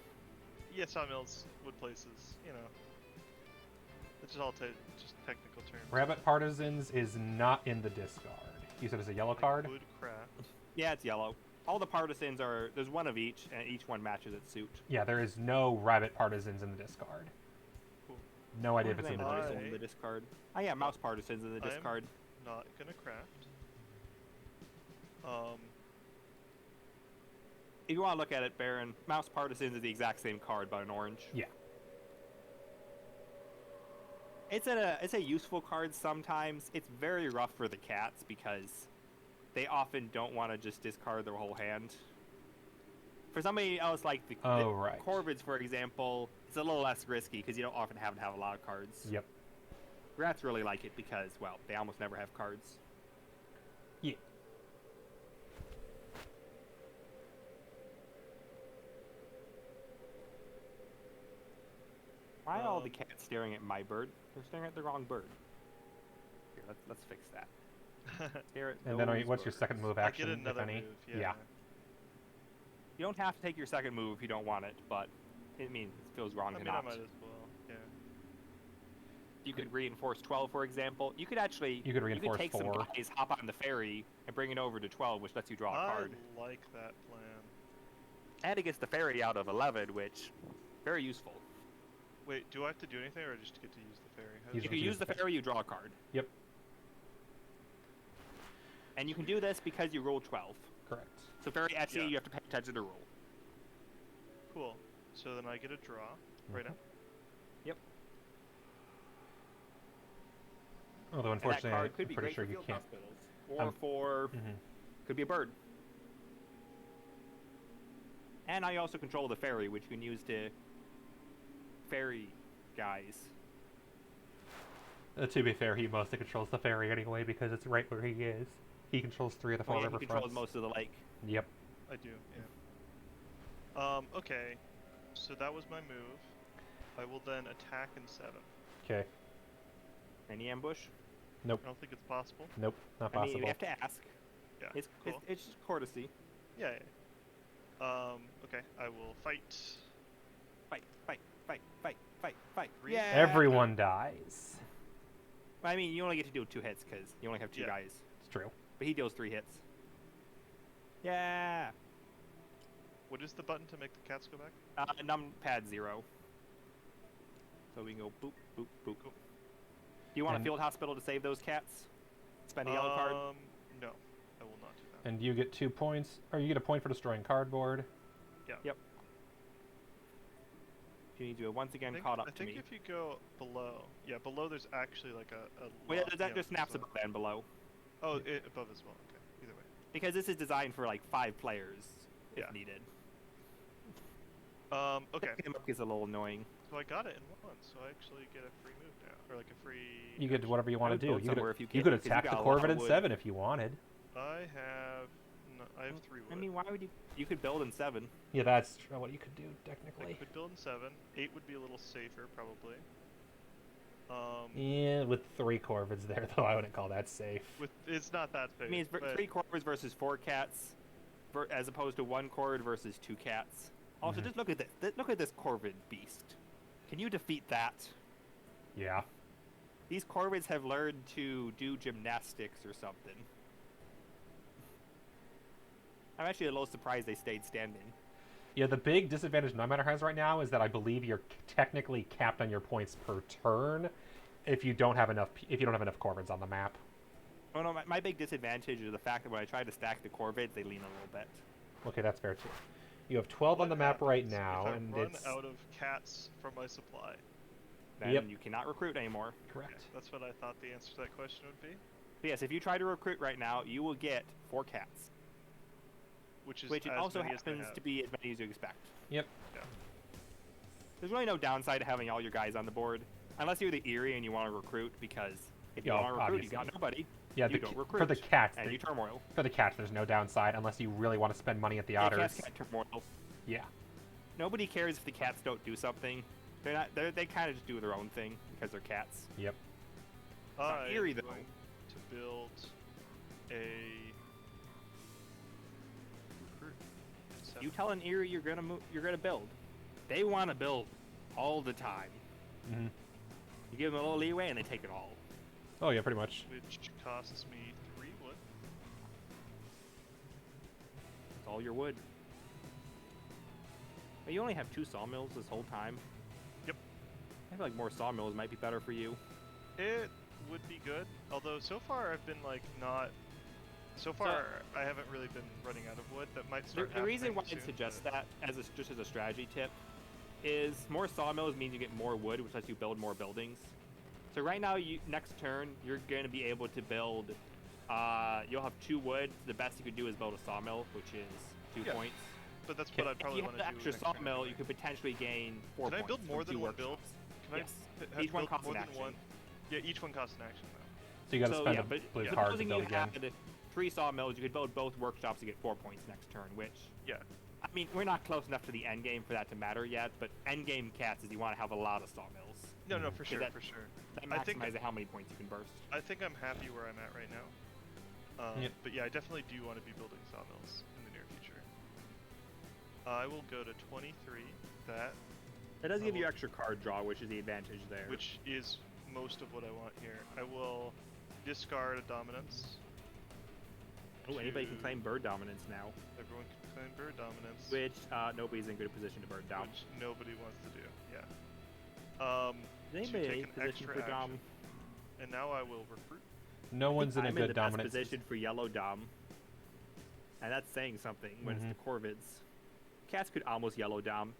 Yeah, sawmills, wood places. You know, it's just all just technical terms. Rabbit Partisans is not in the discard. You said it's a yellow Like card? Wood craft. Yeah, it's yellow. All the partisans are, there's one of each, and each one matches its suit. Yeah, there is no Rabbit Partisans in the discard. Cool. No idea if it's in the Mouse discard. partisans in the discard. Oh yeah, mouse partisans in the I'm- discard. Not gonna craft. If you want to look at it, Baron, mouse partisans is the exact same card, but an orange. Yeah. It's a useful card sometimes. It's very rough for the cats because they often don't want to just discard their whole hand. For somebody else like the Right. Corvids, for example, it's a little less risky because you don't often have to have a lot of cards. Yep. Rats really like it because, well, they almost never have cards. Yeah. Why are all the cats staring at my bird? They're staring at the wrong bird. Here, let's fix that. Stare at And then those what's your birds. second move I action, get if another any? move. Yeah. You don't have to take your second move if you don't want it, but it means it feels wrong I to mean, I not. might as well. Yeah. You could reinforce 12, for example. You could actually You could reinforce take 4. some guys, hop on the ferry, and bring it over to 12, which lets you draw a card. I like that plan. And it gets the ferry out of 11, which very useful. Wait, do I have to do anything, or just get to use the ferry? How You does If it you just use the ferry, you draw a card. Yep. And you can do this because you roll 12. Correct. So ferry actually, Yeah. you have to pay attention to roll. Cool. So then I get a draw right now. Although And that unfortunately, card could I'm be pretty great sure for you field can't. hospitals. Or for... Mhm. Could be a bird. And I also control the ferry, which you can use to ferry guys. To be fair, he mostly controls the ferry anyway because it's right where he is. He controls 3 of the 4 Oh, yeah, river he controls fronts. most of the lake. Yep. I do, yeah. Okay. So that was my move. I will then attack in 7. Okay. Any ambush? Nope. I don't think it's possible. Nope. Not I mean, possible. you have to ask. Yeah, It's cool. it's just courtesy. Yeah, okay. I will fight. Fight, fight, fight, fight, fight, fight. Three. Yeah. Everyone dies. I mean, you only get to do 2 hits because you only have 2 Yeah. guys. It's true. But he deals 3 hits. Yeah. What is the button to make the cats go back? Numpad 0. So we can go boop, boop, boop. Cool. Do you want And- a field hospital to save those cats? Spend a yellow card? No. I will not do that. And you get 2 points, or you get a point for destroying cardboard. Yeah. Yep. You need to once I again think, caught up I to think me. if you go below, below there's actually like a Well, yeah, lot that just beyond, snaps so- above and below. Oh, above as well. Okay. Either way. Because this is designed for like 5 players, if Yeah. needed. Okay. Picking him up is a little annoying. So I got it in 1, so I actually get a free move now, or like a free. You get whatever you want would to do. build somewhere if you You can, could because you attack got the a lot Corvette of in wood. 7 if you wanted. I have. No, I have 3 wood. I mean, why would you? You could build in 7. Yeah, that's what you could do I technically. could build in 7. 8 would be a little safer, probably. Yeah, with 3 Corvids there, though, I wouldn't call that safe. It's not that I big. mean, it's but 3 corvids versus 4 cats, as opposed to 1 corvid versus 2 cats. Also, Mhm. just look at this. Look at this corvid beast. Can you defeat that? Yeah. These corvids have learned to do gymnastics or something. I'm actually a little surprised they stayed standing. Yeah, the big disadvantage No Matter has right now is that I believe you're technically capped on your points per turn if you don't have enough Corvids on the map. Oh no, my big disadvantage is the fact that when I try to stack the corvids, they lean a little bit. Okay, that's fair too. You have 12 on the map right now, if I and run it's out of cats from my supply. Then Yep. you cannot recruit anymore. correct. Okay, that's what I thought the answer to that question would be. But yes, if you try to recruit right now, you will get 4 cats, Which is which it as also many as they happens have. to be as many as you expect. Yep. There's really no downside to having all your guys on the board, unless you're the Erie and you want to recruit, because if you Yeah, want to recruit, you got obviously. nobody. Yeah, You the, don't for recruit, the cats, and you turmoil. there's no downside unless you really want to spend money at the Yeah, Otters. cats can't turmoil. Yeah. Nobody cares if the cats don't do something. They're not. They kind of just do their own thing because they're cats. Yep. I Erie, am though. going to build a recruit. You tell an Erie you're gonna build. They want to build all the time. hmm You give them a little leeway and they take it all. Oh yeah, pretty much. Which costs me 3 wood. It's all your wood. But you only have 2 sawmills this whole time. Yep. I feel like more sawmills might be better for you. It would be good, although so far I've been like not. So far, I haven't really been running out of wood. That might start. The reason why happening I'd soon, suggest but- that just as a strategy tip is more sawmills means you get more wood, which lets you build more buildings. So right now, next turn you're going to be able to build. You'll have 2 wood. The best you could do is build a sawmill, which is 2 Yeah. points. But that's what I'd If probably you want have to an do. extra next turn sawmill, anyway. you could potentially gain 4 Can I points. build more from than 2 one build? workshops. Can Yes. I have Each to one build costs more an than action. one? Yeah, each one costs an action though. So you got to spend a but blue yeah. card to supposing build you again. had 3 sawmills, you could build both workshops to get 4 points next turn, which, Yeah. I mean, we're not close enough to the end game for that to matter yet, but end game cats is you want to have a lot of sawmills. No, no, Mhm. for sure, that- for sure. That I think- maximizes how many points you can burst. I think I'm happy where I'm at right now. Yep. But yeah, I definitely do want to be building sawmills in the near future. I will go to 23. That, That does give you will- extra card draw, which is the advantage there. which is most of what I want here. I will discard a dominance. Oh, anybody can to- claim bird dominance now, Everyone can claim bird dominance. which nobody's in good position to bird down. Which nobody wants to do. Yeah. Is to anybody take in an position extra for action. dom? And now I will recruit. No one's in a I'm good the best dominance position for yellow dom, and that's saying something when it's the corvids. Cats could almost yellow dom.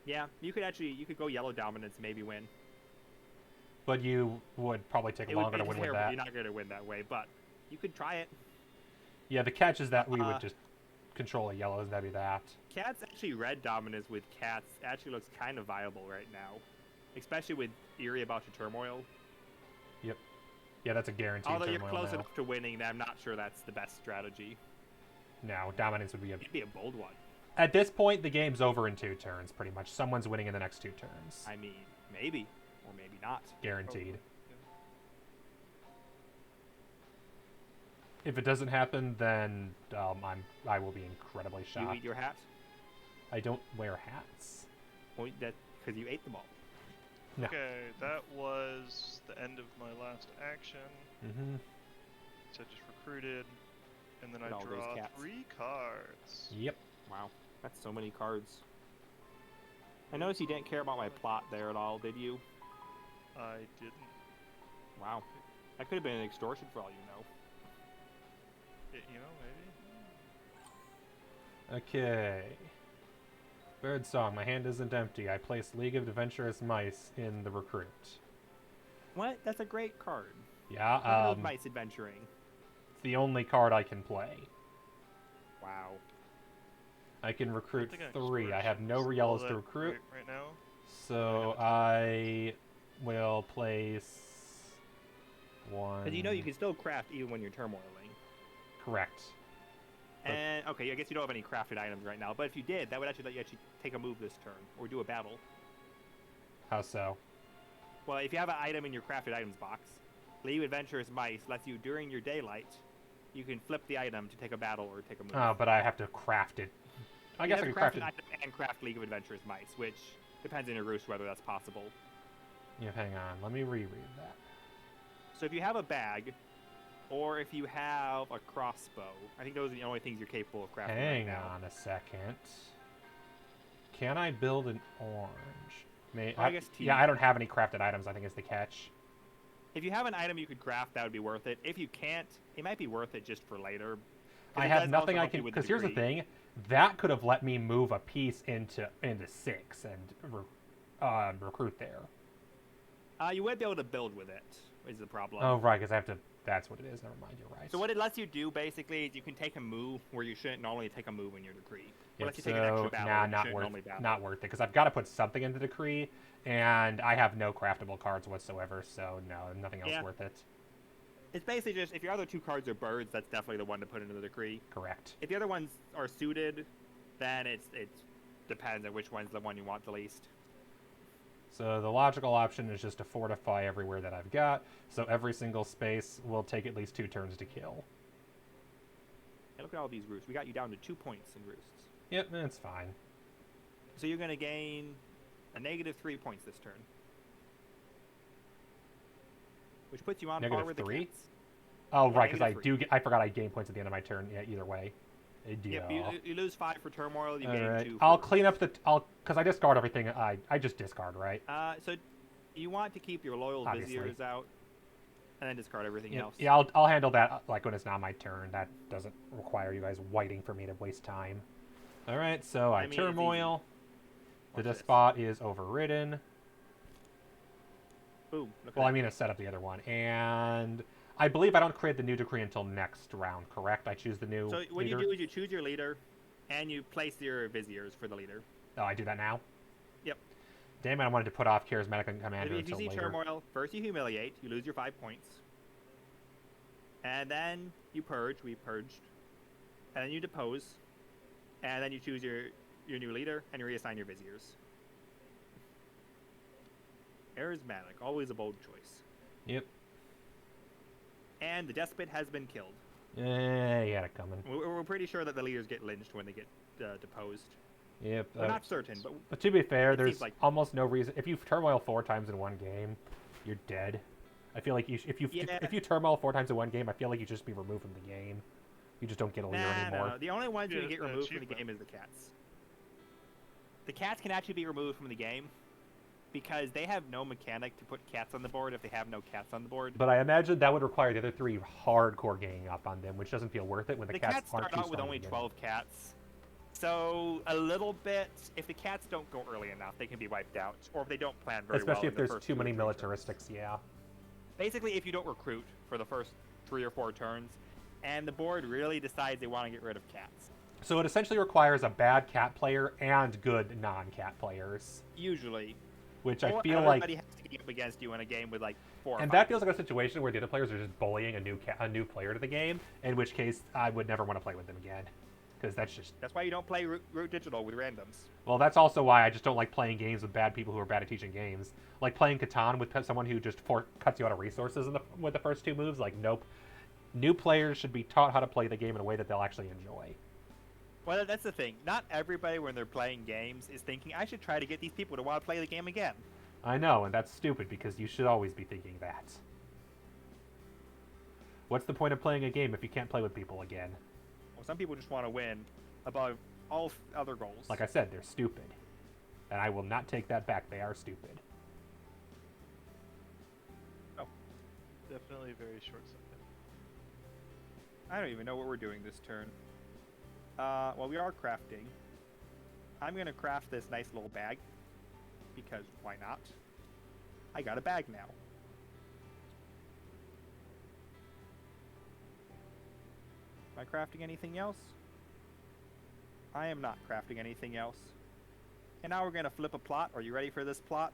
Yeah, you could go yellow dominance, maybe win. but you would probably take It would longer be to win with terrible. that. You're not going to win that way, but you could try it. Yeah, the catch is that we would just control a yellows, that'd be that. Cats actually red dominance with cats actually looks kind of viable right now, especially with Eerie about to turmoil. Yep. Yeah, that's a guaranteed Although you're turmoil close now. enough to winning, that I'm not sure that's the best strategy. No, dominance would be a... It'd be a bold one. At this point, the game's over in 2 turns, pretty much. Someone's winning in the next 2 turns. I mean, maybe. Or maybe not. Guaranteed. If it doesn't happen, then I will be incredibly You shocked. eat your hat? I don't wear hats. Well, that because you ate them all. No. Okay, that was the end of my last action. Mm-hmm. So I just recruited, and then I And all those draw cats. 3 cards. Yep. Wow, that's so many cards. I noticed you didn't care about my plot there at all, did you? I didn't. Wow. That could have been an extortion for all you know. You know, maybe. Okay. Birdsong. My hand isn't empty. I place League of Adventurous Mice in the recruit. What? That's a great card. Yeah, Look at those mice adventuring. it's the only card I can play. Wow. I can recruit I think 3. I have no extortion's yellows all to that recruit, great right now. so I will place 1. But you know you can still craft even when you're turmoiling. Correct. But- And, okay, I guess you don't have any crafted items right now, but if you did, that would actually let you actually take a move this turn, or do a battle. How so? Well, if you have an item in your crafted items box, Leave Adventurous Mice lets you, during your daylight, you can flip the item to take a battle or take a move. Oh, but I have to craft it. I guess I could craft an it. item and craft League of Adventurous Mice, which depends on your roost whether that's possible. Yeah, hang on. Let me reread that. So if you have a bag, or if you have a crossbow, I think those are the only things you're capable of crafting right Hang now. on a second. Can I build an orange? I guess yeah, I don't have any crafted items, I think is the catch. If you have an item you could craft, that would be worth it. If you can't, it might be worth it just for later. 'Cause I it have does nothing also I help you can... with Because here's the degree. thing. That could have let me move a piece into 6 and recruit there. You would be able to build with it, is the problem. Oh, right, because I have to... That's what it is. Never mind, you're right. So what it lets you do, basically, is you can take a move where you shouldn't normally take a move in your decree. It Yep, lets you take an extra battle nah, when you not shouldn't worth, normally battle. not worth it, because I've got to put something into the decree, and I have no craftable cards whatsoever, so no, nothing else Yeah. worth it. It's basically just, if your other 2 cards are birds, that's definitely the one to put into the decree. Correct. If the other ones are suited, then it depends on which one's the one you want the least. So the logical option is just to fortify everywhere that I've got, so every single space will take at least 2 turns to kill. And look at all these roosts. We got you down to 2 points in roosts. Yep, that's fine. So you're going to gain a negative 3 points this turn. Which puts you on par Negative with 3? the cats. Oh, Yeah, right, because I negative 3. I forgot I gain points at the end of my turn, yeah, either way. Yep, you lose 5 for turmoil, you gain Alright, 2 I'll for- clean up the... Because I discard everything, I just discard, right? So you want to keep your loyal Obviously. viziers out, and then discard everything else. Yeah, I'll handle that like when it's not my turn. That doesn't require you guys waiting for me to waste time. All right, so I mean, it's turmoil. The Watch this. despot is overridden. Boom. Look at Well, I that. mean, I set up the other one, and I believe I don't create the new decree until next round. Correct? I choose the new. So what leader? you do is you choose your leader, and you place your viziers for the leader. Oh, I do that now. Yep. Damn it! I wanted to put off charismatic commander If you until see later. turmoil, first you humiliate, you lose your 5 points, and then you purge. We purged, and then you depose, and then you choose your new leader and you reassign your viziers. Charismatic, always a bold choice. Yep. And the despot has been killed. Yeah, you had it coming. We're pretty sure that the leaders get lynched when they get deposed. Yep. We're not certain, but But to be fair, It there's seems like- almost no reason. If you turmoil 4 times in one game, you're dead. I feel like if you turmoil 4 times in one game, I feel like you should just be removed from the game. You just don't get a leader anymore. no. The only ones who Yeah, can get it's an removed from the achievement. game is the cats. The cats can actually be removed from the game because they have no mechanic to put cats on the board if they have no cats on the board. But I imagine that would require the other 3 hardcore ganging up on them, which doesn't feel worth it when the The cats cats aren't start too out with strong only to begin 12 cats. So a little bit. If the cats don't go early enough, they can be wiped out, or if they don't plan very well. Especially if in the there's first too 2 or many 3 turns. militaristics, yeah. Basically, if you don't recruit for the first 3 or 4 turns, and the board really decides they want to get rid of cats. So it essentially requires a bad cat player and good non-cat players, Usually. which I Or feel everybody like, has to game up against you in a game with like 4 or and 5 that feels like a situation where the other players are just bullying a new player to the game. In which case, I would never want to play with them again, because that's just. That's why you don't play Root Digital with randoms. Well, that's also why I just don't like playing games with bad people who are bad at teaching games. Like playing Catan with someone who just cuts you out of resources with the first 2 moves. Like, nope. New players should be taught how to play the game in a way that they'll actually enjoy. Well, that's the thing. Not everybody, when they're playing games, is thinking, I should try to get these people to want to play the game again. I know, and that's stupid because you should always be thinking that. What's the point of playing a game if you can't play with people again? Well, some people just want to win above all other goals. Like I said, they're stupid. And I will not take that back. They are stupid. Oh. Definitely very short-sighted. I don't even know what we're doing this turn. Well, we are crafting. I'm going to craft this nice little bag. Because why not? I got a bag now. Am I crafting anything else? I am not crafting anything else. And now we're going to flip a plot. Are you ready for this plot?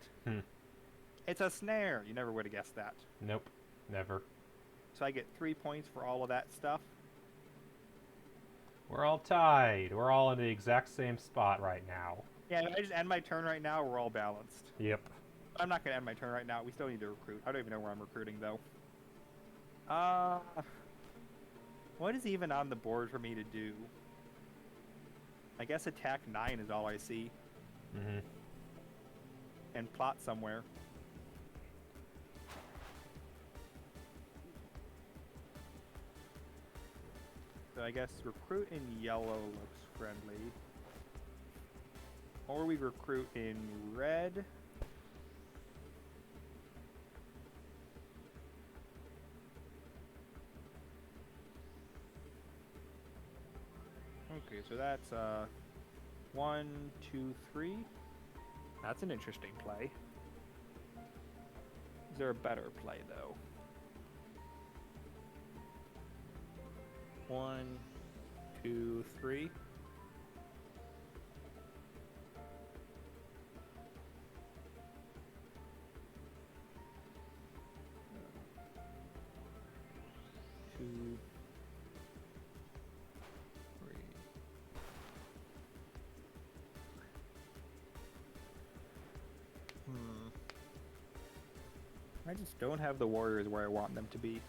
It's a snare. You never would have guessed that. Nope. Never. So I get 3 points for all of that stuff. We're all tied. We're all in the exact same spot right now. Yeah, if I just end my turn right now, we're all balanced. Yep. I'm not going to end my turn right now. We still need to recruit. I don't even know where I'm recruiting, though. What is even on the board for me to do? I guess attack 9 is all I see. Mm-hmm. And plot somewhere. So I guess recruit in yellow looks friendly. Or we recruit in red. Okay, so that's 1, 2, 3. That's an interesting play. Is there a better play though? 1, 2, 3. Two, 3. I just don't have the warriors where I want them to be.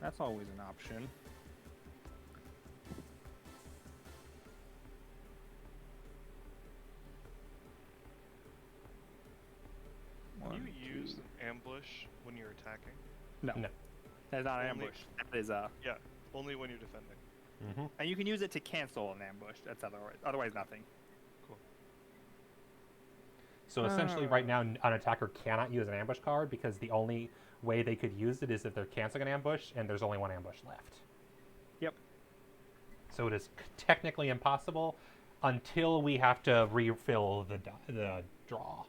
That's always an option. Can you use an ambush when you're attacking? No. No. That's not an Only- ambush. That is Yeah, only when you're defending. Mm-hmm. and you can use it to cancel an ambush. That's otherwise nothing. So essentially, right now, an attacker cannot use an ambush card because the only way they could use it is if they're canceling an ambush and there's only one ambush left. Yep. So it is technically impossible until we have to refill the draw.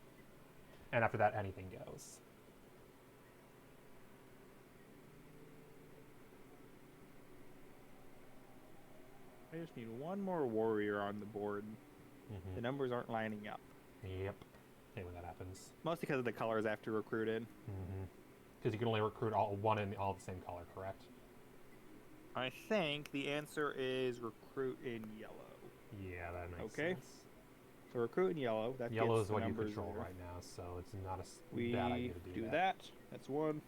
And after that, anything goes. I just need one more warrior on the board. Mm-hmm. The numbers aren't lining up. Yep. Hate when that happens. Mostly because of the colors I have to recruit in. Because you can only recruit one in all the same color, correct? I think the answer is recruit in yellow. Yeah, that makes Okay. sense. So recruit in yellow. That Yellow gets is the what you numbers control there. right now, so it's not a We bad idea to do that. That's one.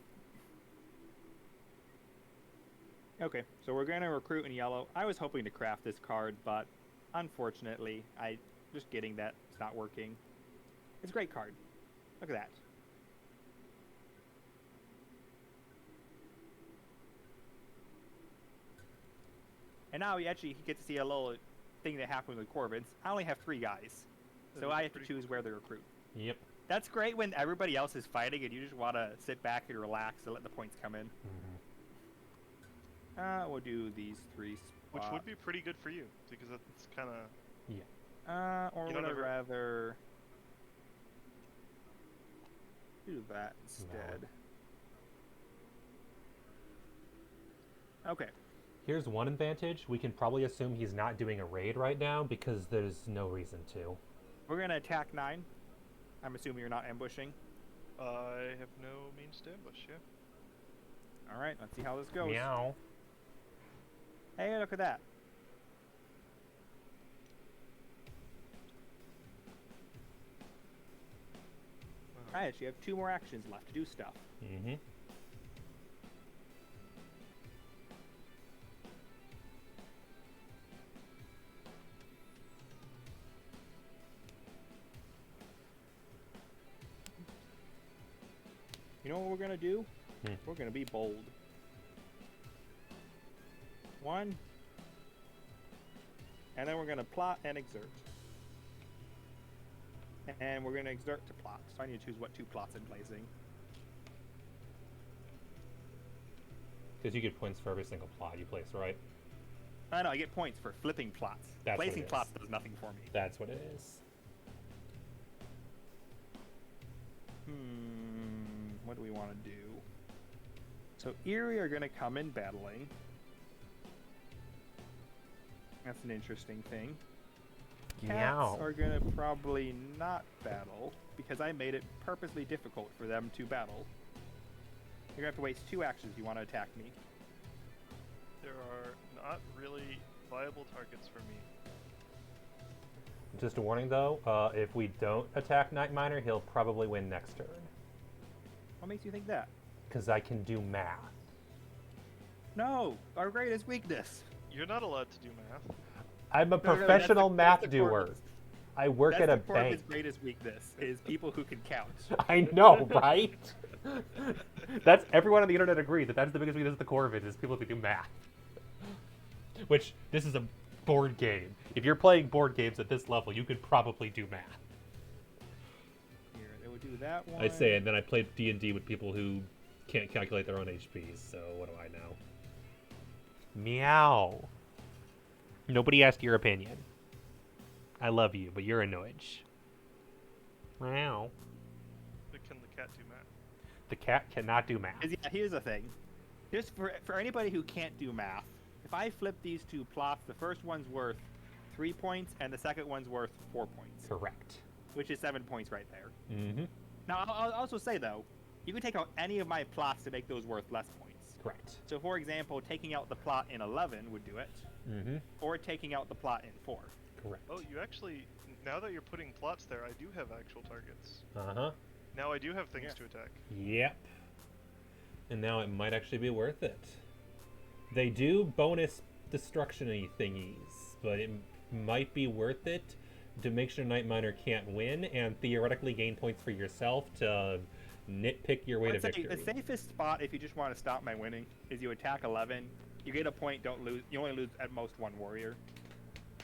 Okay, so we're going to recruit in yellow. I was hoping to craft this card, but unfortunately, just getting that, it's not working. It's a great card. Look at that. And now he gets to see a little thing that happened with Corvins. I only have 3 guys, That so is I have to pretty choose where to recruit. Yep. That's great when everybody else is fighting and you just want to sit back and relax and let the points come in. We'll do these 3 spots. Which would be pretty good for you, because it's kind of... Or would I rather do that instead? No. Okay. Here's one advantage. We can probably assume he's not doing a raid right now because there's no reason to. We're going to attack 9. I'm assuming you're not ambushing. I have no means to ambush, yeah. Alright, let's see how this goes. Meow. Hey, look at that. I actually have 2 more actions left to do stuff. Mm-hmm. You know what we're gonna do? Hmm. We're gonna be bold. 1. And then we're gonna plot and exert. And we're gonna exert to plot. So I need to choose what 2 plots I'm placing. Because you get points for every single plot you place, right? I know, I get points for flipping plots. That's what Placing it is. plots does nothing for me. That's what it is. What do we want to do? So Erie are going to come in battling. That's an interesting thing. Cats Meow. are going to probably not battle because I made it purposely difficult for them to battle. You're going to have to waste 2 actions if you want to attack me. There are not really viable targets for me. Just a warning, though. If we don't attack Night Miner, he'll probably win next turn. What makes you think that? Because I can do math. No! Our greatest weakness! You're not allowed to do math. I'm a No, no, no, professional that's math the doer. Corbin's. I work That's at a the Corbin's bank. greatest weakness, is people who can count. I know, right? That's everyone on the internet agrees that that's the biggest weakness of the Corvid is people who do math. Which this is a board game. If you're playing board games at this level, you could probably do math. Here, they would do that one. I say, and then I played D&D with people who can't calculate their own HPs. So what do I know? Meow. Nobody asked your opinion. I love you, but you're a nudge. Meow. But can the cat do math? The cat cannot do math. Yeah, here's the thing. Just for anybody who can't do math, if I flip these 2 plots, the first one's worth 3 points, and the second one's worth 4 points. Correct. Which is 7 points right there. Mm-hmm. Now, I'll also say, though, you can take out any of my plots to make those worth less points. Correct. So, for example, taking out the plot in 11 would do it, Mm-hmm. or taking out the plot in 4. Correct. Oh, you actually... Now that you're putting plots there, I do have actual targets. Uh-huh. Now I do have things to attack. Yep. And now it might actually be worth it. They do bonus destruction-y thingies, but it might be worth it to make sure Night Miner can't win and theoretically gain points for yourself to nitpick your way to I'd say victory. the safest spot, if you just want to stop my winning, is you attack 11. You get a point, don't lose. You only lose at most 1 warrior.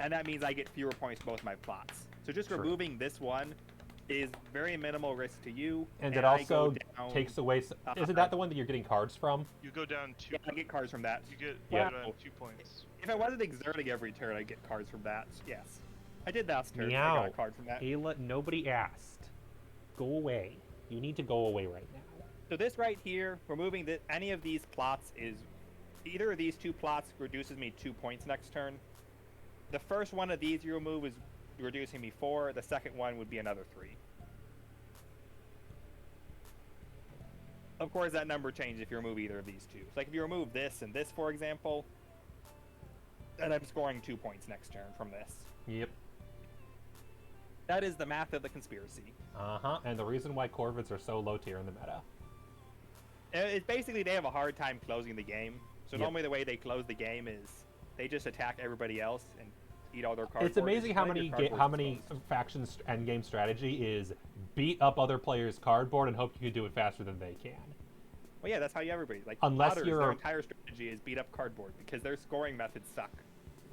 And that means I get fewer points both my plots. So just True. removing this one is very minimal risk to you. And it I also go down, takes away... Isn't that the one that you're getting cards from? You go down 2 Yeah, I get cards from that. You get Yeah. down 2 points. If I wasn't exerting every turn, I'd get cards from that. Yes. I did last turn. I Meow. got a card from that. Ayla, nobody asked. Go away. You need to go away right now. So this right here, removing any of these plots is... Either of these 2 plots reduces me 2 points next turn. The first one of these you remove is reducing me 4. The second one would be another 3. Of course, that number changes if you remove either of these 2. So like if you remove this and this, for example, then I'm scoring 2 points next turn from this. Yep. That is the math of the conspiracy. Uh-huh. And the reason why Corvids are so low tier in the meta. It's basically they have a hard time closing the game. So Yep. normally the way they close the game is they just attack everybody else and eat all their cards. It's amazing how many factions and game strategy is beat up other players' cardboard and hope you can do it faster than they can. Well, yeah, that's how everybody like. Unless Otters, you're their a- entire strategy is beat up cardboard because their scoring methods suck.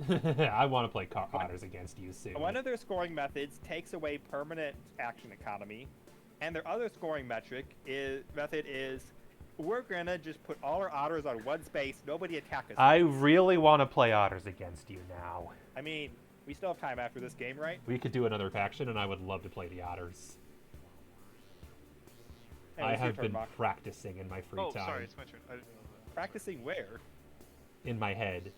I want to play Otters against you soon. One of their scoring methods takes away permanent action economy, And their other scoring method is we're gonna just put all our otters on one space. Nobody attack us. I really want to play Otters against you now. I mean, we still have time after this game, right? We could do another faction, and I would love to play the Otters. Hey, I it's your have turn, been Mock. practicing in my free Oh, time. sorry, it's my turn. I didn't know that. Practicing where? In my head.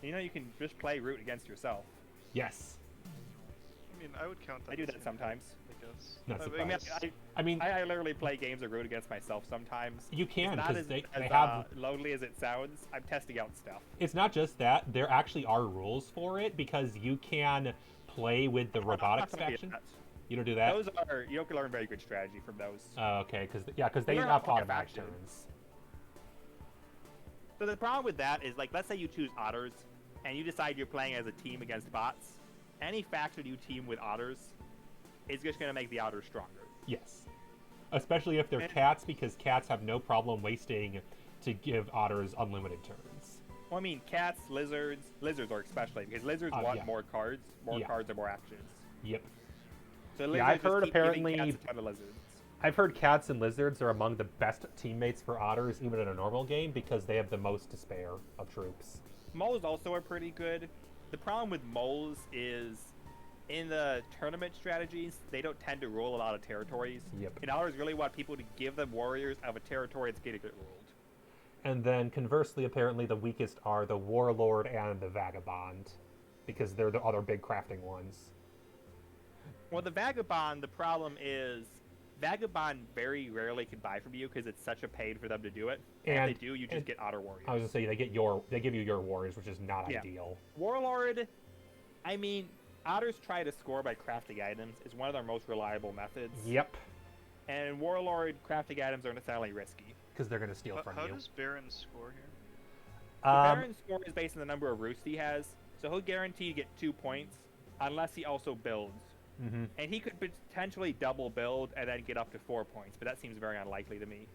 You know, you can just play root against yourself. Yes. I mean, I would count that. I do as that in, sometimes. I guess. Not I I mean, guess- I mean, I literally play games of root against myself sometimes. you can It's not because as, they as have. lonely as it sounds. I'm testing out stuff. It's not just that. There actually are rules for it because you can play with the robotics I'm not gonna do faction. that. You don't do that. Those are you don't learn very good strategy from those. Okay, because they Learn have how to automatic faction. turns. So the problem with that is, like, let's say you choose otters, and you decide you're playing as a team against bots. Any faction you team with otters is just going to make the otters stronger. Yes. Especially if they're And- cats, because cats have no problem wasting to give otters unlimited turns. Well, I mean, cats, lizards are especially, because lizards want yeah. more cards. More Yeah. cards are more actions. Yep. So Yeah, lizards I've just heard keep giving apparently- cats a ton of lizards. I've heard cats and lizards are among the best teammates for otters, even in a normal game, because they have the most to spare of troops. Moles also are pretty good. The problem with moles is, in the tournament strategies, they don't tend to rule a lot of territories. Yep. And otters really want people to give them warriors of a territory that's going to get ruled. And then conversely, apparently the weakest are the warlord and the vagabond, because they're the other big crafting ones. Well, the Vagabond, the problem is, Vagabond very rarely can buy from you because it's such a pain for them to do it. And And- if they do, you just and- get Otter Warriors. I was gonna say they give you your warriors, which is not Yeah. ideal. Warlord, I mean, Otters try to score by crafting items. Is one of their most reliable methods. Yep, And Warlord crafting items are necessarily risky. because they're gonna steal from How you. does Baron score here? The Um, Baron's score is based on the number of roosts he has, so he'll guarantee to get 2 points, unless he also builds. mhm. And he could potentially double build and then get up to 4 points, but that seems very unlikely to me.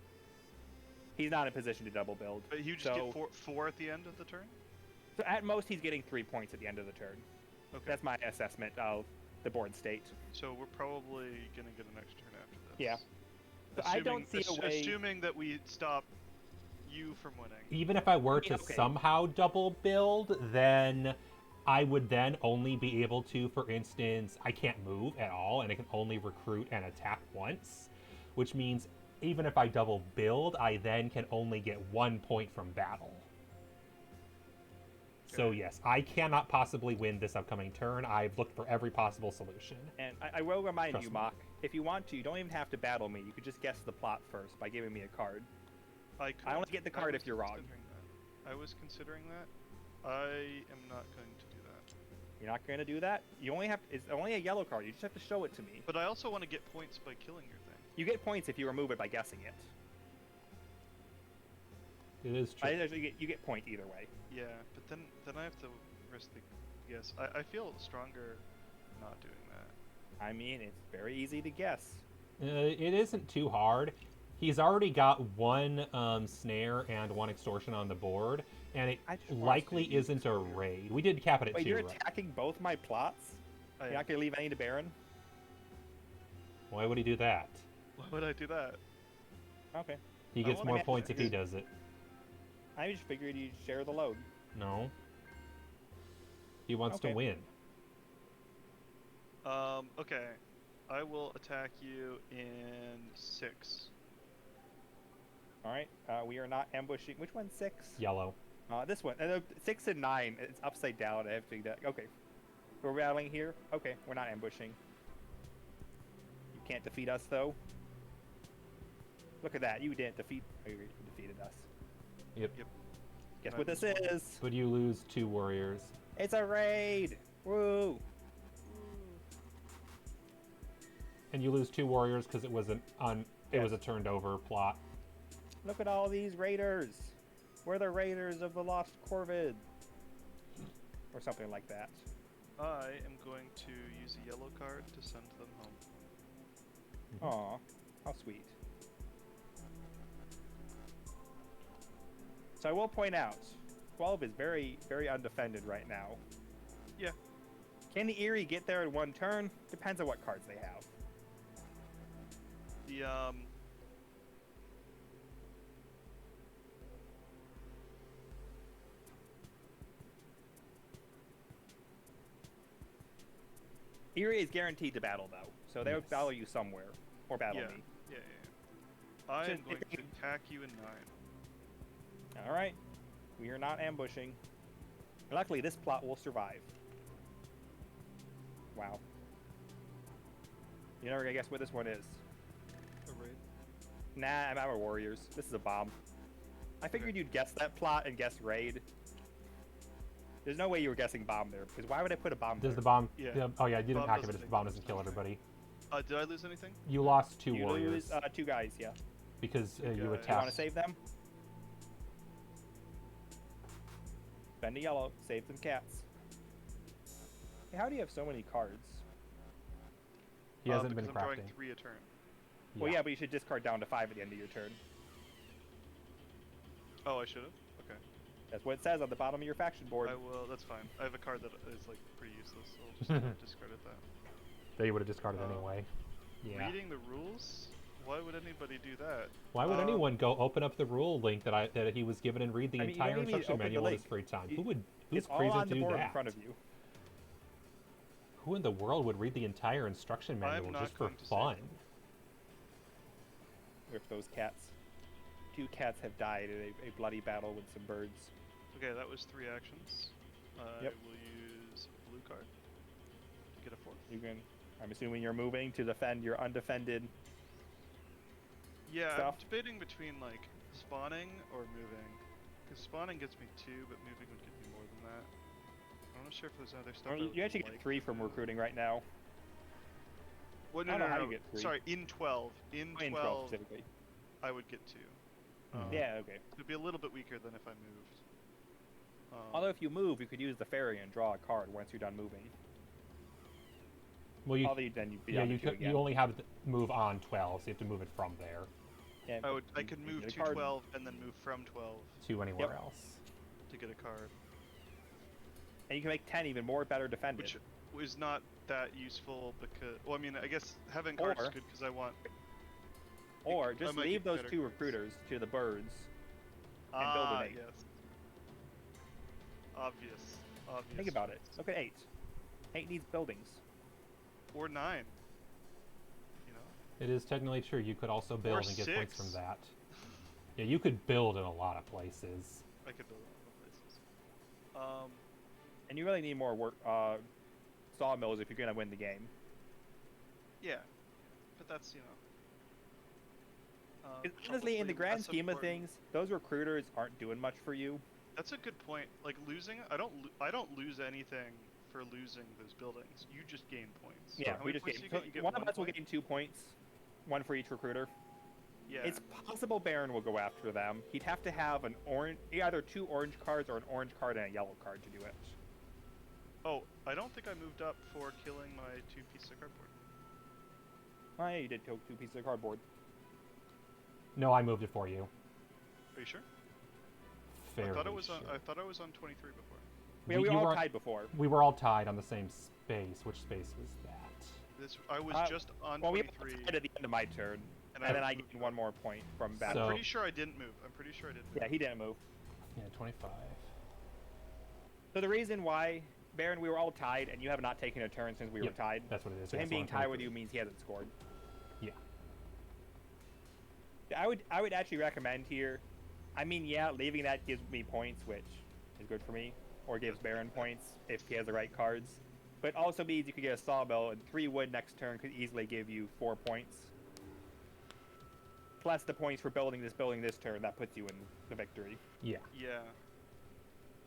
He's not in position to double build. But you just So- get four at the end of the turn? So at most, he's getting 3 points at the end of the turn. Okay. That's my assessment of the board state. So we're probably going to get an next turn after this. Yeah. So I don't see a way. Assuming that we stop you from winning. Even if I were mean, to okay. somehow double build, then I would then only be able to, for instance, I can't move at all, and I can only recruit and attack once, which means even if I double build, I then can only get 1 point from battle. So Okay. yes, I cannot possibly win this upcoming turn. I've looked for every possible solution. And I will remind Trust you, me. Mock, if you want to, you don't even have to battle me. You could just guess the plot first by giving me a card. I only could. get the I card was if you're wrong. considering that. I was considering that. I am not going to do that. You're not going to do that? You only have. It's only a yellow card. You just have to show it to me. But I also want to get points by killing your thing. You get points if you remove it by guessing it. It is true. You get point either way. Yeah, but then I have to risk the guess. I feel stronger not doing that. I mean, it's very easy to guess. It isn't too hard. He's already got one snare and one extortion on the board, and it I just want likely to use isn't a this here. raid. We did cap it at Wait, 2, you're right? attacking both my plots? I You're not going to leave any to Baron? Why would he do that? Why would I do that? Okay. He I gets wanna more get points if he this. does it. I just figured you'd share the load. No. He wants to Okay. win. Okay. I will attack you in 6. Alright, we are not ambushing. Which one's 6? Yellow. This one. 6 and 9. It's upside down. I have to do that. Okay. We're battling here? Okay, we're not ambushing. You can't defeat us, though. Look at that. You didn't defeat. Oh, you defeated us. Yep. Guess I what this lose one. is? But you lose 2 warriors. It's a raid! Woo! And you lose 2 warriors because it was it Yes. was a turned over plot. Look at all these raiders! We're the raiders of the Lost Corvid! Or something like that. I am going to use a yellow card to send them home. Aw, how sweet. So I will point out, 12 is very, very undefended right now. Yeah. Can the Eerie get there in one turn? Depends on what cards they have. The Erie is guaranteed to battle though, so they would Yes. battle you somewhere or battle yeah, me. yeah. I So am going if- to attack you in 9. All right, we are not ambushing. Luckily, this plot will survive. Wow. You're never gonna guess what this one is. A raid. Nah, I'm out of warriors. This is a bomb. I figured you'd guess that plot and guess raid. There's no way you were guessing bomb there, because why would I put a bomb there? Does the bomb? Yeah. Oh yeah, you didn't Bomb activate doesn't it. The make bomb much doesn't kill sense. everybody. Did I lose anything? You lost 2 you warriors lose 2 guys, yeah. because Two you guys. You want attacked. to save them? Spend a yellow, save some cats. Hey, how do you have so many cards? He hasn't been because I'm drawing crafting. 3 a turn. Well, yeah, but you should discard down to 5 at the end of your turn. Oh, I should have. Okay. That's what it says on the bottom of your faction board. I will. That's fine. I have a card that is like pretty useless, so I'll just discredit that. That you would have discarded Um, anyway. Yeah. Reading the rules? Why would anybody do that? Why would anyone go open up the rule link that he was given and read the I mean, you don't entire even need to instruction open the manual in his link. free time? You- Who's It's all crazy on to the do board that? in front of you. Who in the world would read the entire instruction manual not just for going to say fun? Rip those cats. 2 cats have died in a bloody battle with some birds. Okay, that was 3 actions. I Yep. will use a blue card to get a 4th. You can. I'm assuming you're moving to defend your undefended. Yeah, stuff. I'm debating between like spawning or moving. Because spawning gets me 2, but moving would get me more than that. I'm not sure if there's other stuff. Well, I you would actually like get 3 to from do. recruiting right now. Well, I no, don't no, know how no. you get 3. Sorry, in 12. In In 12, 12 specifically. I would get 2. Yeah, okay. It'd be a little bit weaker than if I moved. Although if you move, you could use the fairy and draw a card once you're done moving. Well, you Although then you'd be yeah down to you 2 again. you only have to move on 12, so you have to move it from there Yeah, I but could you move get a to card. 12 and then move from 12 to anywhere Yep. else. to get a card, And you can make 10 even more better defended. which is not that useful because. Well, I mean, I guess having cards is Or- good because I want. Or I just might leave get those better 2 cards. recruiters to the birds. And build an 8. Yes. Obvious. Obvious. Think about it. Look at 8. 8 needs buildings. Or 9. You know. It is technically true. You could also build and get points 6. from that. Yeah, you could build in a lot of places. I could build a lot of places. And you really need more work sawmills if you're going to win the game. Yeah. But that's, you know. 'Cause honestly, in the probably grand less scheme of important. things, those recruiters aren't doing much for you. That's a good point. Like losing, I don't lose anything for losing those buildings. You just gain points. Yeah, How we many just points gain. do you get? You get One of us will point? gain 2 points, 1 for each recruiter. Yeah. It's possible Baron will go after them. He'd have to have an orange, either 2 orange cards or an orange card and a yellow card to do it. Oh, I don't think I moved up for killing my 2 pieces of cardboard. Oh yeah, you did kill 2 pieces of cardboard. No, I moved it for you. Are you sure? Fairly I thought it was on. sure. I thought I was on 23 before. Yeah, we You were all weren't- tied before. We were all tied on the same space. Which space was that? This I was just on Well, we were 23, tied at the end of my turn, and then I gained 1 more point from I'm battle. So- pretty sure I didn't move. I'm pretty sure I didn't move. Yeah, he didn't move. Yeah, 25. So the reason why, Baron, we were all tied, and you have not taken a turn since we were Yep, tied. That's what it is. So yeah, him being I'm tied with 23. you means he hasn't scored. Yeah. I would actually recommend here. I mean, yeah, leaving that gives me points, which is good for me, or gives Baron points if he has the right cards. But also means you could get a sawmill, and 3 wood next turn could easily give you 4 points. Plus the points for building this turn, that puts you in the victory. Yeah. Yeah.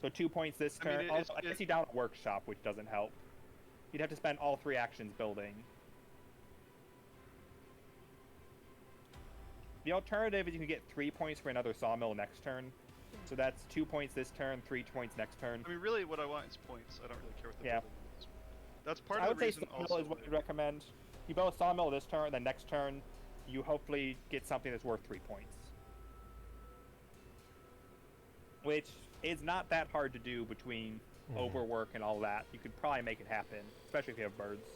So 2 points this I mean, turn. it's- Also, I guess you down a workshop, which doesn't help. You'd have to spend all 3 actions building. The alternative is you can get 3 points for another sawmill next turn. So that's 2 points this turn, 3 points next turn. I mean, really, what I want is points. I don't really care what the Yeah. building is. That's part I of would the say reason. sawmill Also, is what I'd recommend. You build a sawmill this turn, then next turn you hopefully get something that's worth 3 points. Which is not that hard to do between overwork and all that. You could probably make it happen, especially if you have birds.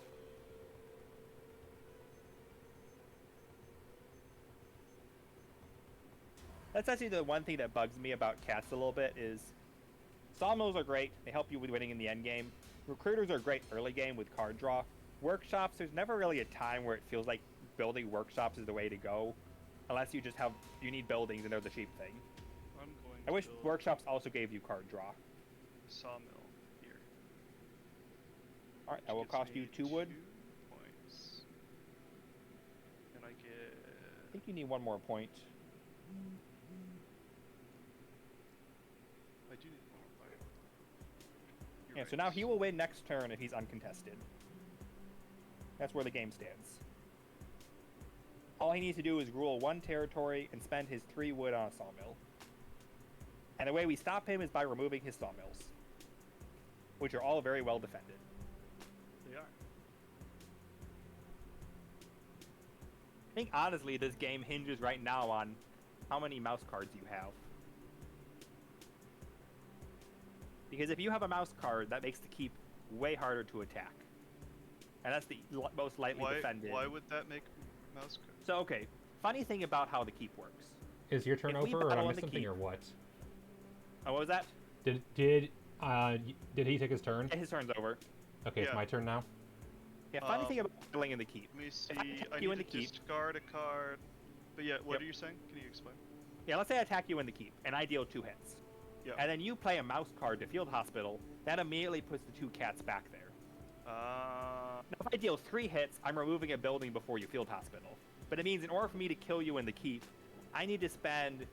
That's actually the one thing that bugs me about cats a little bit is sawmills are great. They help you with winning in the end game. Recruiters are great early game with card draw. Workshops, there's never really a time where it feels like building workshops is the way to go, unless you just have you need buildings and they're the cheap thing. I'm going I to wish build workshops also gave you card draw. a sawmill here. All right, which that will gives cost me you 2 wood. 2 points. And I I get... think you need 1 more point. I do need one more point. You're Yeah, right. so now he will win next turn if he's uncontested. That's where the game stands. All he needs to do is rule 1 territory and spend his 3 wood on a sawmill. And the way we stop him is by removing his sawmills, which are all very well defended. They are. I think honestly this game hinges right now on how many mouse cards you have. Because if you have a mouse card, that makes the keep way harder to attack. And that's the most lightly defended. Why would that make mouse card? So, okay, funny thing about how the keep works. Is your turn If we over, or battle I on missed the something, keep- or what? Oh, what was that? Did he take his turn? Yeah, his turn's over. Okay, it's Yeah. my turn now. Yeah, funny thing about battling in the keep. Let me see. attack I you need in to the keep- discard a card. But yeah, what Yep. are you saying? Can you explain? Yeah, let's say I attack you in the keep, and I deal 2 hits. Yeah. And then you play a mouse card to Field Hospital, that immediately puts the 2 cats back there. Now, if I deal 3 hits, I'm removing a building before you Field Hospital. But it means in order for me to kill you in the keep, I need to spend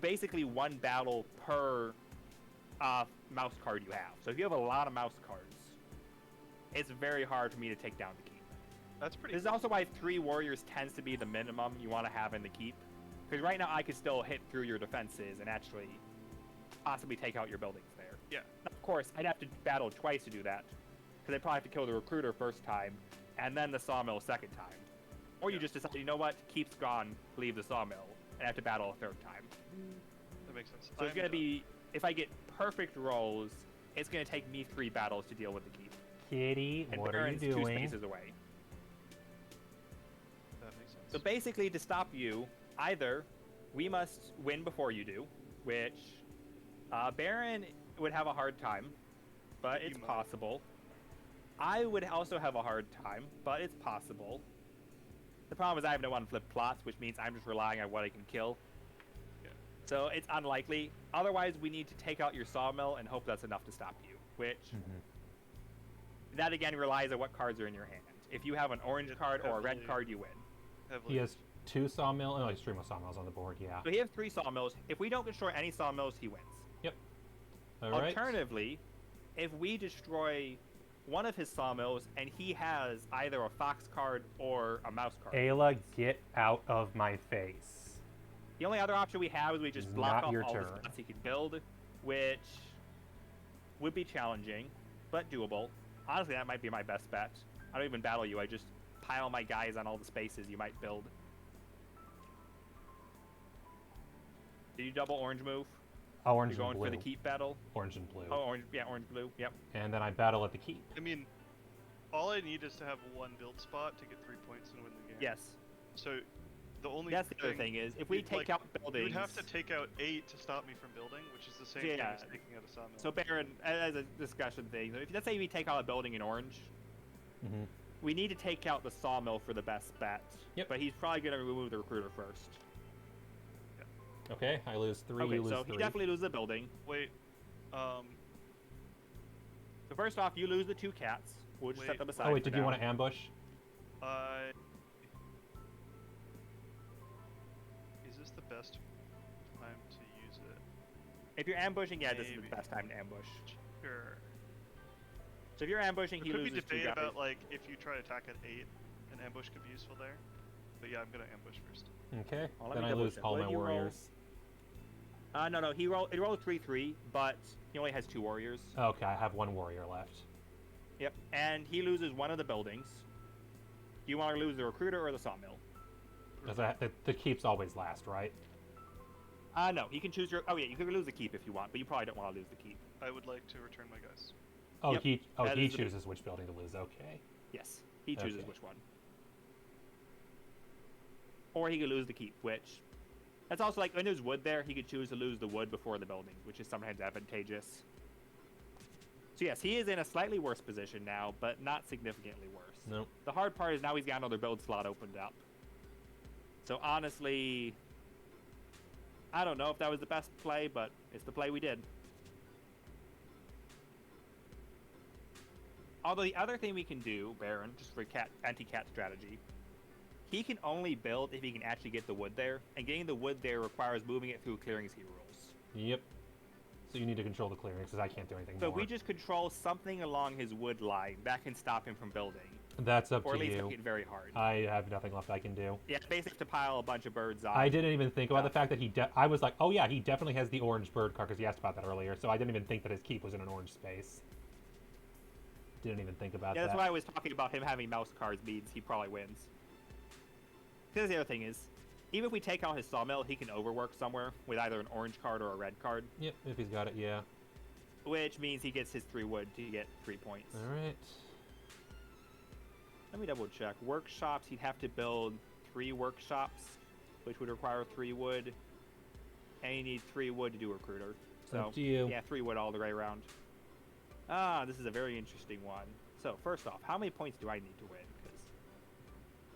basically 1 battle per mouse card you have. So if you have a lot of mouse cards, it's very hard for me to take down the keep. That's pretty This is also why 3 warriors tends to be the minimum you want to have in the keep. Because right now I could still hit through your defenses and actually possibly take out your buildings there. Yeah. Now, of course, I'd have to battle twice to do that. Because I'd probably have to kill the recruiter first time, and then the sawmill second time. Or you Yeah. just decide, you know what, keep's gone, leave the sawmill, and have to battle a 3rd time. That makes sense. So it's going to be, if I get perfect rolls, it's going to take me 3 battles to deal with the keep. Kitty, And what are you Baron's 2 doing? spaces away. That makes sense. So basically, to stop you, either we must win before you do, which Baron would have a hard time, but You it's might. possible. I would also have a hard time, but it's possible. The problem is I have no unflipped plots, which means I'm just relying on what I can kill. Yeah. So it's unlikely. Otherwise, we need to take out your sawmill and hope that's enough to stop you, which Mhm. that again relies on what cards are in your hand. If you have an orange It card or a red heavily- card, you win. Heavily. He has 2 sawmill. Oh, he's 3 more sawmills on the board. Yeah. So he has 3 sawmills. If we don't destroy any sawmills, he wins. All right. Alternatively, if we destroy one of his sawmills and he has either a fox card or a mouse card, Ayla, get out of my face. the only other option we have is we just It's block not off your all the turn. spots he can build, which would be challenging, but doable. Honestly, that might be my best bet. I don't even battle you. I just pile my guys on all the spaces you might build. Did you double orange move? Orange You're and going blue. for the keep battle? Orange and blue. Oh, orange, yeah, orange, blue, yep. And then I battle at the keep. I mean, all I need is to have 1 build spot to get 3 points and win the game. Yes. So, the only That's the other thing is, if we you'd, take like, out you buildings... would have to take out 8 to stop me from building, which is the same thing Yeah. as taking out a sawmill. So Baron, as a discussion thing, if let's say we take out a building in orange, Mm-hmm. we need to take out the sawmill for the best bet. Yep. But he's probably going to remove the recruiter first. Okay, I lose 3. Okay, you lose so 3. he definitely loses the building. Wait, So first off, you lose the 2 cats. We'll just set Wait. them aside. Oh wait, for did you now. want to ambush? is this the best time to use it? If you're ambushing, yeah, this is Maybe. the best time to ambush. Sure. So if you're ambushing, he There could be loses 2 debate guys. about like if you try to attack at 8, an ambush could be useful there. But yeah, I'm gonna ambush first. Okay. Well, let Then me I double lose check. all What my did you roll? warriors. No, he rolled 3-3, but he only has 2 warriors. Okay, I have 1 warrior left. Yep, and he loses one of the buildings. Do you want to lose the recruiter or the sawmill? The keeps always last, right? No, he can choose your... Oh, yeah, you can lose the keep if you want, but you probably don't want to lose the keep. I would like to return my guys. Oh, Yep, he that is the- chooses which building to lose. Okay. Yes, he chooses Okay. which one. Or he could lose the keep, which That's also like when there's wood there, he could choose to lose the wood before the buildings, which is sometimes advantageous. So yes, he is in a slightly worse position now, but not significantly worse. Nope. The hard part is now he's got another build slot opened up. So honestly, I don't know if that was the best play, but it's the play we did. Although the other thing we can do, Baron, just for anti-cat strategy, he can only build if he can actually get the wood there, and getting the wood there requires moving it through clearings he rules. Yep. So you need to control the clearings, because I can't do anything So more. we just control something along his wood line that can stop him from building. That's up Or to at least you. make it very hard. I have nothing left I can do. Yeah, basically to pile a bunch of birds on. I didn't even think about the fact that I was like, oh yeah, he definitely has the orange bird card, because he asked about that earlier, so I didn't even think that his keep was in an orange space. Didn't even think about Yeah, that. that's why I was talking about him having mouse cards means he probably wins. Because the other thing is, even if we take out his sawmill, he can overwork somewhere with either an orange card or a red card. Yep, if he's got it, yeah. Which means he gets his 3 wood to get 3 points. Alright. Let me double check. Workshops, he'd have to build 3 workshops, which would require 3 wood. And you need 3 wood to do recruiter. So, Up to you. yeah, 3 wood all the way around. Ah, this is a very interesting one. So, first off, how many points do I need to win? Because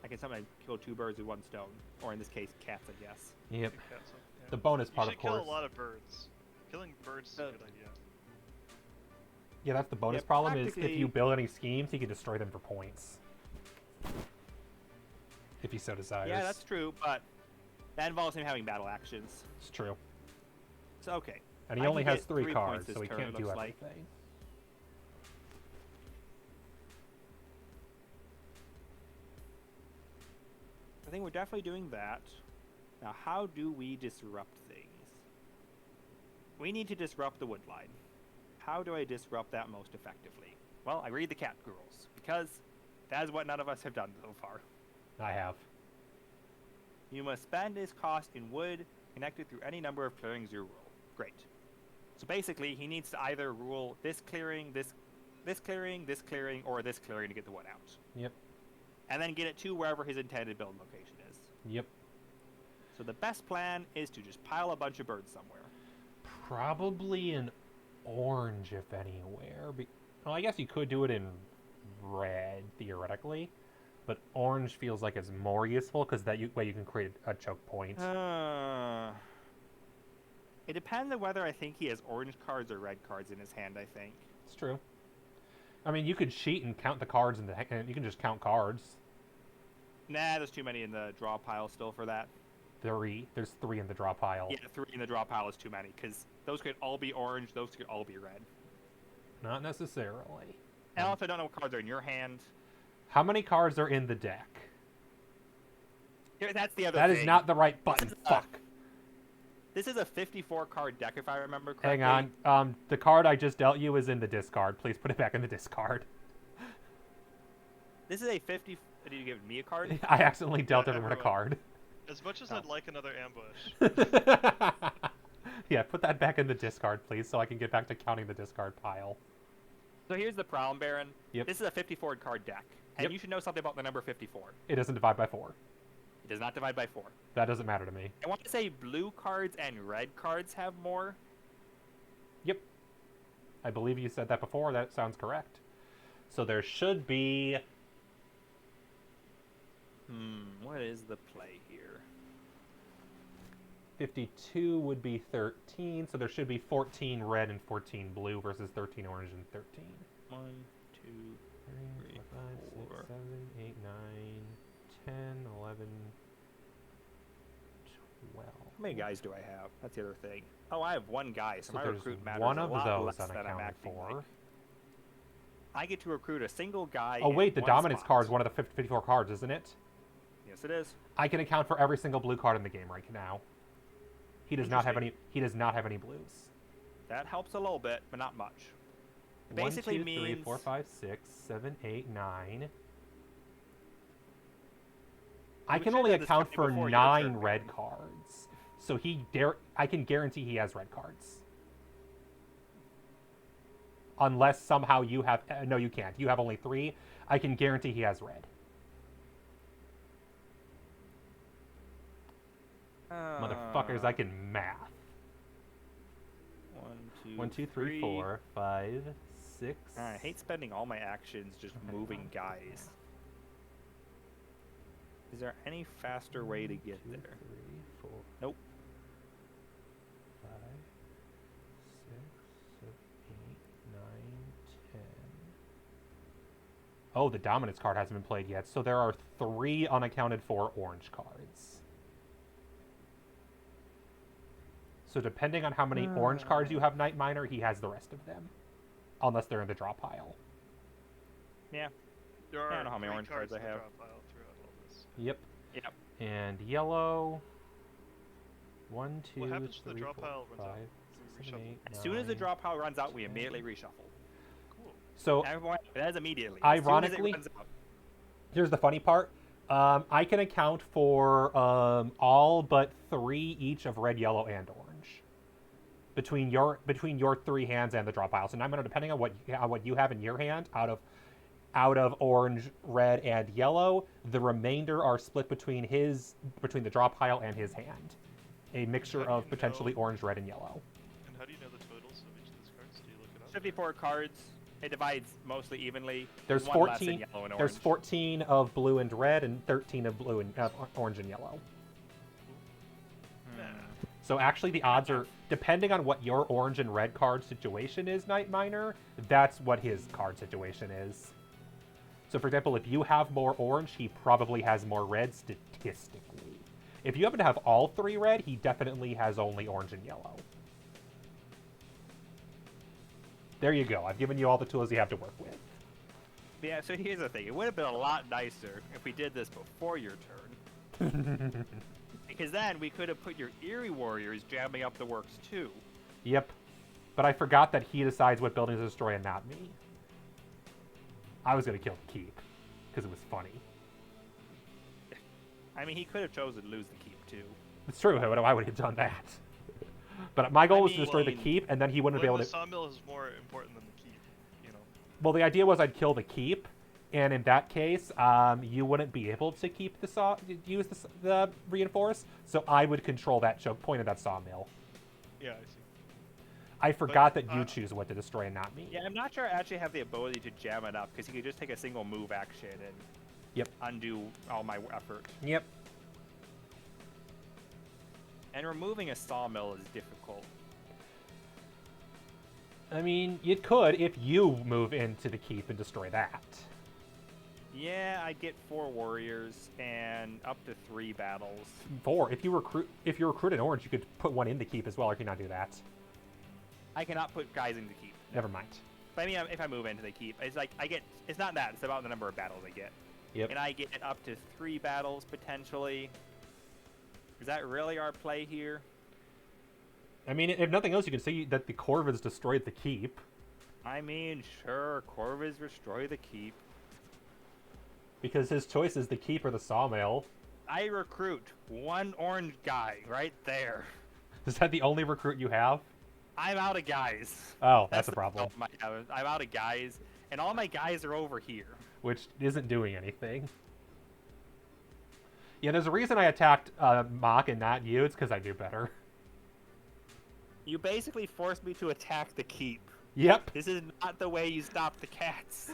I can sometimes kill 2 birds with 1 stone. Or in this case, cats, I guess. Yep. Good cats, yeah. The bonus You part, should of course. kill a lot of birds. Killing birds is a good idea. Yeah, that's the bonus Yeah, problem, is if practically- you build any schemes, he can destroy them for points. If he so desires. Yeah, that's true, but that involves him having battle actions. It's true. So, okay. And he I only can has get 3 3 cards, points this so he turn, can't it do looks like. everything. I think we're definitely doing that. Now, how do we disrupt things? We need to disrupt the wood line. How do I disrupt that most effectively? Well, I read the cat rules, because that is what none of us have done so far. I have. You must spend his cost in wood connected through any number of clearings you rule. Great. So basically, he needs to either rule this clearing, this clearing, this clearing, or this clearing to get the wood out. Yep. And then get it to wherever his intended build location is. Yep. So the best plan is to just pile a bunch of birds somewhere. Probably an orange, if anywhere. Well, I guess you could do it in red, theoretically. But orange feels like it's more useful, because that way you can create a choke point. It depends on whether I think he has orange cards or red cards in his hand, I think. It's true. I mean, you could cheat and count the cards, and you can just count cards. Nah, there's too many in the draw pile still for that. 3. There's 3 in the draw pile. Yeah, 3 in the draw pile is too many, because those could all be orange, those could all be red. Not necessarily. And also, I don't know what cards are in your hand. How many cards are in the deck? Here, that's the other That thing. is not the right button. is, Fuck. This is a 54-card deck, if I remember correctly. Hang on. The card I just dealt you is in the discard. Please put it back in the discard. This is a 50... Did you give me a card? I accidentally dealt everyone a everyone. card. As much as Oh. I'd like another ambush. Yeah, put that back in the discard, please, so I can get back to counting the discard pile. So here's the problem, Baron. Yep. This is a 54-card deck, and Yep. you should know something about the number 54. It doesn't divide by 4. It does not divide by 4. That doesn't matter to me. I want to say blue cards and red cards have more. Yep. I believe you said that before. That sounds correct. So there should be... What is the play here? 52 would be 13, so there should be 14 red and 14 blue versus 13 orange and 13. 1, 2, 3, 4, 5, 4. 6, 7, 8, 9, 10, 11, 12. How many guys do I have? That's the other thing. Oh, I have 1 guy, so, So my there's recruit matters one a of lot those less than I'm unaccounted acting for. like. I get to recruit a single guy. Oh in wait, the one dominance spot. card is one of the 54 cards, isn't it? Yes, it is. I can account for every single blue card in the game right now. He does not have any. Interesting. He does not have any blues. That helps a little bit, but not much. It 1, basically 2, 3, means 4, 5, 6, 7, 8, 9. I We can should only have this account before for your 9 turn, red man. cards. So I can guarantee he has red cards. Unless somehow you have... no, you can't. You have only 3. I can guarantee he has red. Motherfuckers, I can math. 1, 2, 3, 4, 5, 6. I hate spending all my actions just moving guys. Is there any faster way to get 2, there? 3, 4. Nope. 5, 6, 7, 8, 9, 10. Oh, the dominance card hasn't been played yet, so there are 3 unaccounted for orange cards. So depending on how many orange cards you have, Night Miner, he has the rest of them. Unless they're in the draw pile. Yeah. There are I don't know how many 3 orange cards I in the have. drop pile throughout all this. Yep. Yep. And yellow. 1, 2, What happens when 3, the draw 4, pile runs 5, out? Do we 6, 7, reshuffle? 8, As soon as the 9. draw pile runs out, we 10. immediately reshuffle. Cool. So Everyone, that is immediately. Ironically- as soon as it runs out. here's the funny part. I can account for all but 3 each of red, yellow, and orange. Between your 3 hands and the draw pile. So Night Miner, depending on what you have in your hand, out of orange, red, and yellow, the remainder are split between the draw pile and his hand. A mixture How do of you potentially know- orange, red, and yellow. And how do you know the totals of each of these cards? Do you look it up? 54 cards. It divides mostly evenly. There's one less in 14. yellow and There's orange. 14 of blue and red, and 13 of blue and orange and yellow. Nah. So actually, the odds are, depending on what your orange and red card situation is, Night Miner, that's what his card situation is. So, for example, if you have more orange, he probably has more red statistically. If you happen to have all 3 red, he definitely has only orange and yellow. There you go. I've given you all the tools you have to work with. Yeah, so here's the thing. It would have been a lot nicer if we did this before your turn. Because then we could have put your Eerie Warriors jamming up the works too. Yep. But I forgot that he decides what buildings to destroy and not me. I was going to kill the keep, because it was funny. I mean, he could have chosen to lose the keep too. It's true, why would he have done that? But my goal was to mean- destroy the keep, and then he wouldn't be able The to... sawmill is more important than the keep, you know. Well, the idea was I'd kill the keep, and in that case, you wouldn't be able to keep use the reinforce, so I would control that choke point of that sawmill. Yeah, I see. I forgot that you choose what to destroy and not me. Yeah, I'm not sure I actually have the ability to jam it up because he could just take a single move action and Yep. undo all my effort. Yep. And removing a sawmill is difficult. I mean, it could if you move into the keep and destroy that. Yeah, I get 4 warriors and up to 3 battles. 4. If you recruit an orange, you could put 1 in the keep as well, or can you not do that? I cannot put guys in the keep. Never mind. But I mean, if I move into the keep, it's like it's not that, it's about the number of battles I get. Yep. And I get up to 3 battles potentially. Is that really our play here? I mean, if nothing else, you can say that the Corvids destroyed the keep. I mean, sure, Corvids destroy the keep. Because his choice is the keep or the sawmill. I recruit 1 orange guy right there. Is that the only recruit you have? I'm out of guys. Oh, that's a the problem. I'm out of guys, and all my guys are over here. Which isn't doing anything. Yeah, there's a reason I attacked Mach and not you. It's because I knew better. You basically forced me to attack the keep. Yep. This is not the way you stop the cats.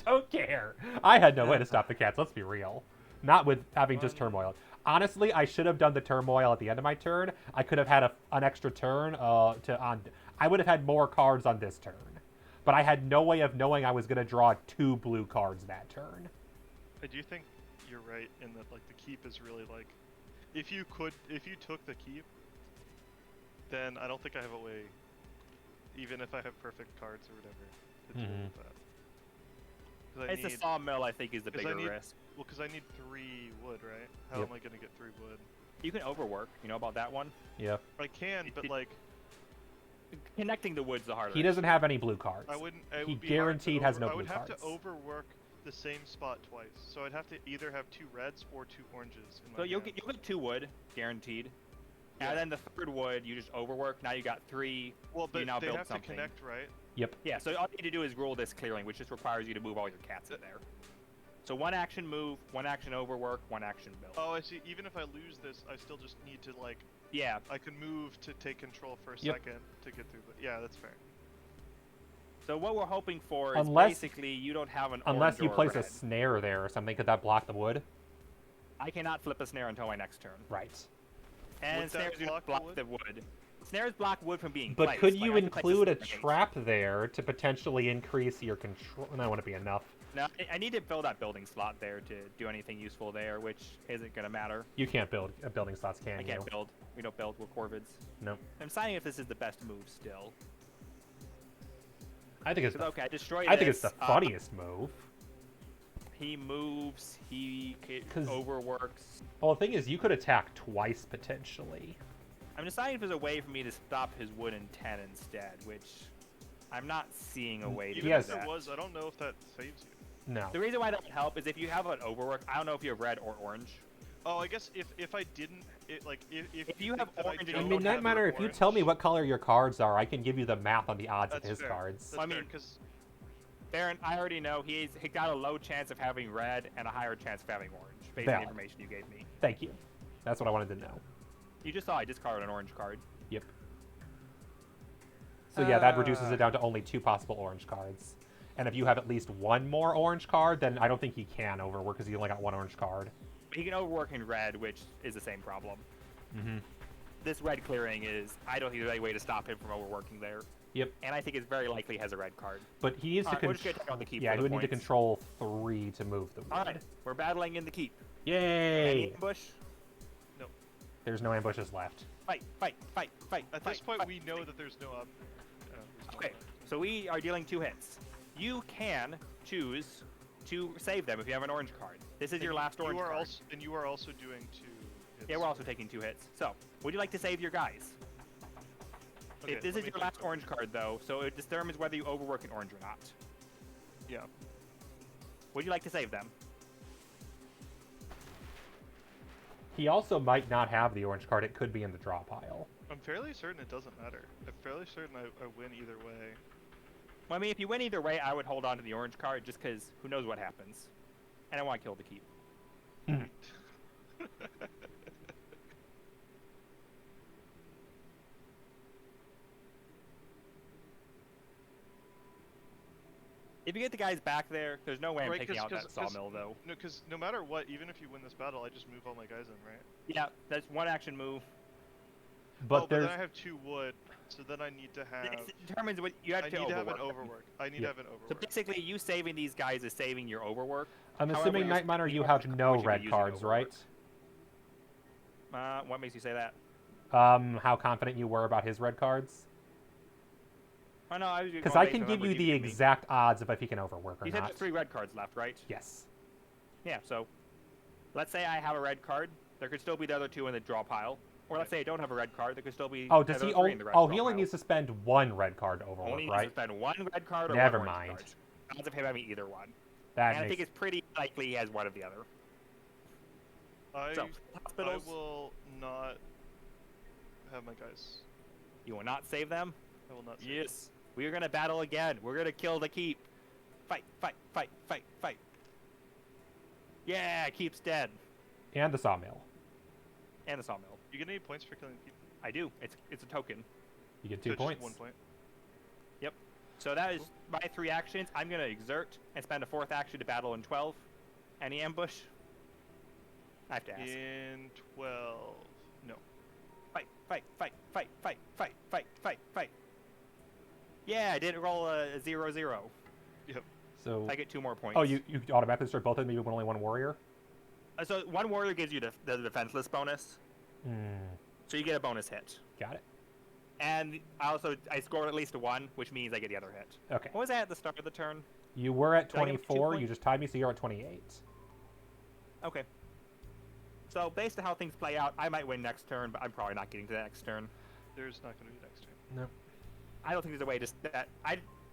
Don't care. I had no way to stop the cats, let's be real. Not with having just turmoil. Honestly, I should have done the turmoil at the end of my turn. I could have had an extra turn I would have had more cards on this turn. But I had no way of knowing I was going to draw 2 blue cards that turn. I do think you're right in that, like, the keep is really, like, if you took the keep, then I don't think I have a way, even if I have perfect cards or whatever, to deal with that. 'Cause I It's the need- sawmill, I think, is the 'cause bigger I need- risk. Well, because I need 3 wood, right? How Yep. am I going to get 3 wood? You can overwork. You know about that one? Yep. I can, but, like, Connecting the wood's the harder. He doesn't have any blue cards. I wouldn't. It He would be hard to guaranteed has no I blue would have cards. to overwork the same spot twice. So I'd have to either have 2 reds or 2 oranges in my So you'll hand. get 2 wood, guaranteed. Yeah. And then the 3rd wood, you just overwork. Now you got 3. Well, but now they build have something. to connect, right? Yep. Yeah, so all you need to do is rule this clearing, which just requires you to move all your cats in there. So 1 action move, 1 action overwork, 1 action build. Oh, I see. Even if I lose this, I still just need to like. Yeah. I can move to take control for a Yep. second to get through. But yeah, that's fair. So what we're hoping for is Unless- basically you don't have an Unless orange you or place a red. snare there or something, could that block the wood? I cannot flip a snare until my next turn. Right. And Would that snares do not block block the the wood. Snares block wood from being But placed. could like, you I can place include a snare against- trap there to potentially increase your control? That wouldn't be enough. No, I need to fill that building slot there to do anything useful there, which isn't going to matter. You can't build building slots, can I you? can't build. We don't build. We're Corvids. No. I'm deciding if this is the best move still. I think it's the, Okay, I destroy I think it's this, the funniest move. He moves. He 'Cause- overworks. Well, the thing is, you could attack twice potentially. I'm deciding if there's a way for me to stop his wood in 10 instead, which I'm not seeing a way to Even do if that. there was, I don't know if that saves you. No. The reason why that would help is if you have an overwork. I don't know if you have red or orange. Oh, I guess if I didn't, if you have think that orange and you I don't mean, don't that have matter. If you tell me orange, what color your cards are, I can give you the math on the odds of that's his fair. cards. That's I fair, mean- 'cause Baron, I already know he got a low chance of having red and a higher chance of having orange, based on the Valid. information you gave me. Thank you. That's what I wanted to know. You just saw I discarded an orange card. Yep. So yeah, that reduces it down to only 2 possible orange cards. And if you have at least 1 more orange card, then I don't think he can overwork because he only got 1 orange card. He can overwork in red, which is the same problem. Mm-hmm. This red clearing is, I don't think there's any way to stop him from overworking there. Yep. And I think it's very likely he has a red card. But he needs Alright, to we're just gonna control. take out the keep Yeah, for he the would need to points. control 3 to move the wood. Alright, we're battling in the keep. Any Yay! ambush? There's no ambushes left. Fight, fight, fight, fight. at fight, this point fight, we know fight. that there's no there's no Okay, so we are dealing 2 hits. You can choose to save them if you have an orange card. This is And your last orange you are card. Also, and you are also doing 2 hits. Yeah, we're also taking 2 hits. So, would you like to save your guys? Okay, If this let is me your think. last orange card, though, so it determines whether you overwork an orange or not. Yeah. Would you like to save them? He also might not have the orange card. It could be in the draw pile. I'm fairly certain it doesn't matter. I'm fairly certain I win either way. Well, I mean, if you win either way, I would hold on to the orange card just because who knows what happens. And I want to kill the keep. If you get the guys back there, there's no way I'm Right, taking 'cause- out that 'cause- sawmill, though. No, because no matter what, even if you win this battle, I just move all my guys in, right? Yeah, that's 1 action move. But oh, there's then I have 2 wood, so then I need to have. It determines what you have I to need to have an overwork. overwork. I need Yeah. to have an So overwork. basically, you saving these guys is saving your overwork. I'm However, assuming you're Night Miner, spending you orange have cards, no which you could red use cards, overwork. right? What makes you say that? How confident you were about his red cards? Oh no, I was Because going I based can on give numbers you the gave me. exact odds of if he can overwork or You said not. there's 3 red cards left, right? Yes. Yeah, so let's say I have a red card. There could still be the other 2 in the draw pile. Or let's say I don't have a red card. There could still be Oh, the does other he 3 only? in the red Oh, draw he only pile. needs to spend 1 red card to overwork, Only needs right? to spend 1 red card or Never 1 orange mind. card. Odds of him having either one. That And I makes. think it's pretty likely he has one of the other. I So, hospitals, will not have my guys. you will not save them? I will not. save Yes. We are going to battle again. We're going to kill the keep. Fight, fight, fight, fight, fight. Yeah, keep's dead. And the sawmill. And the sawmill. them. You get any points for killing people? I do. It's a token. You get So 2 it's just points. 1 point. So that is my 3 actions. I'm going to exert and spend a 4th action to battle in 12. Any ambush? I have to ask. In 12. No. Fight, fight, fight, fight, fight, fight, fight, fight, fight. Yeah, I didn't roll a 0-0. So. I get 2 more points. Oh, you automatically start both of them even with only 1 warrior. So 1 warrior gives you the defenseless bonus. Hmm. So you get a bonus hit. Got it. And I scored at least a 1, which means I get the other hit. Okay. What was that at the start of the turn? You were at Did I get 2 24. You points? just tied me, so you're at 28. Okay. So based on how things play out, I might win next turn, but I'm probably not getting to the next turn. There's not going to be next turn. No. I don't think there's a way to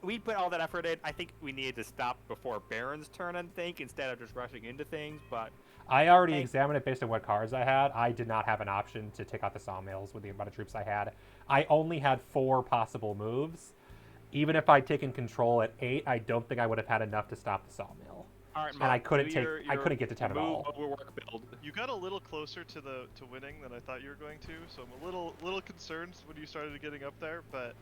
we put all that effort in. I think we needed to stop before Baron's turn and think instead of just rushing into things. But I already Hey. examined it based on what cards I had. I did not have an option to take out the sawmills with the amount of troops I had. I only had 4 possible moves. Even if I'd taken control at 8, I don't think I would have had enough to stop the sawmill. Alright, And I couldn't do take. your- I your couldn't get to 10 at move, all. overwork, build. You got a little closer to winning than I thought you were going to, so I'm a little concerned when you started getting up there. But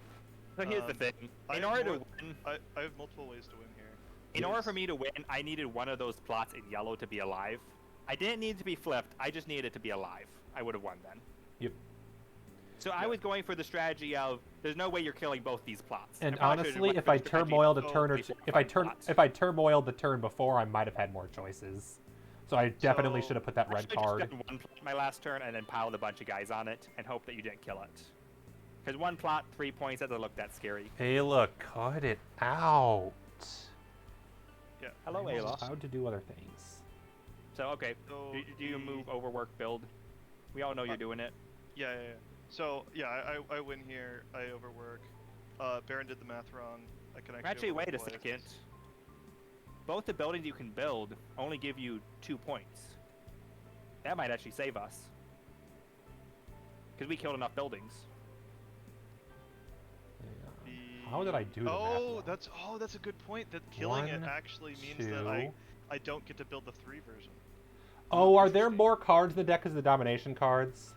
So here's the thing. I In have order to more- win, I have multiple ways to win here. in order for me to win, I needed one of those plots in yellow to be alive. I didn't need it to be flipped. I just needed it to be alive. I would have won then. Yep. So I Yeah. was going for the strategy of there's no way you're killing both these plots. And I probably should've honestly, went if for I the strategy turmoiled a of turn or before two, if I turmoiled the turn before, I might have had more choices. So I definitely So, should have put that I red should've just card. done one plot my last turn and then piled a bunch of guys on it and hope that you didn't kill it. Because one plot, 3 points, that doesn't look that scary. Ayla, cut it out. Yeah. Hello, I'm Ayla. allowed to do other things. So, okay, So do you move, overwork, build? We all know you're doing it. Yeah. So yeah, I win here. I overwork. Baron did the math wrong. I can Actually, overwork wait a twice. second. Both the buildings you can build only give you 2 points. That might actually save us. Because we killed enough buildings. How did I do the math wrong? That's a good point. That killing it One, actually means that I don't get to build the 3 version. Oh, are there Interesting. more cards in the deck as the domination cards?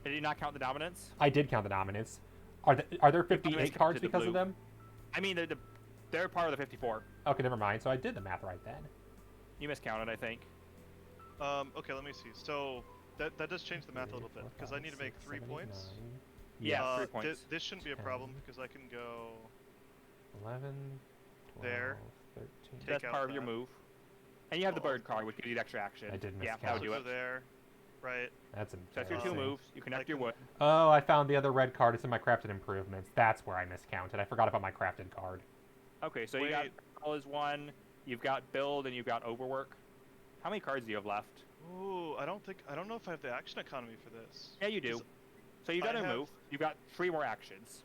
Did you not count the dominance? I did count the dominance. Are there dominance 58 counted cards to the because of blue. them? I mean, they're part of the 54. Okay, never mind. So I did the math right then. You miscounted, I think. Okay, let me see. So that does change the math a little bit because I need to make 3 points. Yeah, 3 points. This shouldn't be a 10, problem because I can go 11, 12, There. 13. Take That's out part of your that. move. And you have the Oh, bird card, which gives you the extra action. I did Yeah, miscount. that would do also it. there, right? That's So that's your 2 embarrassing. moves. You connect your can- wood. Oh, I found the other red card. It's in my crafted improvements. That's where I miscounted. I forgot about my crafted card. Okay, so you got Wait. all is 1. You've got build and you've got overwork. How many cards do you have left? Ooh, I don't know if I have the action economy for this. Yeah, you do. 'Cause So you've I done a have- move. You've got 3 more actions.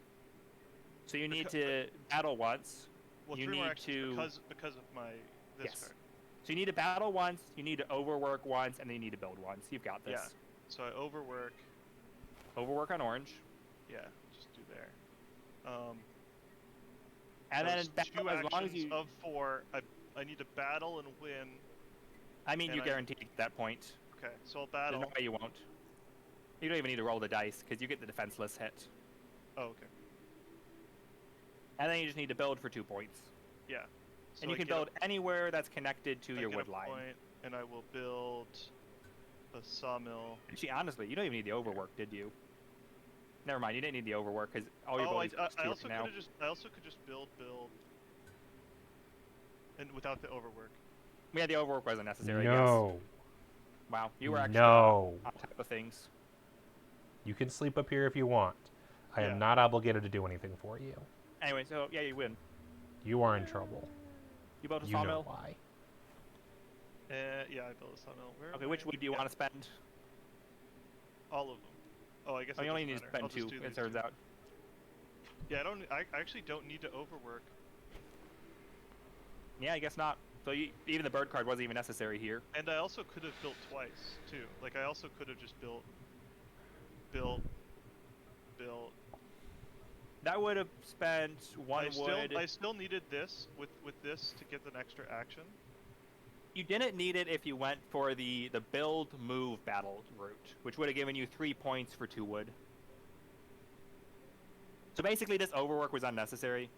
So you need Becau- to battle once. Well, You 3 more need actions to- because of my this Yes. card. So you need to battle once, you need to overwork once, and then you need to build once. You've got this. Yeah. So I overwork. Overwork on orange. Yeah, just do there. And then those battle, 2 as long as actions you... of 4. I need to battle and win. I mean, and you I- guaranteed at that point. Okay, so I'll There's battle. no way you won't. You don't even need to roll the dice, because you get the defenseless hit. Oh, okay. And then you just need to build for 2 points. Yeah. So And you I can get a- build anywhere that's connected to I your get wood a line. point, and I will build a sawmill. Actually, honestly, you don't even need the overwork, did you? Never mind, you didn't need the overwork, because all your Oh, buildings are I two also right now. I also could just build, and without the overwork. Yeah, the overwork wasn't necessary, I guess. No. Wow, you were actually No. on top of things. You can sleep up here if you want. I Yeah. am not obligated to do anything for you. Anyway, so yeah, you win. You are in trouble. You built a You know sawmill. why. Yeah, I built a sawmill. Where Okay, am which I? wood do you Yeah, want to spend? all of them. Oh, I guess. Oh, it you only doesn't need to matter. I'll spend just 2, do it these turns 2. out. Yeah, I actually don't need to overwork. Yeah, I guess not. So even the bird card wasn't even necessary here. And I also could have built twice too. Like I also could have just built. That would have spent 1 wood. I still needed this with this to get an extra action. You didn't need it if you went for the build move battle route, which would have given you 3 points for 2 wood. So basically, this overwork was unnecessary,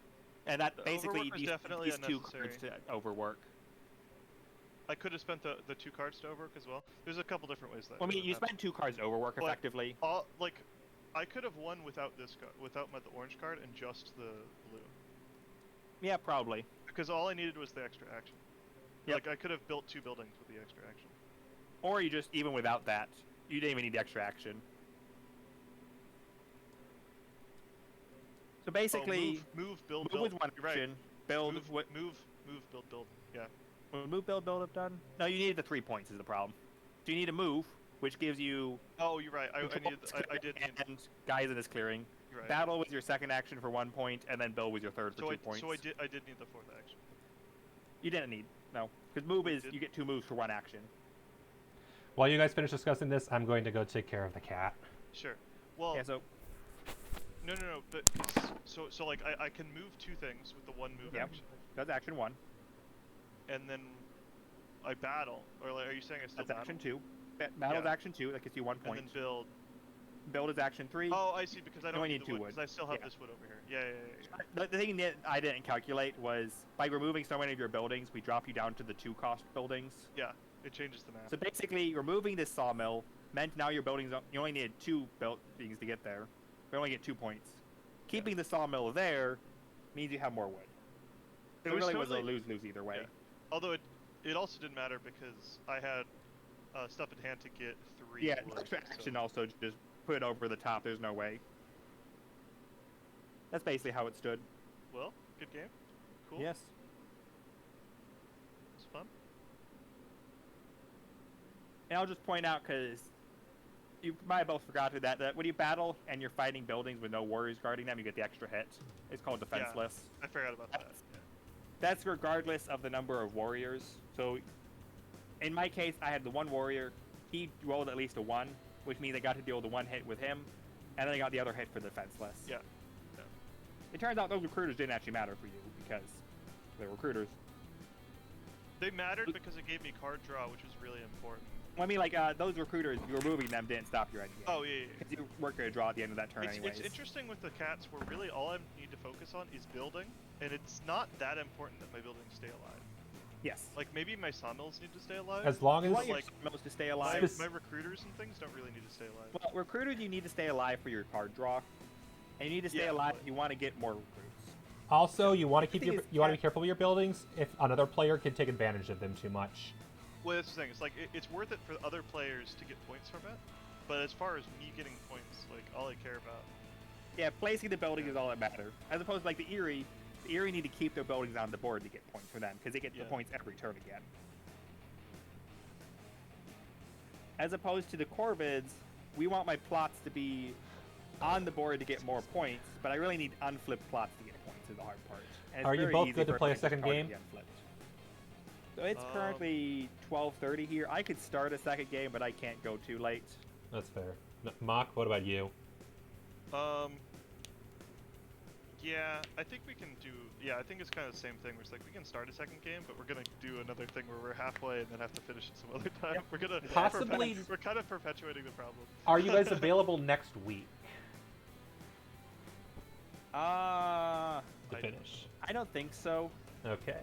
and that The basically overwork was these definitely 2 cards to overwork. I could have spent the 2 cards to overwork as well. There's a couple different ways that. Well, I mean, could you have happened. spent 2 cards to overwork But- effectively. Like, I could have won without this card, without the orange card and just the blue, Yeah, probably. because all I needed was the extra action. Yep. Like I could have built 2 buildings with the extra action. Or you just, even without that, you didn't even need the extra action. So basically, move, build, move with 1 You're right. action, build Move, with... move, build. Yeah. Would move, build have done? No, you needed the 3 points is the problem. So you need to move, which gives you... Oh, you're right. I did. Need, And guys in this clearing. you're right. Battle with your second action for 1 point, and then build with your third for 2 points. So I did need the 4th action. You didn't need, no. Because move is, did. you get 2 moves for 1 action. While you guys finish discussing this, I'm going to go take care of the cat. Sure. Well, Yeah, so, no. But so like I can move 2 things with the 1 move Yep. action, that's action 1. and then I battle, or like, are you saying I still That's battle? action 2. Battle's Yeah. action 2. That gets you 1 And point. then build. Build is action 3. Oh, I see. Because I You don't only need need the 2 wood. wood. Because I still have Yeah. this wood over here. Yeah. The thing that I didn't calculate was by removing so many of your buildings, we drop you down to the 2-cost buildings. Yeah, it changes the map. So basically, removing this sawmill meant now your buildings, you only needed 2 buildings to get there. We only get 2 points. Keeping the sawmill there means you have more wood. It So it was really was a totally- lose-lose either way. Yeah. Although it also didn't matter because I had stuff in hand to get 3 Yeah, wood. extra action also just put it over the top. There's no way. That's basically how it stood. Well, good game. Cool. Yes. It's fun. And I'll just point out, because you might have both forgot that when you battle and you're fighting buildings with no warriors guarding them, you get the extra hit. It's called defenseless. I forgot about that. Yeah. That's regardless of the number of warriors. So, in my case, I had the 1 warrior. He rolled at least a 1, which means I got to deal the 1 hit with him, and then I got the other hit for the defenseless. Yeah. It turns out those recruiters didn't actually matter for you, because they're recruiters. They mattered because it gave me card draw, which was really important. Well, I mean, like, those recruiters, you removing them didn't stop your end game. Oh, yeah. Because you weren't going to draw at the end of that turn anyways. It's interesting with the cats where really all I need to focus on is building, and it's not that important that my buildings stay alive. Yes. Like, maybe my sawmills need to stay alive. As long You as want your like, sawmills to stay my, alive. my recruiters and things don't really need to stay alive. Well, recruiters, you need to stay alive for your card draw. And you need to stay Yeah, alive but- if you want to get more recruits. also you want to keep thing your is you want to cat- be careful with your buildings if another player can take advantage of them too much. Well, that's the thing. It's like it's worth it for other players to get points from it, but as far as me getting points, like all I care about. Yeah, placing the building is all that matters. As opposed to like the Erie need to keep their buildings on the board to get points for them, because they get the Yeah. points every turn again. As opposed to the Corvids, we want my plots to be on the board to get more points, but I really need unflipped plots to get points is the hard part. And it's Are you very both easy good to for play a just second card to game? be unflipped. So it's Um, currently 12:30 here. I could start a second game, but I can't go too late. That's fair. Mock, what about you? Yeah, I think we can do. Yeah, I think it's kind of the same thing. Where it's like we can start a second game, but we're gonna do another thing where we're halfway and then have to finish it some other time. Yep. We're gonna Possibly- We're kind of perpetuating the problem. Are you guys available next week to I- finish? I don't think so. Okay.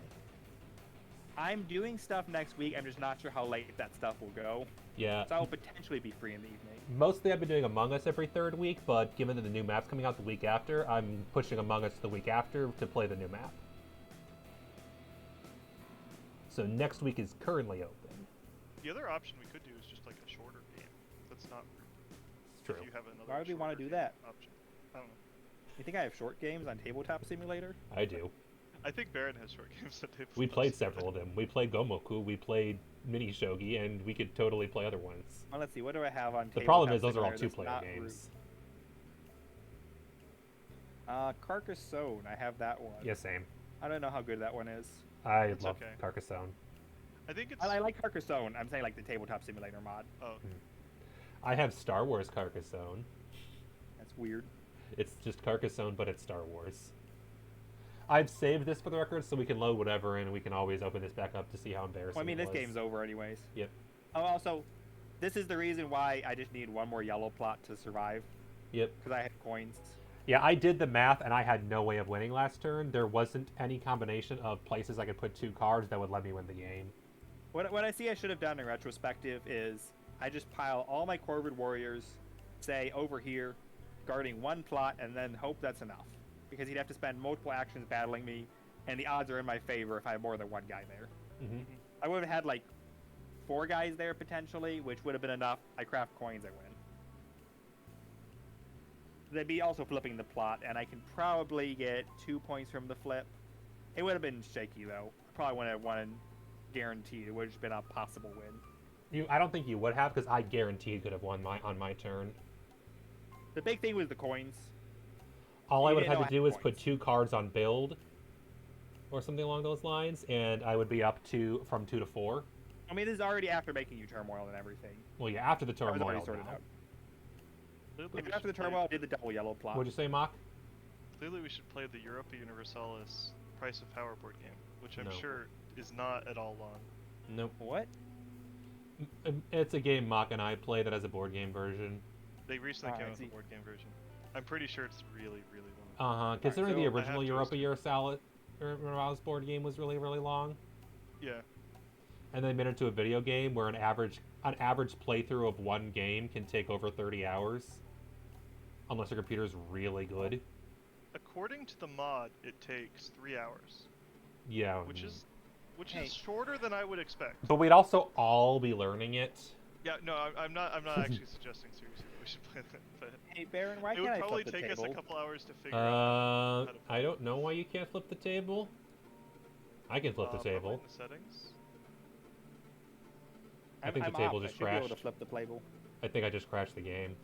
I'm doing stuff next week. I'm just not sure how late that stuff will go. Yeah. So I will potentially be free in the evening. Mostly I've been doing Among Us every third week, but given that the new map's coming out the week after, I'm pushing Among Us to the week after to play the new map. So next week is currently open. The other option we could do is just like a shorter game. That's not. It's true. If you have another. Why would we wanna shorter do game that? Option. I don't know. You think I have short games on Tabletop Simulator? I do. I think Baron has short games at table. We played several of them. We played Gomoku, we played Mini Shogi, and we could totally play other ones. Well, let's see. What do I have on The Tabletop problem is those are all Simulator that's two-player not games. Carcassonne. I have that one. Yeah, same. I don't know how good that one is. I It's love okay. Carcassonne. I think it's. I like Carcassonne. I'm saying like the Tabletop Simulator mod. Oh, I have Star Wars Carcassonne. That's weird. It's just Carcassonne, but it's Star Wars. I've saved this for the record so we can load whatever and we can always open this back up to see how embarrassing Well, I mean, it this was. game's over anyways. Yep. Oh, also, this is the reason why I just need one more yellow plot to survive, Yep. because I had coins. Yeah, I did the math and I had no way of winning last turn. There wasn't any combination of places I could put 2 cards that would let me win the game. What I see I should have done in retrospective is I just pile all my Corvid warriors, say, over here, guarding one plot, and then hope that's enough. Because he'd have to spend multiple actions battling me, and the odds are in my favor if I have more than one guy there. Mm-hmm. I would have had like 4 guys there potentially, which would have been enough. I craft coins, I win. They'd be also flipping the plot, and I can probably get 2 points from the flip. It would have been shaky though. I probably wouldn't have won guaranteed. It would have just been a possible win. I don't think you would have because I guaranteed could have won on my turn. The big thing was the coins. All I You would have didn't had to know do I is had put points. 2 cards on build or something along those lines, and I would be up to from 2 to 4. I mean, this is already after making you turmoil and everything. Well, yeah, after the That was turmoil. already sorted now. out. clearly Even we after the should play- turmoil, I did the double yellow plot. What'd you say, Mock? Clearly, we should play the Europa Universalis Price of Power board game, which I'm No. sure is not at all long. Nope. What? It's a game Mock and I play that has a board game version. They recently came I out with see. a board game version. I'm pretty sure it's really, really long. Considering the so I original have to Europa assume- Universalis board game was really, really long, Yeah. and they made it into a video game where an average playthrough of one game can take over 30 hours, unless your computer's really good. According to the mod, it takes 3 hours, Yeah. which is Hey. shorter than I would expect. But we'd also all be learning it. Yeah, no, I'm not actually suggesting seriously that we should play that, but Hey, Baron, why it can't would I probably flip the take us table? a couple hours to figure out. how to I don't know why you can't flip the table. I can flip the probably table. in the settings. I think the I'm table off. just I should be able to crashed. flip the table. I think I just crashed the game.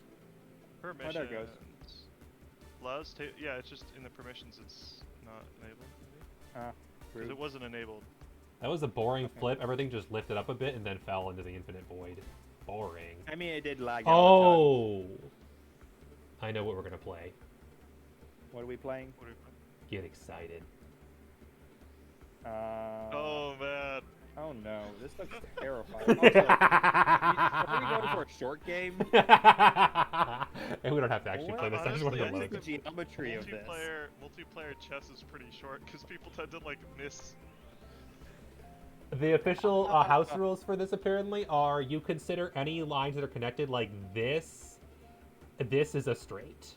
Permissions. there it goes. Allows yeah, it's just in the permissions. It's not enabled. Because Rude. it wasn't enabled. That was a boring flip. Everything just lifted up a bit and then fell into the infinite void. Boring. I mean, it did lag out Oh! I know what we're gonna play. a ton. What are we playing? What are we playing? Get excited. Oh man. Oh no, this looks terrifying. Also, are we going for a short game? And we don't have to actually What? play this. I just wanted to Honestly, I load think the geometry of this. Multiplayer chess is pretty short because people tend to like miss. The official house rules for this apparently are you consider any lines that are connected like this. This is a straight.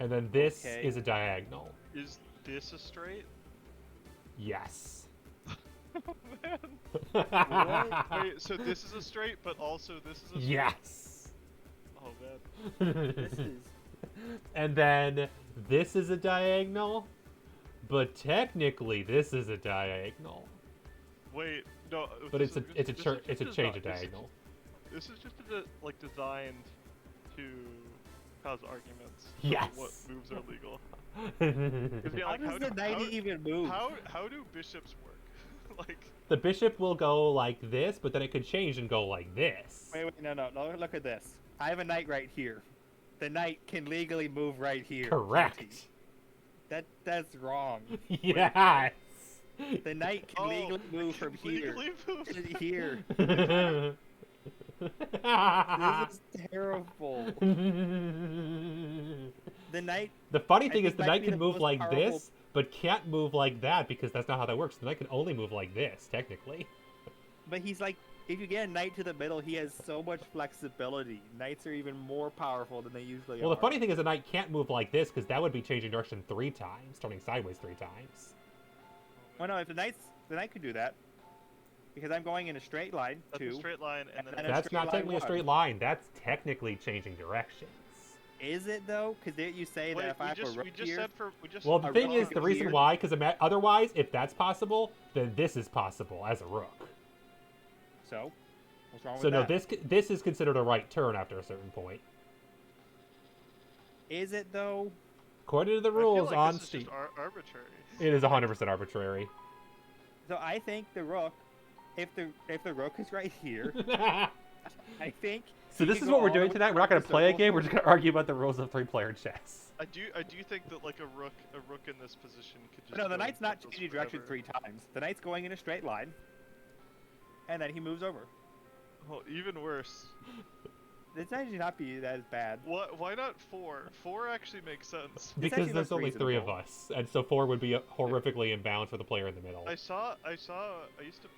And then this Okay. is a diagonal. Is this a straight? Yes. Oh man. Wait, so this is a straight, but also this is a straight? Yes. Oh man. This is. And then this is a diagonal, but technically this is a diagonal. Wait, no. But this it's is- a this is change just of desi- diagonal. This is just like designed to cause arguments. for Yes. What moves are legal? The How does the knight even move? How do bishops work? Like bishop will go like this, but then it could change and go like this. Wait, no, look at this. I have a knight right here. The knight can legally move right here. Correct. That's wrong. Yes. The knight can legally move from here legally move. to here. This is terrible. The knight, The funny I thing is think the might knight be can the move most like powerful- this, but can't move like that because that's not how that works. The knight can only move like this, technically. but he's like, if you get a knight to the middle, he has so much flexibility. Knights are even more powerful than they usually are. Well, the funny thing is the knight can't move like this because that would be changing direction 3 times, turning sideways 3 times. Well, no, if the knight could do that, because I'm going in a straight line That's too. a straight line, and then And a That's straight not line technically a one. straight line. That's technically changing directions. Is it though? Because didn't you say Wait, that if I have a we rook just here, said for we just. Well, the A thing rook is, the reason here. why, because otherwise, if that's possible, then this is possible as a rook. so what's wrong with So no, that? this is considered a right turn after a certain point. Is it though? According to the I feel rules like on this is Steam, just arbitrary. it is 100% arbitrary. So I think the rook, if the rook is right here, I think. So he this can is go what we're all the doing way tonight. We're not around going the to play a circle. game. We're just going to argue about the rules of 3-player chess. I do think that like a rook in this position could just. No, the go knight's not pencils changing direction forever. 3 times. The knight's going in a straight line, and then he moves over. Well, even worse. It's actually not be that bad. What? Why not 4? 4 actually makes sense. Because actually there's looks only 3 of reasonable. us, and so 4 would be horrifically imbalanced for the player in the middle. I used to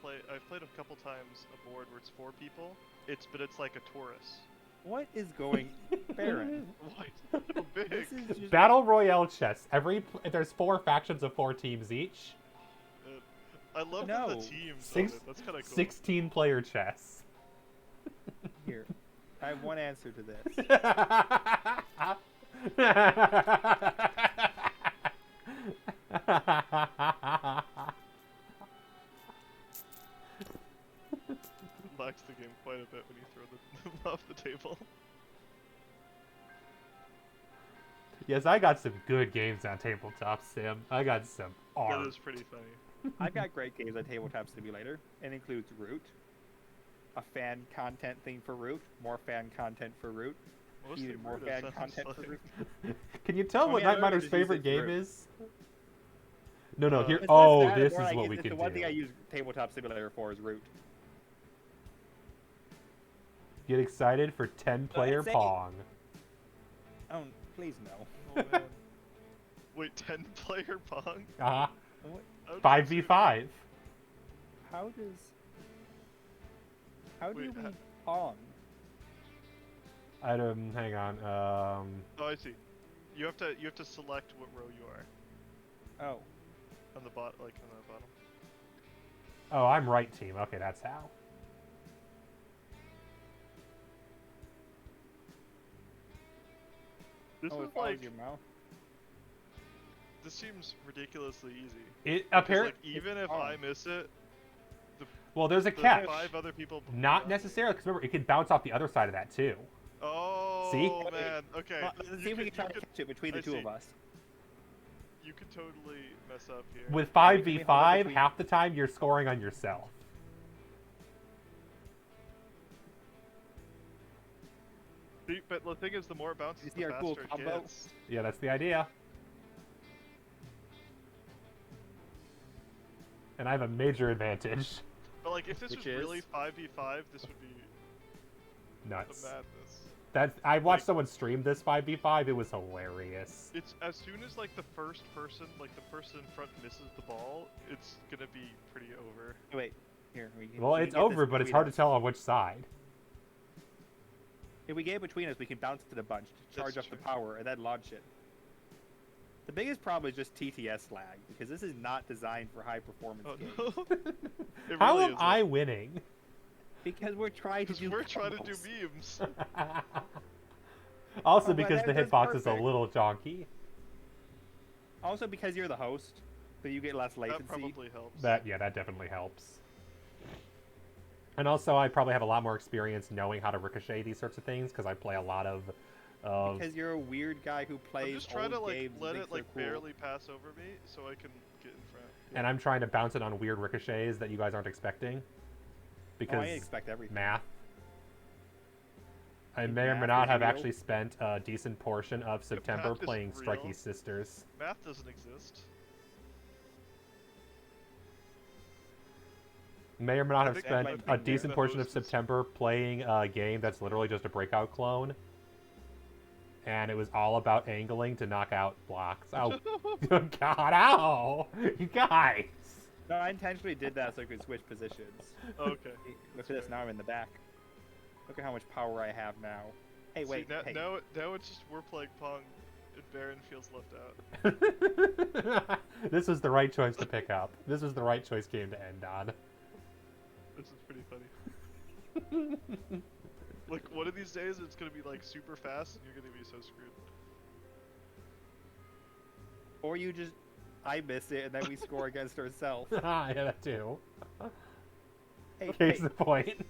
play. I've played a couple times a board where it's 4 people. It's like a Taurus. What is going, Baron? Why is it so big? This is just Battle Royale chess. There's 4 factions of 4 teams each. I love No. the teams. Six- of it. That's kind of cool. 16-player chess. here. I have one answer to this. Lacks the game quite a bit when you throw them off the table. Yes, I got some good games on Tabletop Sim. I got some That art. is pretty funny. I've got great games on Tabletop Simulator. It includes Root, a fan content thing for Root, more fan content for Root, Mostly even more Root, it fan sounds content for like. Root. Can you tell Oh, what yeah, I Night learned Miner's to use favorite it game for- is? No, no. Here. It's less Oh, that, this more is like what we it's can the one do. thing I use Tabletop Simulator for is root. Get excited for 10-player say- Pong. Oh, please no. Oh man. Wait, 10-player Pong? Uh-huh. What? How does this 5v5. How do Wait, we ha- Pong? Item. Hang on. Oh, I see. You have to select what row you are Oh. on the bottom. Oh, I'm right team. Okay, that's how. This Oh, is it follows like your mouth. this seems ridiculously easy. It Because, apparently. like, even if I miss it, Well, there's a the catch. 5 other people. Not around me- necessarily, because remember, it can bounce off the other side of that too. Oh See? man. Okay. Well, let's see if we can try to catch it between the I two see. of us. You could totally mess up here. With Yeah, we can hold it 5v5, between- half the time you're scoring on yourself. See, but the thing is, the more it bounces, You the see our cool faster it combo? gets. Yeah, that's the idea. And I have a major advantage. But like, if this Which was is? really 5v5, this would be a Nuts. madness. I watched Like- someone stream this 5v5. It was hilarious. It's as soon as like the first person, like the person in front misses the ball, it's gonna be pretty over. Oh, wait, here. We can, Well, we can it's get this over, but it's between hard us. to tell on which side. If we get it between us, we can bounce it to the bunch, to charge That's up the true. power, and then launch it. The biggest problem is just TTS lag, because this is not designed for high performance Oh games. no! It How really am isn't. I winning? Because we're trying to Because do we're trying to do combos. memes. Also, Oh, but because the that's hitbox is a perfect. little jonky. Also because you're the host, so you get less latency. That probably helps. That definitely helps. And also, I probably have a lot more experience knowing how to ricochet these sorts of things because I play a lot of. Because you're a weird guy who I'm plays just trying to old like games and let thinks it like they're cool. barely pass over me so I can get in front. And I'm trying to bounce it on weird ricochets that you guys aren't expecting. Oh, Because I expect everything. math. I Think may or may math not is have real? actually spent a decent portion of September math is playing real. Strikey Sisters. Math doesn't exist. May or may not I have think that spent might a be decent the portion of host is- September playing a game that's literally just a breakout clone. And it was all about angling to knock out blocks. Oh, God, ow! You guys! No, I intentionally did that so I could switch positions. Okay. Look at this, now I'm in the back. Look at how much power I have now. Hey, wait, See, hey. now it's just we're playing Pong, and Baron feels left out. This was the right choice to pick up. This was the right choice game to end on. This is pretty funny. Like one of these days, it's gonna be like super fast, and you're gonna be so screwed. Or you just... I miss it, and then we score against ourselves. Yeah, that too. Hey, Case hey, the point.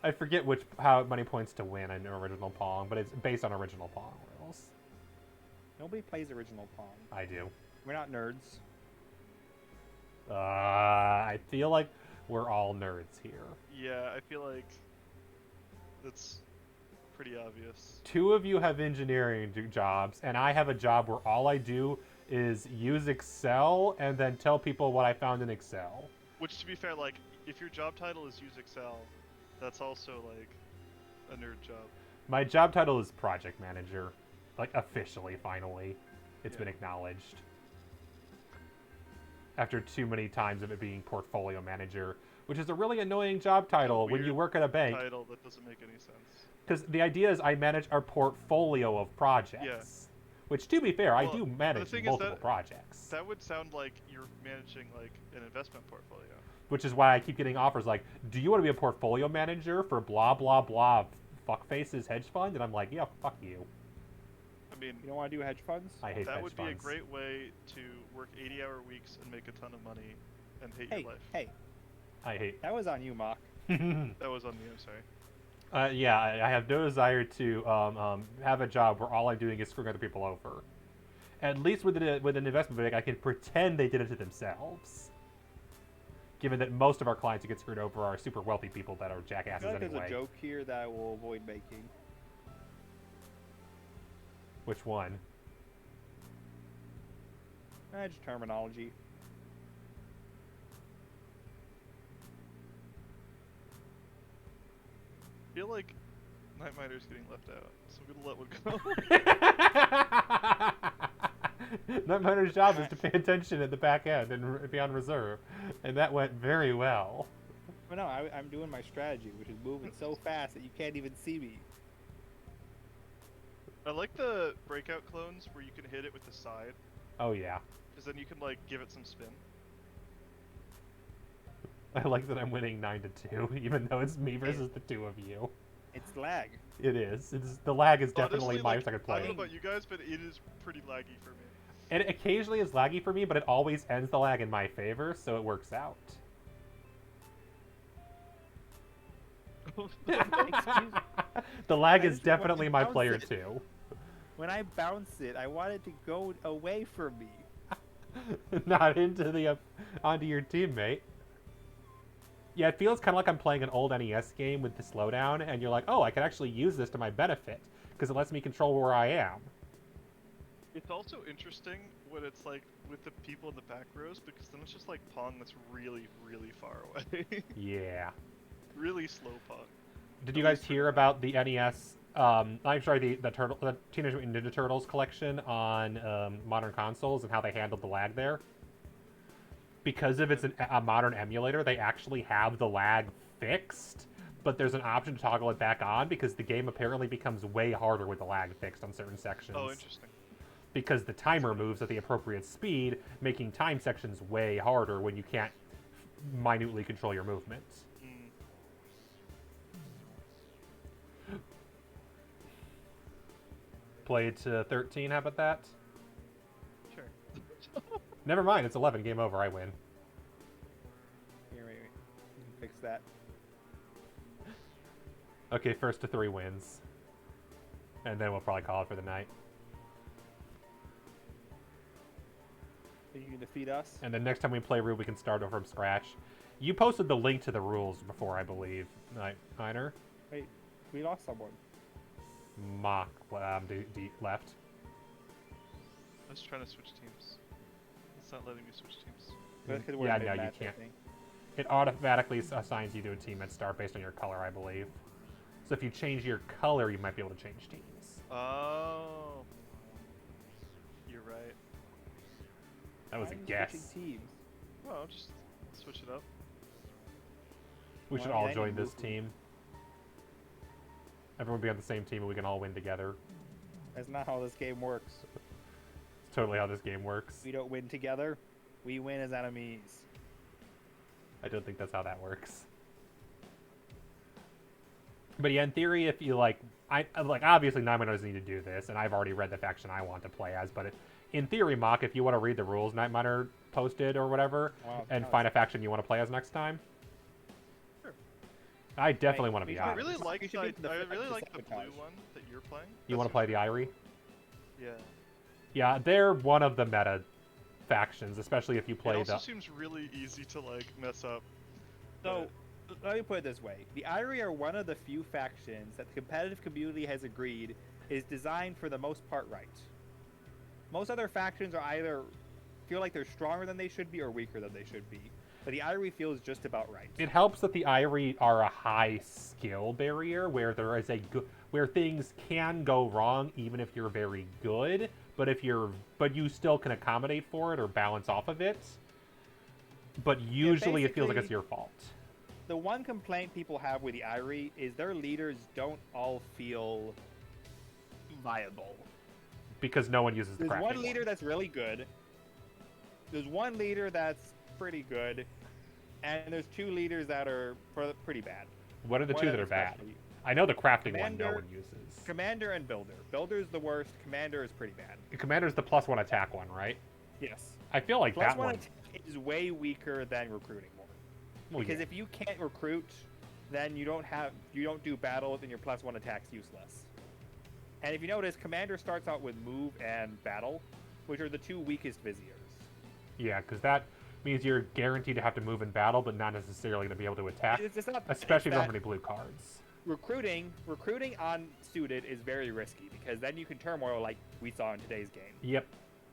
I forget how many points to win in original Pong, but it's based on original Pong rules. nobody plays original Pong. I do. We're not nerds. I feel like we're all nerds here. Yeah, I feel like that's pretty obvious. Two of you have engineering jobs, and I have a job where all I do is use Excel and then tell people what I found in Excel. Which, to be fair, like if your job title is use Excel, that's also like a nerd job. My job title is project manager. Like, officially, finally. It's been Yeah. acknowledged. After too many times of it being portfolio manager, which is a really annoying job title when you weird work at a bank. Title that doesn't make any sense. Because the idea is I manage our portfolio of projects. Yeah. Which, to be fair, I Well, do the manage thing is multiple that- projects. That would sound like you're managing like an investment portfolio. Which is why I keep getting offers like, do you want to be a portfolio manager for blah, blah, blah fuckface's hedge fund? And I'm like, yeah, fuck you. I mean, You don't want to do hedge funds? I hate that hedge would be a funds. great way to work 80-hour weeks and make a ton of money and hate Hey, your life. hey, I hate. that was on you, Mock. That was on me. I'm sorry. Yeah, I have no desire to have a job where all I'm doing is screwing other people over. At least with an investment bank, I can pretend they did it to themselves. Given that most of our clients who get screwed over are super wealthy people that are I jackasses feel like anyway. there's a joke here that I will avoid making. Which one? Just terminology. I feel like Night Miner's getting left out, so I'm gonna let one go. Night Miner's job is to pay attention at the back end and be on reserve, and that went very well. But no, I'm doing my strategy, which is moving so fast that you can't even see me. I like the breakout clones where you can hit it with the side, Oh yeah. because then you can like give it some spin. I like that I'm winning 9-2, even though it's me versus the two of you. It's lag. It is. The lag is definitely Honestly, my like, second I don't play. know about you guys, but it is pretty laggy for me. It occasionally is laggy for me, but it always ends the lag in my favor, so it works out. Excuse me. The lag I is just want definitely to my bounce player it. too. When I bounce it, I want it to go away from me. Not into the onto your teammate. Yeah, it feels kind of like I'm playing an old NES game with the slowdown, and you're like, oh, I can actually use this to my benefit because it lets me control where I am. It's also interesting when it's like with the people in the back rows, because then it's just like Pong that's really, really far away. Yeah. Really slow Pong. Did you guys hear about the NES? I'm sorry, the Teenage Mutant Ninja Turtles collection on modern consoles and how they handled the lag there. Because if it's a modern emulator, they actually have the lag fixed, but there's an option to toggle it back on because the game apparently becomes way harder with the lag fixed on certain sections. Oh, interesting. Because the timer moves at the appropriate speed, making time sections way harder when you can't minutely control your movements. Played to 13, how about that? Sure. Never mind, it's 11, game over, I win. Here, wait. You can fix that. Okay, first to 3 wins. And then we'll probably call it for the night. You can defeat us. And then next time we play Rube, we can start over from scratch. You posted the link to the rules before, I believe, Niner. Wait, we lost someone. Mock left. I was trying to switch teams. It's not letting me switch teams. That's 'cause we're Yeah, in no, you mid-match, I can't. think. It automatically assigns you to a team at start based on your color, I believe. So if you change your color, you might be able to change teams. Oh. You're right. That was Why a are you guess. switching teams? Well, just switch it up. We should Well, all I join need this movement. team. Everyone be on the same team and we can all win together. That's not how this game works. It's totally how this game works. We don't win together. We win as enemies. I don't think that's how that works. But yeah, in theory, if you obviously Night Miner doesn't need to do this, and I've already read the faction I want to play as. But in theory, Mock, if you want to read the rules Night Miner posted or whatever, Wow, and nice. find a faction you want to play as next time, Sure. I definitely want to we be should I on. really You like should be the I really the like the blue sabotage. one that you're playing. You That want to play seems the Irie? Yeah. Yeah, they're one of the meta factions, especially if you It play also the. seems really easy to like mess up. So, let me put it this way. The Irie are one of the few factions that the competitive community has agreed is designed for the most part right. Most other factions are either feel like they're stronger than they should be or weaker than they should be. But the Irie feels just about right. It helps that the Irie are a high skill barrier where there is where things can go wrong even if you're very good, but you still can accommodate for it or balance off of it. But usually it feels like it's basically- your fault. The one complaint people have with the Irie is their leaders don't all feel viable. Because no one uses the There's crafting one leader one. that's really good. There's one leader that's pretty good, and there's two leaders that are pretty bad. What are the One two that are bad? especially. I know the crafting one no Commander- one uses. Commander and Builder. Builder's the worst. Commander is pretty bad. Commander's the +1 attack one, right? Yes. I feel like Plus that one one. attack is way weaker than recruiting more. Well, Because yeah. if you can't recruit, then you don't do battle, then your +1 attack's useless. And if you notice, Commander starts out with move and battle, which are the two weakest viziers. Yeah, because that means you're guaranteed to have to move in battle, but not necessarily going to be able to attack. It's not, Especially if you it's don't have that any blue cards. recruiting on suited is very risky because then you can turmoil like we saw in today's game. Yep.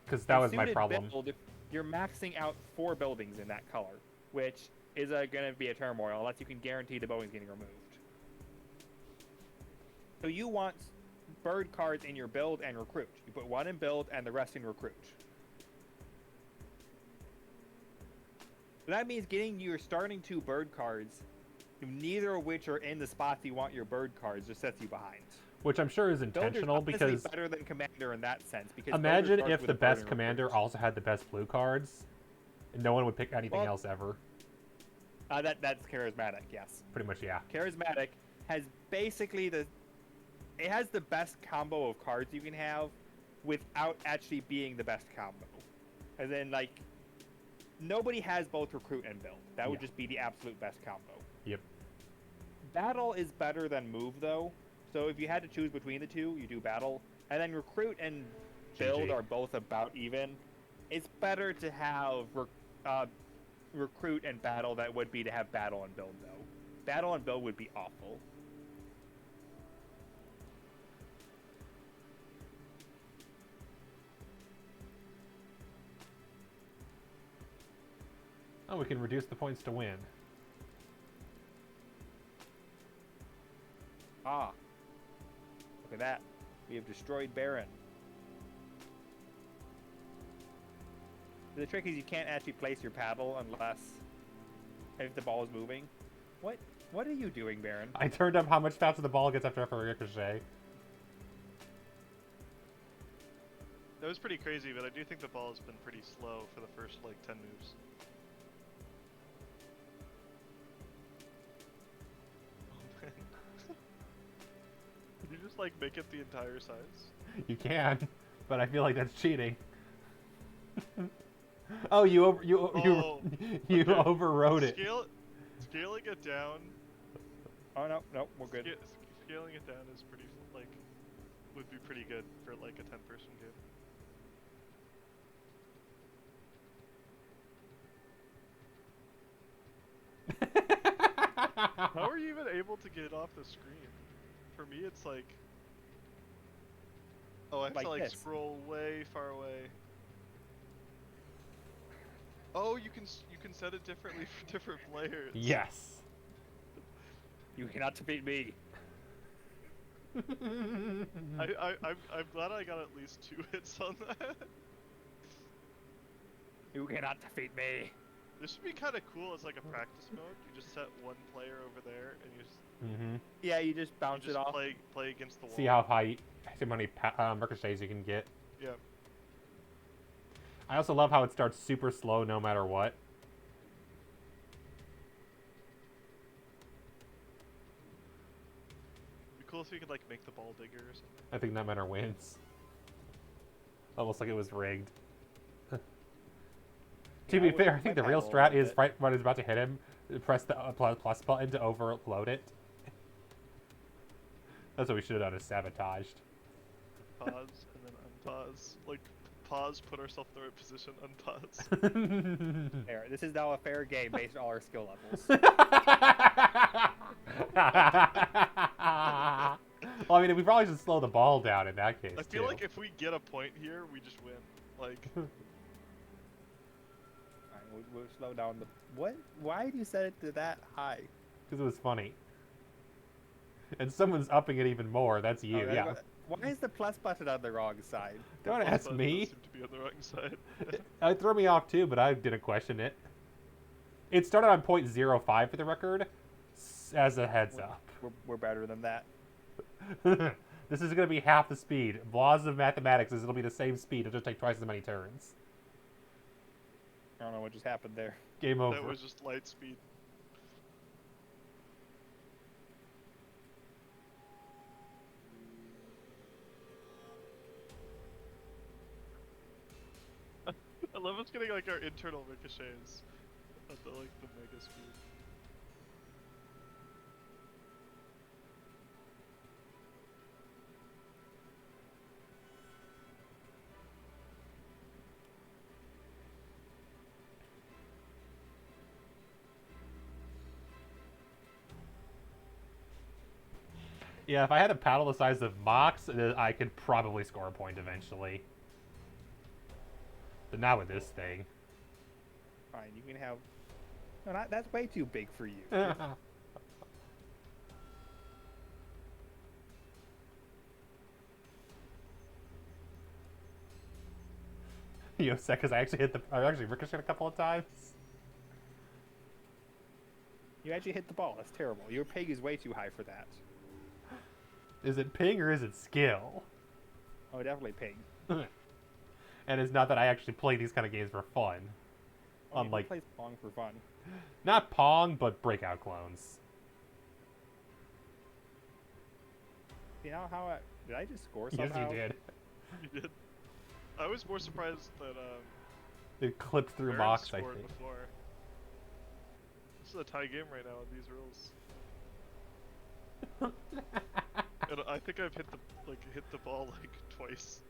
because that in was my suited problem. Build, you're maxing out 4 buildings in that color, which is going to be a turmoil unless you can guarantee the building's getting removed. So you want bird cards in your build and recruit. You put 1 in build and the rest in recruit. So that means getting your starting 2 bird cards, neither of which are in the spots you want your bird cards, just sets you behind. Which I'm sure is Builder's intentional obviously because better than commander in that sense. Because imagine Builder starts if with the a bird best and commander recruit. also had the best blue cards, and no one would pick anything else ever. That's charismatic, yes. Pretty much, yeah. Charismatic has basically it has the best combo of cards you can have without actually being the best combo. And then, like, nobody has both recruit and build. That would just be the absolute best combo. Yep. Battle is better than move, though. So if you had to choose between the two, you do battle. And then recruit and build GG. are both about even. It's better to have recruit and battle that would be to have battle and build, though. Battle and build would be awful. Oh, we can reduce the points to win. Ah. Look at that. We have destroyed Baron. The trick is you can't actually place your paddle unless if the ball is moving. What are you doing, Baron? I turned up how much faster the ball gets after a ricochet. That was pretty crazy, but I do think the ball has been pretty slow for the first, like, 10 moves. Oh, man. Can you just, like, make it the entire size? You can, but I feel like that's cheating. Oh, you Okay. overrode it. Scaling it down. Oh no, we're good. Scaling it down is pretty, like, would be pretty good for, like, a 10-person game. How are you even able to get off the screen? For me, it's like, oh, I have to, like, this. scroll way far away. Oh, you can set it differently for different players. Yes. You cannot defeat me. I'm glad I got at least 2 hits on that. You cannot defeat me. This would be kind of cool as, like, a practice mode. You just set one player over there and you just, Yeah, you just bounce it off. play against the wall. See how many ricochets you can get. Yeah. I also love how it starts super slow no matter what. It'd be cool if you could, like, make the ball bigger or something. I think that matter wins. Almost like it was rigged. To be fair, I think the real strat is right when it's about to hit him, press the plus button to overload it. That's what we should have done, is sabotaged. Pause, and then unpause. Like, pause, put ourselves in the right position, unpause. There, this is now a fair game based on all our skill levels. Well, I mean, we probably should slow the ball down in that case, I feel too. like if we get a point here, we just win. Like, Alright, we'll slow down the... What? Why did you set it to that high? Because it was funny. And someone's upping it even more. That's you, Oh, yeah. Why is the plus button on the wrong side? Don't plus ask button me. does seem to be on the wrong side. It threw me off, too, but I didn't question it. It started on 0.05 for the record, as a heads up. We're better than that. This is going to be half the speed. Laws of mathematics is it'll be the same speed. It'll just take twice as many turns. I don't know what just happened there. Game over. That was just light speed. I love us getting, like, our internal ricochets at the, like, the mega speed. Yeah, if I had a paddle the size of Mox, I could probably score a point eventually. But not with this thing. Fine, you can have. No, that's way too big for you. You upset because I actually ricocheted a couple of times. You actually hit the ball. That's terrible. Your pig is way too high for that. Is it ping or is it skill? Oh, definitely pig. And it's not that I actually play these kind of games for fun. Oh, Unlike, he plays Pong for fun. not Pong, but Breakout clones. You know how did I just score Yes, somehow? you did. You did. I was more surprised that It clipped through Baron mocks, I scored think. before. This is a tie game right now with these rules. And I think I've hit the ball like twice.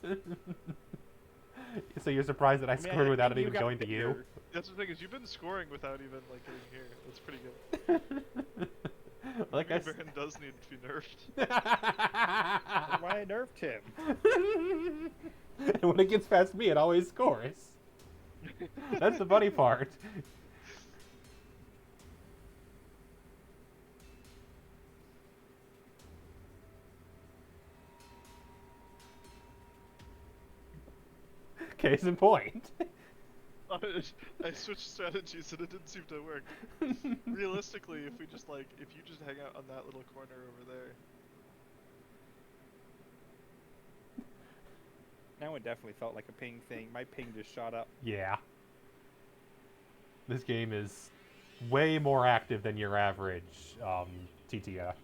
So you're surprised that I I mean, scored without it you even got going to you? bigger. That's the thing is you've been scoring without even like getting here. That's pretty good. Like I Maybe said. Baron does need to be nerfed. That's why I nerfed him. And when it gets past me, it always scores. That's the funny part. Case in point. I switched strategies and it didn't seem to work. Realistically, if you just hang out on that little corner over there. That one definitely felt like a ping thing. My ping just shot up. Yeah. This game is way more active than your average TTF.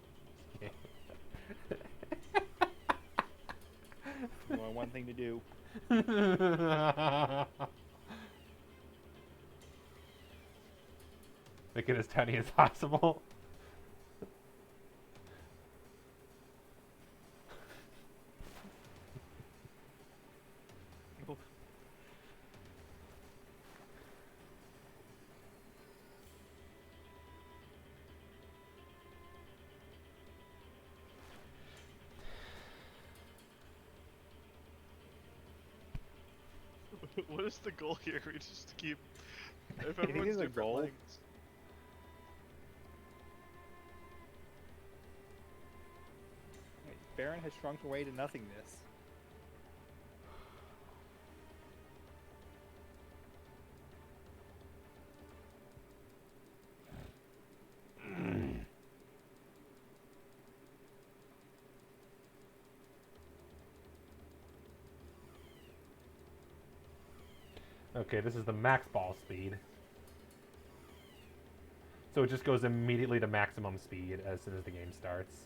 Only one thing to do. Make it as tiny as possible. What is the goal here? We just keep. If think everyone's there's a different goal? lengths. Wait, Baron has shrunk away to nothingness. Okay, this is the max ball speed. So it just goes immediately to maximum speed as soon as the game starts.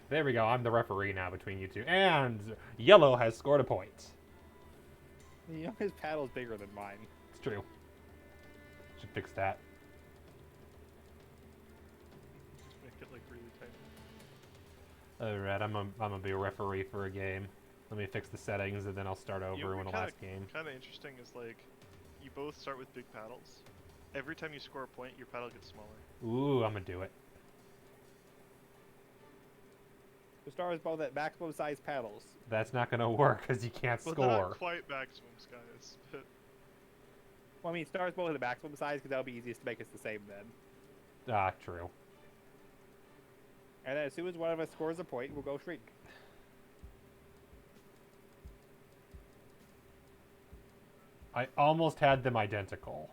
There we go, I'm the referee now between you two. And yellow has scored a point. You know his paddle's bigger than mine. It's true. Should fix that. Just make it like really tiny. Alright, I'm gonna be a referee for a game. Let me fix the settings and then I'll start over in the last game. Kind of interesting is like, you both start with big paddles. Every time you score a point, your paddle gets smaller. Ooh, I'm gonna do it. The stars both at maximum size paddles. That's not gonna work because you can't Well, score. not quite maximums, guys. But Well, I mean, stars both at the maximum size because that'll be easiest to make us the same then. Ah, true. And then as soon as one of us scores a point, we'll go shrink. I almost had them identical.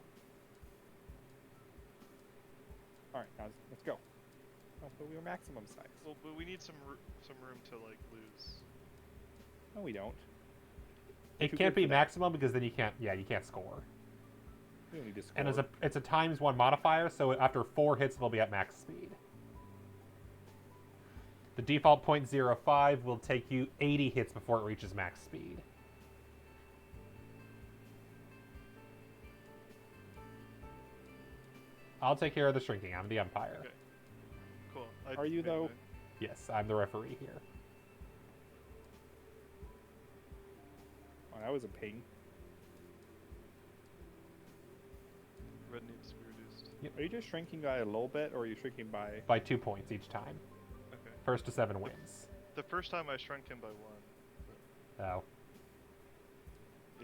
Alright, now let's go. Oh, but we were maximum size. well, but we need some room to like lose. No, we don't. It Too can't good be for that. maximum because then you can't score. We don't need to score. And it's a times one modifier, so after 4 hits they'll be at max speed. The default .05 will take you 80 hits before it reaches max speed. I'll take care of the shrinking. I'm the umpire. Okay. Cool. Are you, though? Yes, I'm the referee here. Oh, that was a ping. Red needs to be reduced. Are you just shrinking by a little bit, or are you shrinking by... By 2 points each time. Okay. First to 7 wins. The first time I shrunk him by 1. Oh.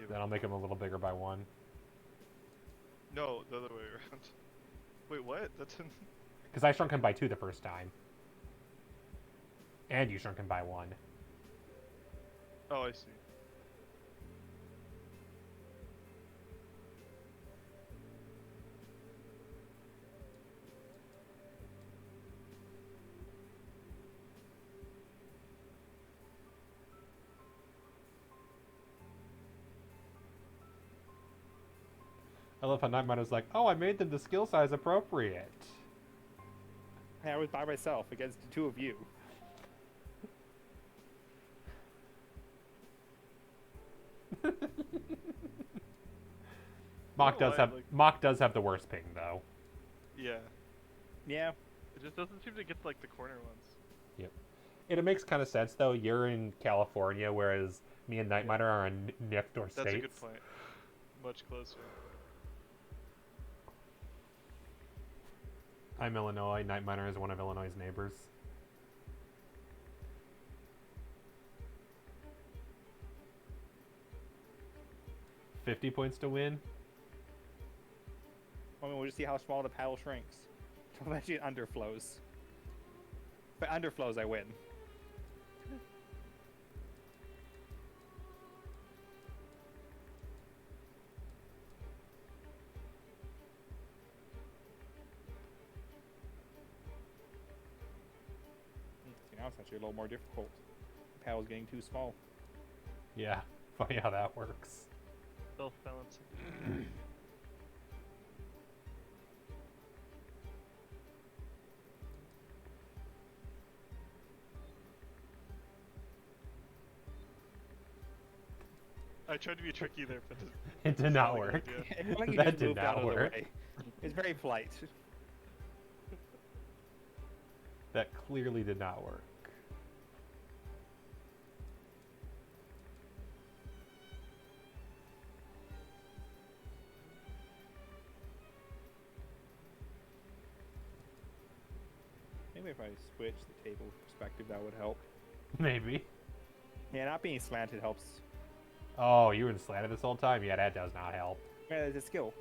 Yeah, Then I'll make them a little bigger by 1. no, the other way around. Wait, what? That's in... Because I shrunk him by 2 the first time. And you shrunk him by 1. Oh, I see. I love how Nightminer's like, oh, I made them the skill size appropriate. I was by myself against the 2 of you. Mock know does why, have like- Mock does have the worst ping though. Yeah. Yeah. It just doesn't seem to get like the corner ones. It makes kind of sense though. You're in California, whereas me and Nightminer are in next door states. That's a good point. Much closer. I'm Illinois. Nightminer is one of Illinois' neighbors. $50 points to win. I mean, we'll just see how small the paddle shrinks. Eventually it underflows. If it underflows, I win. See, now it's actually a little more difficult. The paddle's getting too small. Yeah, funny how that works. Self-balancing. I tried to be tricky there, but It did not work. If only you That just did moved not out of the work. way. It's very polite. That clearly did not work. Maybe if I switch the table perspective, that would help. Maybe. Yeah, not being slanted helps. Oh, you were in slanted this whole time? Yeah, that does not help. Yeah, it's a skill.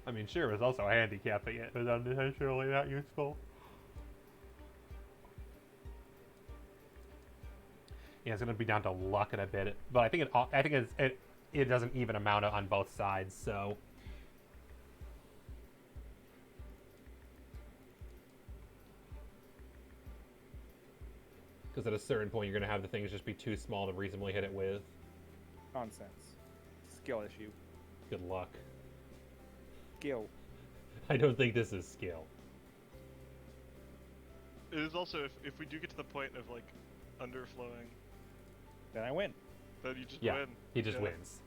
I mean, sure, it was also handicapping it, but unintentionally not useful. Yeah, it's gonna be down to luck in a bit, but I think it doesn't even amount on both sides. So because at a certain point you're gonna have the things just be too small to reasonably hit it with. Nonsense. Skill issue. Good luck. Skill. I don't think this is skill. it is also if we do get to the point of like underflowing, Then I win. then you just Yeah, win. he just Yeah. wins.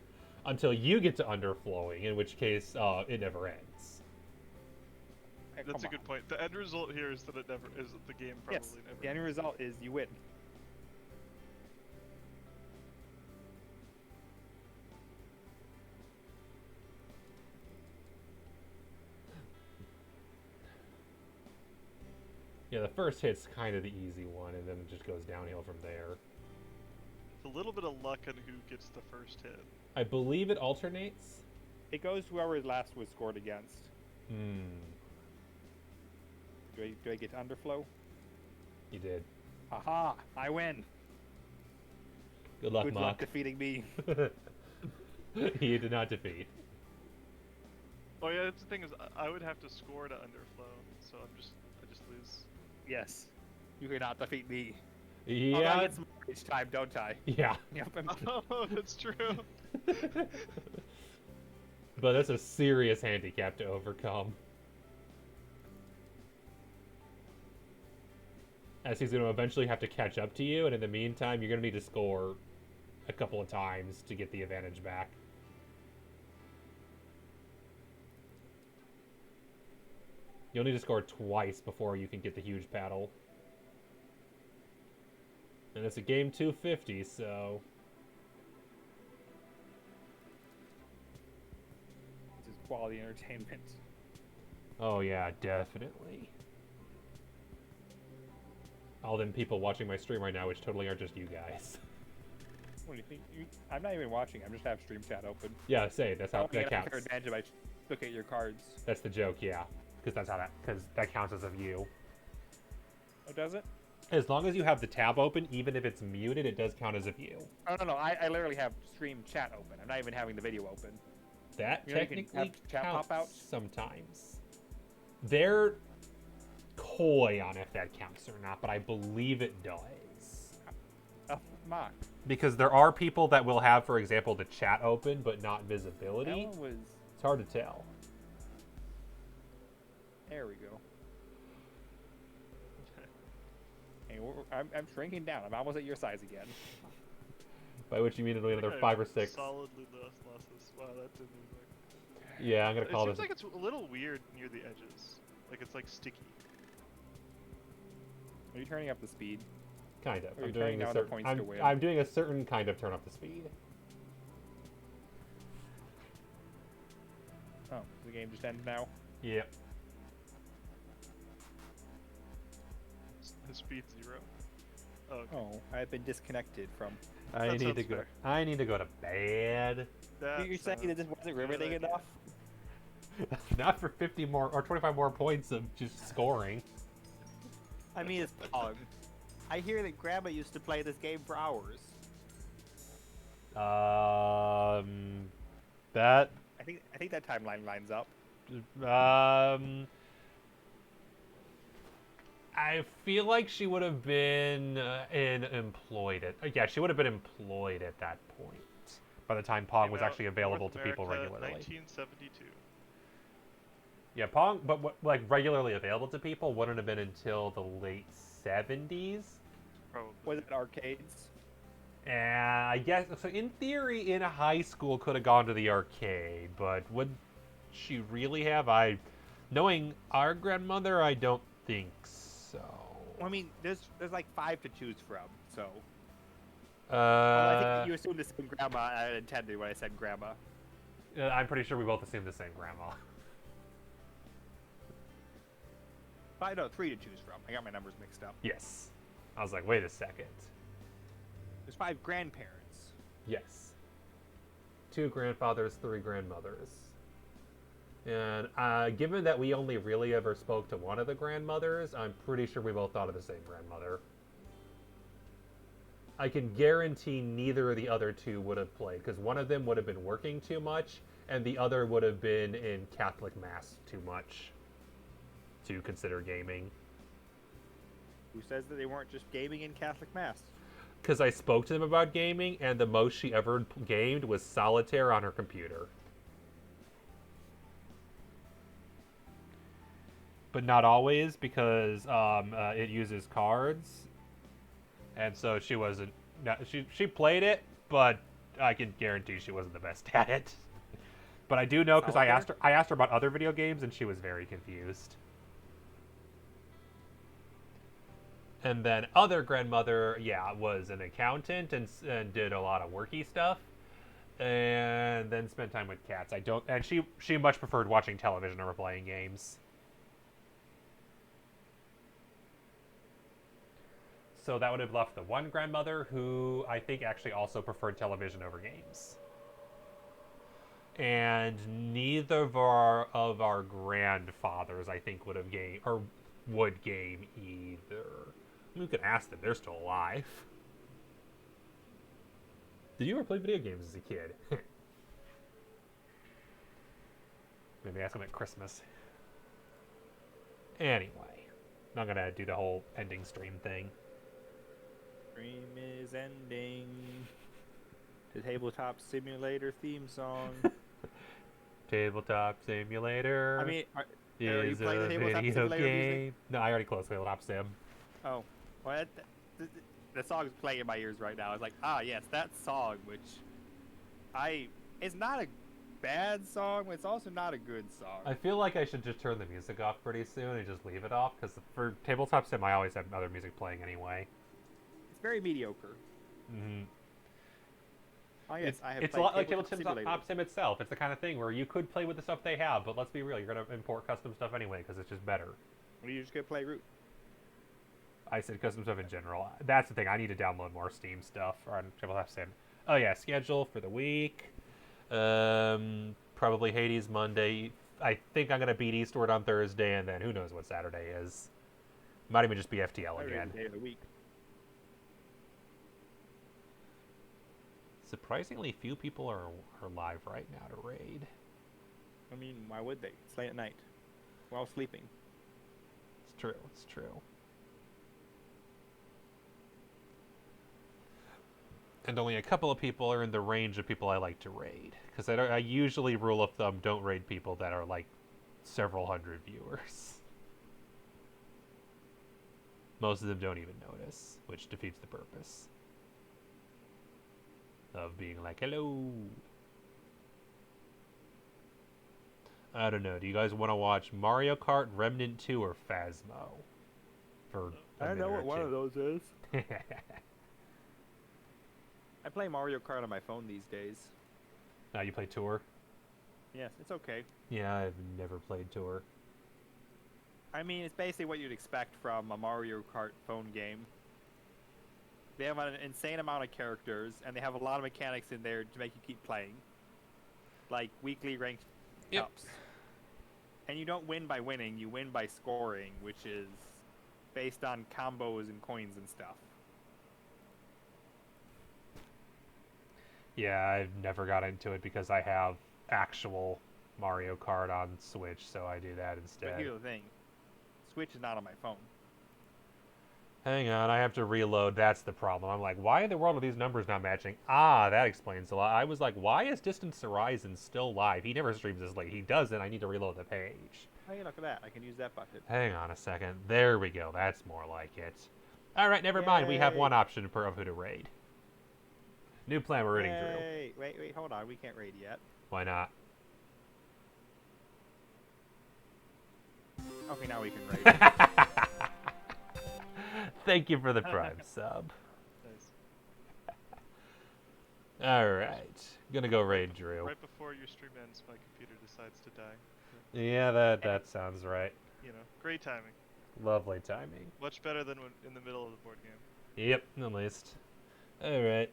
Until you get to underflowing, in which case it never ends. Hey, That's come a good on. point. The end result here is that it never is the game probably Yes, never. the end result is you win. Yeah, the first hit's kind of the easy one, and then it just goes downhill from there. It's a little bit of luck on who gets the first hit. I believe it alternates. It goes to whoever last was scored against. Do I get to underflow? You did. Aha! I win. Good luck, Good luck Mock. defeating me. You did not defeat. Oh yeah, that's the thing is I would have to score to underflow, so I just lose. Yes. You cannot defeat me. Oh, I Yeah. get some each time, don't I? Yeah. Yep. Oh, that's true. But that's a serious handicap to overcome. As he's going to eventually have to catch up to you, and in the meantime, you're going to need to score a couple of times to get the advantage back. You'll need to score twice before you can get the huge paddle. And it's a game 250, so... This is quality entertainment. Oh yeah, definitely. all them people watching my stream right now, which totally aren't just you guys. What do you think? I'm not even watching. I'm just have stream chat open. Yeah, say that's how that Unfair counts. advantage if I look at your cards. That's the joke, yeah, because that counts as a view. Oh, does it? As long as you have the tab open, even if it's muted, it does count as a view. Oh, no. I literally have stream chat open. I'm not even having the video open. That You know you can technically have chat counts pop out? sometimes. They're coy on if that counts or not, but I believe it does. Oh, mock. Because there are people that will have, for example, the chat open but not visibility. That one was... It's hard to tell. There we go. Hey, I'm shrinking down. I'm almost at your size again. By which you mean it'll be another I 5 or 6. Solidly lost this. Wow, that didn't even work. Yeah, I'm gonna It call seems this. like it's a little weird near the edges. Like it's like sticky. Are you turning up the speed? Kind of. Or you're I'm doing turning a down the certain. points to win. I'm doing a certain kind of turn up the speed. Oh, the game just ended now? Yep. His speed 0. Oh, okay. Oh, I've been disconnected from... I That need to sounds go. fair. I need to go to bed. You're saying that this wasn't riveting idea. enough? Not for 50 more or 25 more points of just scoring. I mean, it's Pong. I hear that Grandma used to play this game for hours. That. I think that timeline lines up. I feel like she would have been employed at. Yeah, she would have been employed at that point. By the time Pong was Came out actually available North to people America, regularly. 1972. Yeah, Pong, but like regularly available to people wouldn't have been until the late 70s. Probably. Was it arcades? And I guess so. In theory, in high school, could have gone to the arcade, but would she really have? Knowing our grandmother, I don't think so. Well, I mean, there's like 5 to choose from, so. Uh, Well, I think you assumed the same grandma I intended when I said grandma. I'm pretty sure we both assumed the same grandma. 5, no, 3 to choose from. I got my numbers mixed up. Yes. I was like, wait a second. There's 5 grandparents. Yes. 2 grandfathers, 3 grandmothers. And given that we only really ever spoke to one of the grandmothers, I'm pretty sure we both thought of the same grandmother. I can guarantee neither of the other 2 would have played, because one of them would have been working too much, and the other would have been in Catholic Mass too much to consider gaming. Who says that they weren't just gaming in Catholic Mass? Because I spoke to them about gaming, and the most she ever gamed was solitaire on her computer. But not always, because it uses cards, and so she wasn't. She played it, but I can guarantee she wasn't the best at it. But I do know because I asked her about other video games, and she was very confused. And then other grandmother, yeah, was an accountant and did a lot of worky stuff, and then spent time with cats. And she much preferred watching television over playing games. So that would have left the one grandmother who I think actually also preferred television over games. And neither of our grandfathers, I think, would game either. You can ask them; they're still alive. Did you ever play video games as a kid? Maybe ask them at Christmas. Anyway, not gonna do the whole ending stream thing. Stream is ending. The Tabletop Simulator theme song. Tabletop Simulator. I mean, are you is playing a the Tabletop video Simulator game. music? No, I already closed Tabletop Sim. Oh, well, the song's playing in my ears right now. It's like, yes, that song, which it's not a bad song, but it's also not a good song. I feel like I should just turn the music off pretty soon and just leave it off, because for Tabletop Sim, I always have other music playing anyway. It's very mediocre. Mm-hmm. Oh yes, I have. It's a played lot like Tabletop Tabletop Simulator. Sim itself. It's the kind of thing where you could play with the stuff they have, but let's be real, you're going to import custom stuff anyway, because it's just better. Well, you just gonna play Root. I said custom stuff in general. That's the thing. I need to download more Steam stuff on Tabletop Sim. Oh yeah, schedule for the week. Probably Hades Monday. I think I'm gonna beat Eastward on Thursday, and then who knows what Saturday is. Might even just be FTL Every again. day of the week. Surprisingly, few people are live right now to raid. I mean, why would they? It's late at night. While sleeping. It's true. It's true. And only a couple of people are in the range of people I like to raid. Because I usually, rule of thumb, don't raid people that are like several hundred viewers. Most of them don't even notice, which defeats the purpose of being like, hello. I don't know. Do you guys want to watch Mario Kart, Remnant 2, or Phasmo? For I don't know what one of those is. those. I play Mario Kart on my phone these days. Now you play Tour? Yes, it's okay. Yeah, I've never played Tour. I mean, it's basically what you'd expect from a Mario Kart phone game. They have an insane amount of characters, and they have a lot of mechanics in there to make you keep playing. Like weekly ranked cups. And you don't win by winning, you win by scoring, which is based on combos and coins and stuff. Yeah, I've never got into it because I have actual Mario Kart on Switch, so I do that But instead. here's the thing. Switch is not on my phone. Hang on, I have to reload. That's the problem. I'm like, why in the world are these numbers not matching? Ah, that explains a lot. I was like, why is Distance Horizon still live? He never streams this late. He doesn't. I need to reload the page. Hey, look at that. I can use that button. Hang on a second. There we go. That's more like it. All right, never mind. We have Yay. one option of who to raid. New plan. We're raiding Drew. Hey, wait, hold on. We can't raid yet. Why not? Okay, now we can raid. Thank you for the Prime sub. Nice. All right, gonna go raid Drew. Right before your stream ends, my computer decides to die. Yeah, that sounds right. You know, great timing. Lovely timing. Much better than when in the middle of the board game. Yep, at least. All right.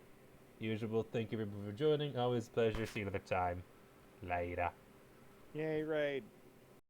Usual. Thank you everybody for joining. Always a pleasure. See you another time. Later. Yay, raid.